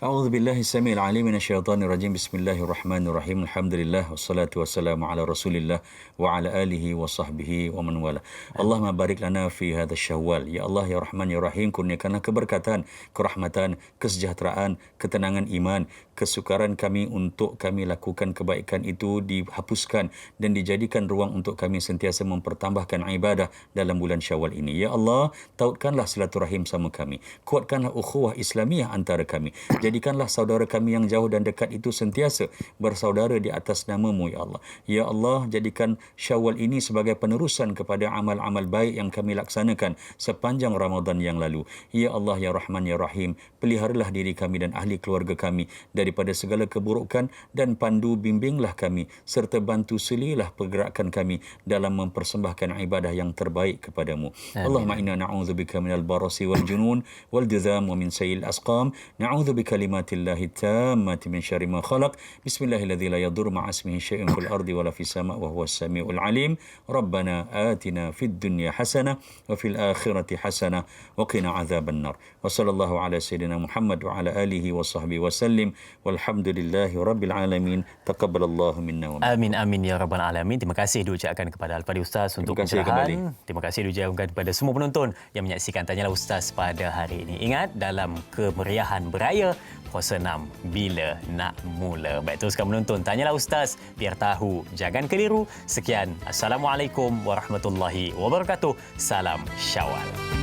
Speaker 2: A'udzubillahi samil alim minasyaitonir rajim. Bismillahirrahmanirrahim. Alhamdulillah wassalatu wassalamu ala Rasulillah wa ala alihi wa sahbihi wa man wala. Allahumma barik lana fi hadha Syawal. Ya Allah ya Rahman ya Rahim, kurniakanlah keberkatan, kerahmatan, kesejahteraan, ketenangan iman, kesukaran kami untuk kami lakukan kebaikan itu dihapuskan dan dijadikan ruang untuk kami sentiasa mempertambahkan ibadah dalam bulan Syawal ini. Ya Allah, tautkanlah silaturahim sama kami. Kuatkanlah ukhuwah Islamiyah antara kami. jadikanlah saudara kami yang jauh dan dekat itu sentiasa bersaudara di atas nama-Mu, ya Allah. Ya Allah, jadikan Syawal ini sebagai penerusan kepada amal-amal baik yang kami laksanakan sepanjang Ramadan yang lalu. Ya Allah, ya Rahman, ya Rahim, peliharalah diri kami dan ahli keluarga kami daripada segala keburukan dan pandu bimbinglah kami serta bantu selilah pergerakan kami dalam mempersembahkan ibadah yang terbaik kepadamu. Allahumma inna na'udzubika minal barasi wal junun wal judham wa min sayil asqam. Na'udzu bikalimatillahi tammati min syarri ma khalaq. Bismillahilladzi la yadurru ma'a ismihi syai'un fil ardi wala fis sama' wa huwas samiul alim. Rabbana atina fid dunya hasanah wa fil akhirati hasanah wa qina adzaban nar. Wa sallallahu ala sayyidina Muhammad wa ala alihi wa sahbihi wa sallim. Walhamdulillahi rabbil alamin. Taqabbalallahu minna wa minkum.
Speaker 1: Amin amin ya rabbal alamin. Terima kasih diucapkan kepada Al-Fadhil Ustaz untuk pencerahan. Terima kasih diucapkan kepada semua penonton yang menyaksikan Tanyalah Ustaz pada hari ini. Ingat, dalam kemeriahan beraya puasa 6 bila nak mula. Baik, teruskan menonton Tanyalah Ustaz, biar tahu jangan keliru. Sekian, Assalamualaikum warahmatullahi wabarakatuh. Salam Syawal.